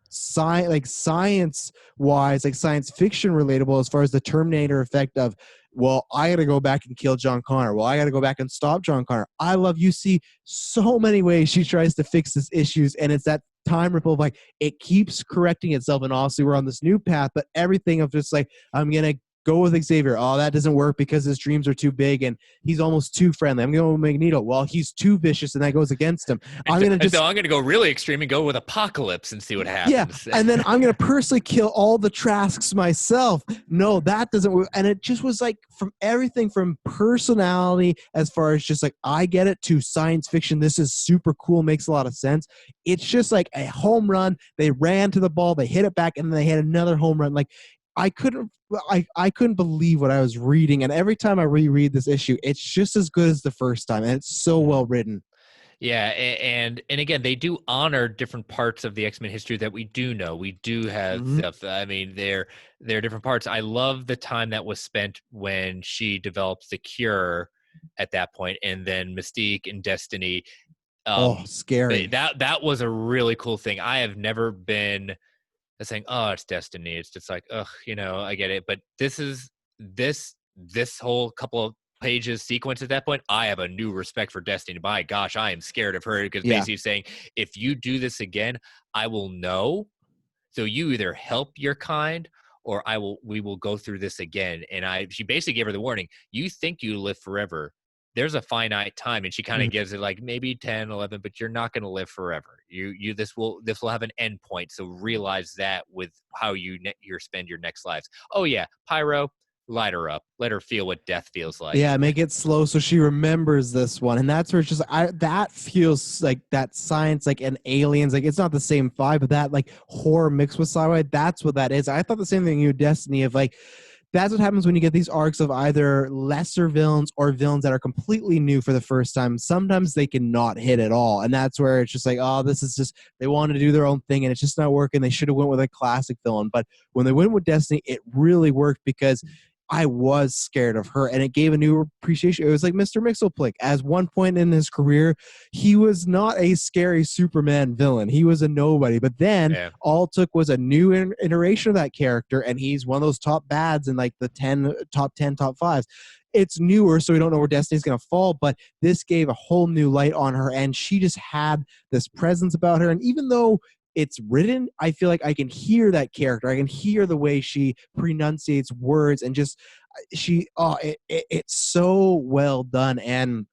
science wise, like science fiction relatable, as far as the Terminator effect of, well, I got to go back and kill John Connor. Well, I got to go back and stop John Connor. I love, you see so many ways she tries to fix these issues, and it's that time ripple of like, it keeps correcting itself. And obviously we're on this new path, but everything of just like, I'm going to go with Xavier. Oh, that doesn't work because his dreams are too big and he's almost too friendly. I'm going with Magneto. Well, he's too vicious and that goes against him. I'm going to go really extreme and go with Apocalypse and see what happens. Yeah, and then I'm going to personally kill all the Trasks myself. No, that doesn't work. And it just was like, from everything from personality, as far as just like, I get it, to science fiction, this is super cool, makes a lot of sense. It's just like a home run. They ran to the ball, they hit it back, and then they hit another home run. Like, I couldn't believe what I was reading, and every time I reread this issue, it's just as good as the first time, and it's so well written. Yeah, and again, they do honor different parts of the X-Men history that we do know. We do have stuff. I mean, they're different parts. I love the time that was spent when she develops the cure at that point, and then Mystique and Destiny. Scary. That was a really cool thing. I have never been saying, oh, it's Destiny. It's just like, ugh, I get it. But this whole couple of pages sequence at that point, I have a new respect for Destiny. My gosh, I am scared of her, because basically saying, if you do this again, I will know. So you either help your kind or we will go through this again. And she basically gave her the warning, you think you live forever. There's a finite time. And she kind of gives it like maybe 10, 11, but you're not going to live forever. This will have an end point. So realize that with how you spend your next lives. Oh yeah. Pyro, light her up. Let her feel what death feels like. Yeah, make it slow so she remembers this one. And that's where it's just, that feels like that science, like, and aliens, like, it's not the same vibe, but that, like, horror mixed with sci-fi, that's what that is. I thought the same thing you, Destiny, of, like, that's what happens when you get these arcs of either lesser villains or villains that are completely new for the first time. Sometimes they can not hit at all. And that's where it's just like, oh, this is just, they wanted to do their own thing and it's just not working. They should have went with a classic villain. But when they went with Destiny, it really worked because I was scared of her, and it gave a new appreciation. It was like Mr. Mxyzptlk. At one point in his career, he was not a scary Superman villain. He was a nobody. But then all it took was a new iteration of that character, and he's one of those top bads in like the top 10, top 5s. It's newer, so we don't know where Destiny's going to fall, but this gave a whole new light on her, and she just had this presence about her. And even though it's written, I feel like I can hear that character. I can hear the way she pronunciates words, and just it's so well done. And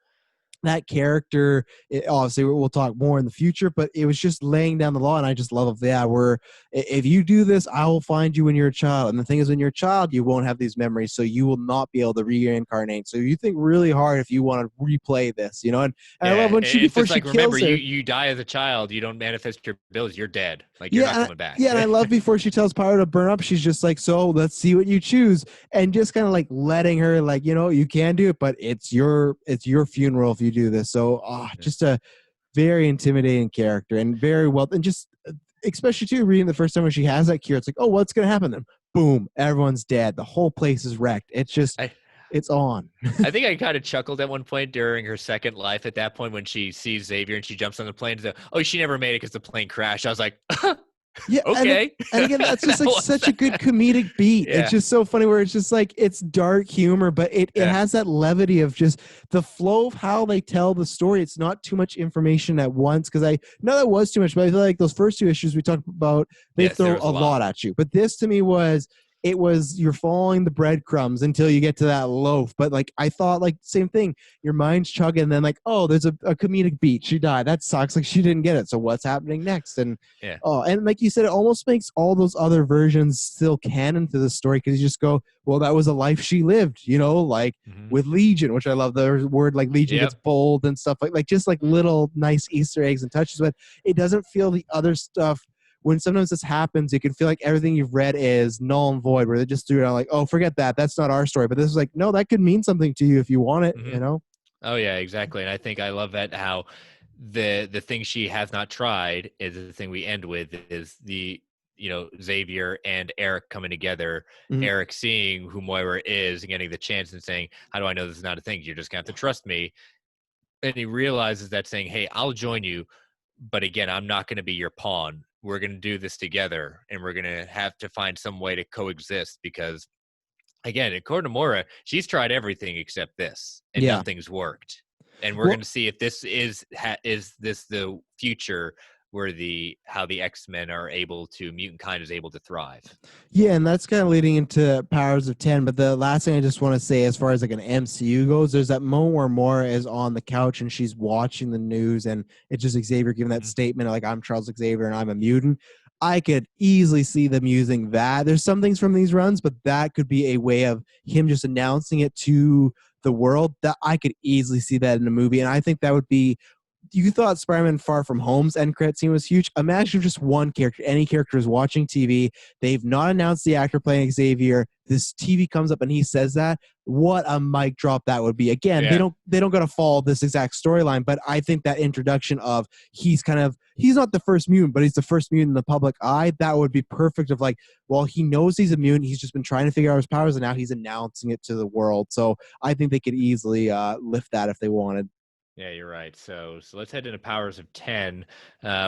that character, obviously we'll talk more in the future, but it was just laying down the law, and I just love it. Yeah, if you do this, I will find you when you're a child. And the thing is, when you're a child, you won't have these memories, so you will not be able to reincarnate. So you think really hard if you want to replay this, And I love when before she kills remember, her, you die as a child, you don't manifest your abilities, you're dead. Like, you're not coming back. Yeah, and I love before she tells Pyro to burn up, she's just like, so let's see what you choose, and just kind of like letting her, like, you can do it, but it's your funeral if you do this. So just a very intimidating character, and very well, and just especially too reading the first time when she has that cure, it's like, oh, what's gonna happen then? Boom, everyone's dead, the whole place is wrecked. It's just it's on. I think I kind of chuckled at one point during her second life at that point when she sees Xavier and she jumps on the plane. She never made it because the plane crashed. I was like, yeah, okay. And again, that's just like such a good comedic beat. Yeah. It's just so funny where it's just like, it's dark humor, but it has that levity of just the flow of how they tell the story. It's not too much information at once, because I know that was too much, but I feel like those first two issues we talked about, they throw a lot at you. But this to me you're following the breadcrumbs until you get to that loaf. But like, I thought, like, same thing, your mind's chugging, and then like, oh, there's a comedic beat, she died, that sucks, like she didn't get it, so what's happening next? And and like you said, it almost makes all those other versions still canon to the story, because you just go, well, that was a life she lived, like with Legion, which I love the word, like Legion gets bold and stuff, like just like little nice Easter eggs and touches. But it doesn't feel the other stuff. When sometimes this happens, you can feel like everything you've read is null and void, where they just threw it out like, oh, forget that. That's not our story. But this is like, no, that could mean something to you if you want it, Oh, yeah, exactly. And I think I love that how the thing she has not tried is the thing we end with, is the, Xavier and Eric coming together, Eric seeing who Moira is and getting the chance and saying, how do I know this is not a thing? You're just going to have to trust me. And he realizes that, saying, hey, I'll join you, but again, I'm not going to be your pawn. We're going to do this together, and we're going to have to find some way to coexist, because, again, according to Moira, she's tried everything except this, and nothing's worked. And we're going to see if this is this the future where how the X-Men are able to, mutant kind is able to thrive. Yeah, and that's kind of leading into Powers of 10. But the last thing I just want to say, as far as like an MCU goes, there's that moment where Moira is on the couch and she's watching the news, and it's just Xavier giving that statement like, I'm Charles Xavier and I'm a mutant. I could easily see them using that. There's some things from these runs, but that could be a way of him just announcing it to the world. That I could easily see that in a movie, and I think that would be. You thought Spider-Man Far From Home's end credit scene was huge. Imagine if just one character, any character, is watching TV. They've not announced the actor playing Xavier. This TV comes up and he says that. What a mic drop that would be. Again, they don't got to follow this exact storyline, but I think that introduction of he's not the first mutant, but he's the first mutant in the public eye. That would be perfect. Of like, well, he knows he's a mutant. He's just been trying to figure out his powers, and now he's announcing it to the world. So I think they could easily lift that if they wanted. Yeah, you're right. So let's head into Powers of 10.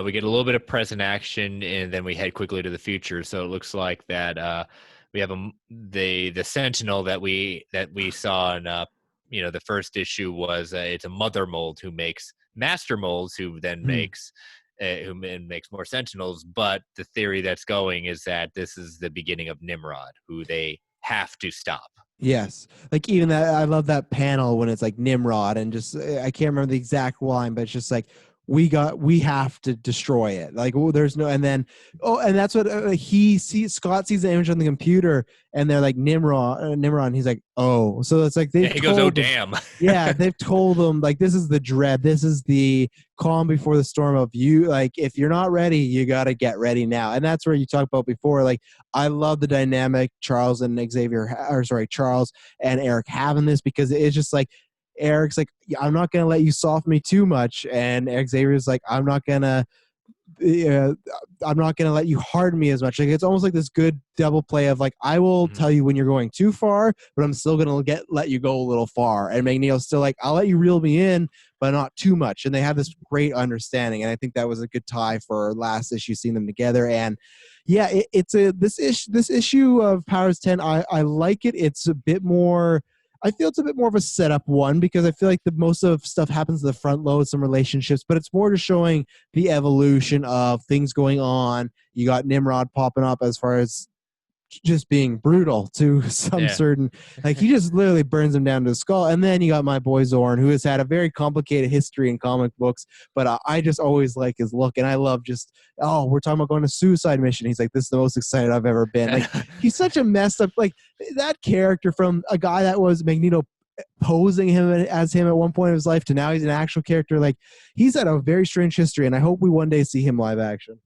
We get a little bit of present action, and then we head quickly to the future. So it looks like that we have the Sentinel that we saw in the first issue was it's a mother mold who makes master molds, who then makes who makes more Sentinels. But the theory that's going is that this is the beginning of Nimrod, who they have to stop. Yes, like even that. I love that panel when it's like Nimrod and just I can't remember the exact line, but it's just like we have to destroy it. Like there's no, and then and that's what he sees. Scott sees the image on the computer, and they're like Nimrod. And he's like, oh, so it's like they've He goes, oh told him, damn. yeah, they've told them like this is the dread, this is the calm before the storm of you. Like if you're not ready, you got to get ready now, and that's where you talked about before. Like I love the dynamic Charles and Charles and Eric having this because it's just like Eric's like, I'm not gonna let you soft me too much, and Xavier's like, I'm not gonna let you harden me as much. Like it's almost like this good double play of like, I will tell you when you're going too far, but I'm still gonna let you go a little far. And Magneto's still like, I'll let you reel me in, but not too much. And they have this great understanding, and I think that was a good tie for last issue, seeing them together. And yeah, this issue of Powers 10. I like it. It's a bit more. I feel it's a bit more of a setup one because I feel like the most of stuff happens in the front load, some relationships, but it's more just showing the evolution of things going on. You got Nimrod popping up as far as just being brutal to some certain, like he just literally burns him down to the skull. And then you got my boy Zorn, who has had a very complicated history in comic books, but I just always like his look, and I love just, we're talking about going to suicide mission. He's like, this is the most excited I've ever been. Like he's such a messed up, like that character from a guy that was Magneto posing him as him at one point of his life to now he's an actual character. Like he's had a very strange history, and I hope we one day see him live action.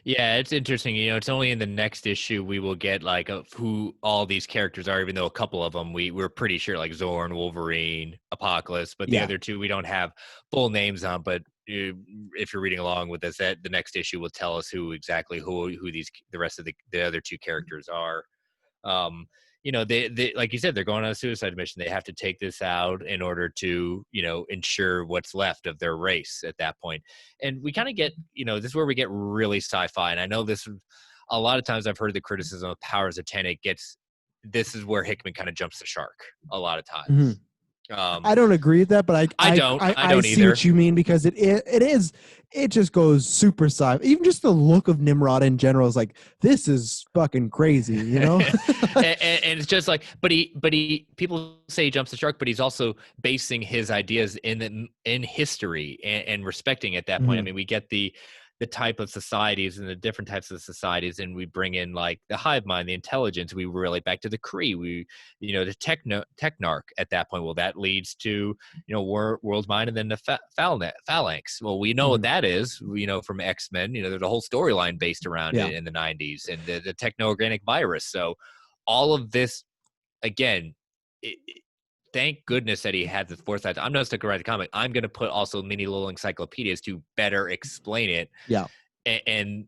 Yeah, it's interesting. It's only in the next issue we will get like who all these characters are, even though a couple of them we're pretty sure, like Zorn, Wolverine, Apocalypse, but the other two we don't have full names on. But if you're reading along with us, the next issue will tell us who the rest of the other two characters are. They like you said, they're going on a suicide mission. They have to take this out in order to, ensure what's left of their race at that point. And we kind of get, this is where we get really sci-fi. And I know this, a lot of times I've heard the criticism of Powers of 10. This is where Hickman kind of jumps the shark a lot of times. Mm-hmm. I don't agree with that, but I don't see what you mean, because it just goes super sci. Even just the look of Nimrod in general is like, this is fucking crazy, and it's just like, but he people say he jumps the shark, but he's also basing his ideas in history and respecting at that point. I mean, we get the type of societies and the different types of societies, and we bring in like the hive mind, the intelligence. We relate back to the Kree, the technarch at that point. Well, that leads to world mind, and then the phalanx. Well, we know what that is. From X-Men. There's a whole storyline based around it in the 90s, and the techno-organic virus. So all of this, again, thank goodness that he had the foresight. I'm not sticking around the comic. I'm going to put also mini little encyclopedias to better explain it. Yeah. And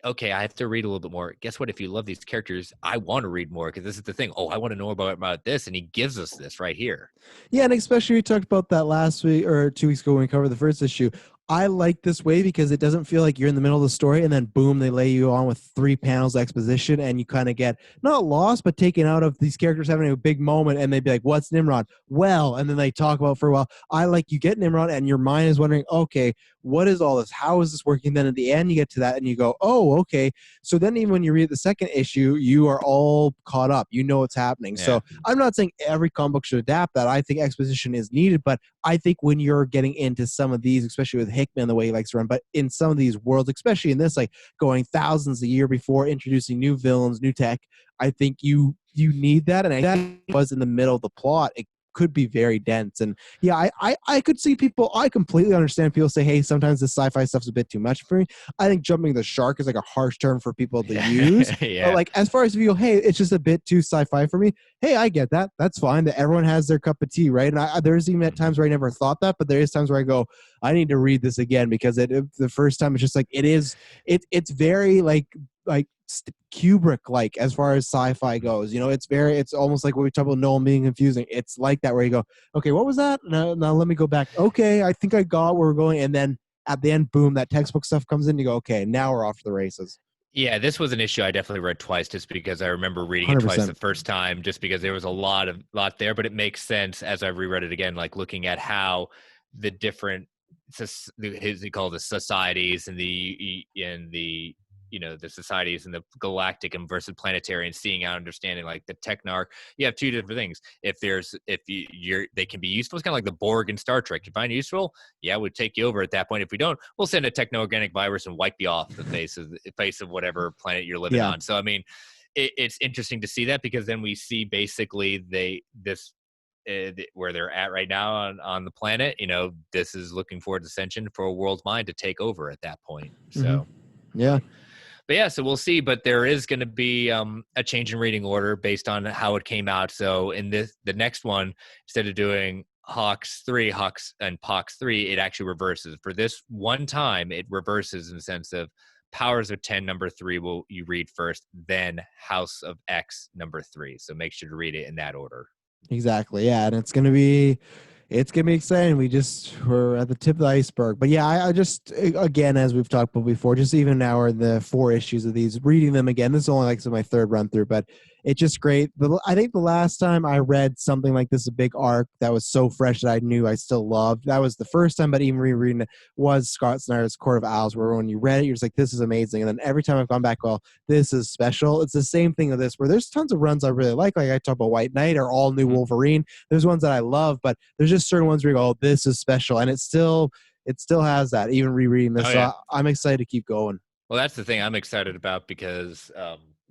okay, I have to read a little bit more. Guess what? If you love these characters, I want to read more, because this is the thing. Oh, I want to know about this. And he gives us this right here. Yeah. And especially we talked about that last week or 2 weeks ago when we covered the first issue. I like this way because it doesn't feel like you're in the middle of the story and then boom, they lay you on with 3 panels exposition, and you kind of get not lost, but taken out of these characters having a big moment, and they'd be like, what's Nimrod? Well, and then they talk about it for a while. I like, you get Nimrod and your mind is wondering, okay, what is all this? How is this working? Then at the end you get to that and you go, oh, okay. So then even when you read the second issue, you are all caught up. You know what's happening. Yeah. So I'm not saying every comic book should adapt that. I think exposition is needed, but I think when you're getting into some of these, especially with Hickman, the way he likes to run, but in some of these worlds, especially in this, like going thousands a year before introducing new villains, new tech, I think you need that. And I think it was in the middle of the plot. It could be very dense. And yeah, I could see people, I completely understand people say, hey, sometimes the sci-fi stuff's a bit too much for me. I think jumping the shark is like a harsh term for people to use. But like, as far as if you go, hey, it's just a bit too sci-fi for me. Hey, I get that. That's fine. That everyone has their cup of tea, right? And there's even at times where I never thought that, but there is times where I go, I need to read this again, because the first time it's just like, it's very like Kubrick like as far as sci-fi goes. It's almost like what we talk about Nolan being confusing. It's like that, where you go, okay, what was that? Now let me go back. Okay, I think I got where we're going. And then at the end, boom, that textbook stuff comes in. You go, okay, now we're off to the races. Yeah, this was an issue I definitely read twice, just because I remember reading it 100%. Twice the first time, just because there was a lot there, but it makes sense as I reread it again, like looking at how the different he called the societies and the the societies and the galactic and versus planetary, and seeing out understanding like the technarch. You have two different things. If they can be useful. It's kind of like the Borg in Star Trek. You find it useful, yeah, we'd take you over at that point. If we don't, we'll send a techno-organic virus and wipe you off the face of whatever planet you're living on. So I mean, it's interesting to see that, because then we see basically where they're at right now on the planet. This is looking forward to ascension for a world mind to take over at that point. So yeah. But yeah, so we'll see. But there is going to be a change in reading order based on how it came out. So in the next one, instead of doing Hawks and Pox 3, it actually reverses. For this one time, it reverses in the sense of Powers of 10 number 3 you read first, then House of X number 3. So make sure to read it in that order. Exactly. Yeah. And it's going to be exciting. We're at the tip of the iceberg. But yeah, I just, again, as we've talked about before, just even now are the 4 issues of these, reading them again. This is only like my third run through, but it's just great. I think the last time I read something like this, a big arc that was so fresh that I knew I still loved, that was the first time, but even rereading it was Scott Snyder's Court of Owls, where when you read it, you're just like, this is amazing. And then every time I've gone back, well, this is special. It's the same thing with this, where there's tons of runs I really like I talk about White Knight or All New Wolverine. There's ones that I love, but there's just certain ones where you go, oh, this is special. And it still has that, even rereading this. So I'm excited to keep going. Well, that's the thing I'm excited about, because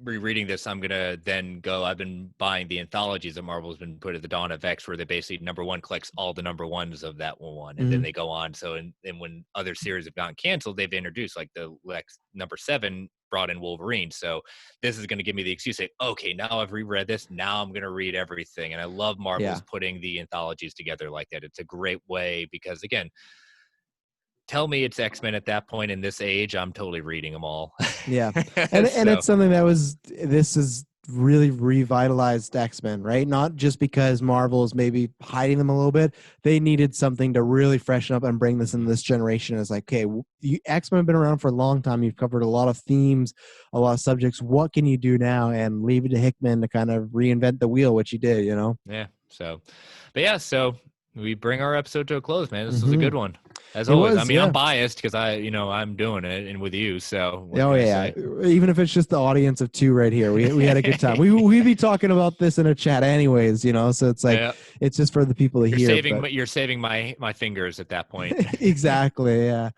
rereading this, I'm going to then go, I've been buying the anthologies that Marvel's been put at the Dawn of X, where they basically number 1 collects all the number 1s of that one. And then they go on. So, and when other series have gotten canceled, they've introduced like the Lex number 7 brought in Wolverine. So this is going to give me the excuse to say, okay, now I've reread this. Now I'm going to read everything. And I love Marvel's putting the anthologies together like that. It's a great way, because again, tell me it's X-Men at that point in this age, I'm totally reading them all. Yeah. And it's something this is really revitalized X-Men, right? Not just because Marvel is maybe hiding them a little bit. They needed something to really freshen up and bring this in this generation. It's like, okay, X-Men have been around for a long time. You've covered a lot of themes, a lot of subjects. What can you do now? And leave it to Hickman to kind of reinvent the wheel, which he did, Yeah. So, but yeah, so we bring our episode to a close, man. This was a good one. As always. I'm biased because I'm doing it and with you. So even if it's just the audience of 2 right here, we had a good time. We'd be talking about this in a chat anyways, so it's like it's just for the people to hear. You're saving my fingers at that point. Exactly. Yeah.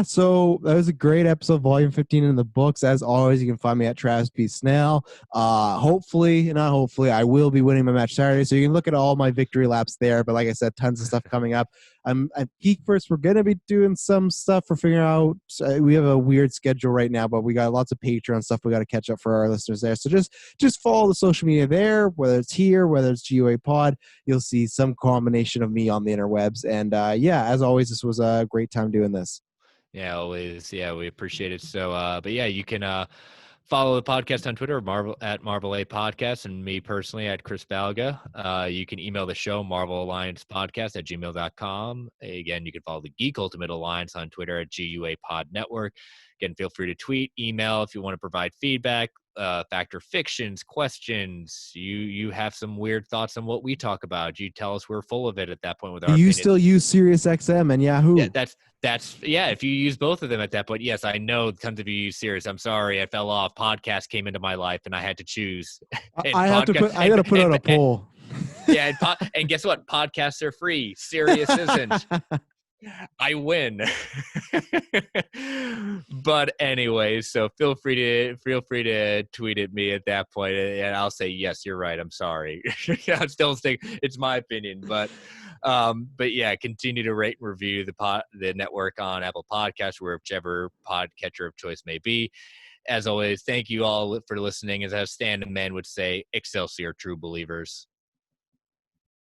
So that was a great episode, volume 15 in the books. As always, you can find me at Travis P. Snell. Hopefully, I will be winning my match Saturday. So you can look at all my victory laps there. But like I said, tons of stuff coming up. I'm at Geek First. We're going to be doing some stuff for figuring out. We have a weird schedule right now, but we got lots of Patreon stuff we got to catch up for our listeners there. So just follow the social media there, whether it's here, whether it's GOA Pod. You'll see some combination of me on the interwebs. And as always, this was a great time doing this. Yeah, always. Yeah, we appreciate it. So, but yeah, you can follow the podcast on Twitter, at Marvel A Podcast, and me personally at Chris Balga. You can email the show, Marvel Alliance Podcast at gmail.com. Again, you can follow the Geek Ultimate Alliance on Twitter at GUA Pod Network. Again, feel free to tweet, email if you want to provide feedback, fact or fictions, questions. You have some weird thoughts on what we talk about. You tell us we're full of it at that point with our opinions. Still use SiriusXM and Yahoo. Yeah, that's if you use both of them at that point. Yes, I know tons of you use Sirius. I'm sorry, I fell off. Podcast came into my life and I had to choose. I got to put out a poll. And guess what? Podcasts are free. Sirius isn't. I win. But anyways, so feel free to tweet at me at that point, and I'll say yes, you're right. I'm sorry. I'm still saying it's my opinion, but yeah, continue to rate and review the network on Apple Podcasts, or whichever podcatcher of choice may be. As always, thank you all for listening. As Stan and Man would say, Excelsior, true believers.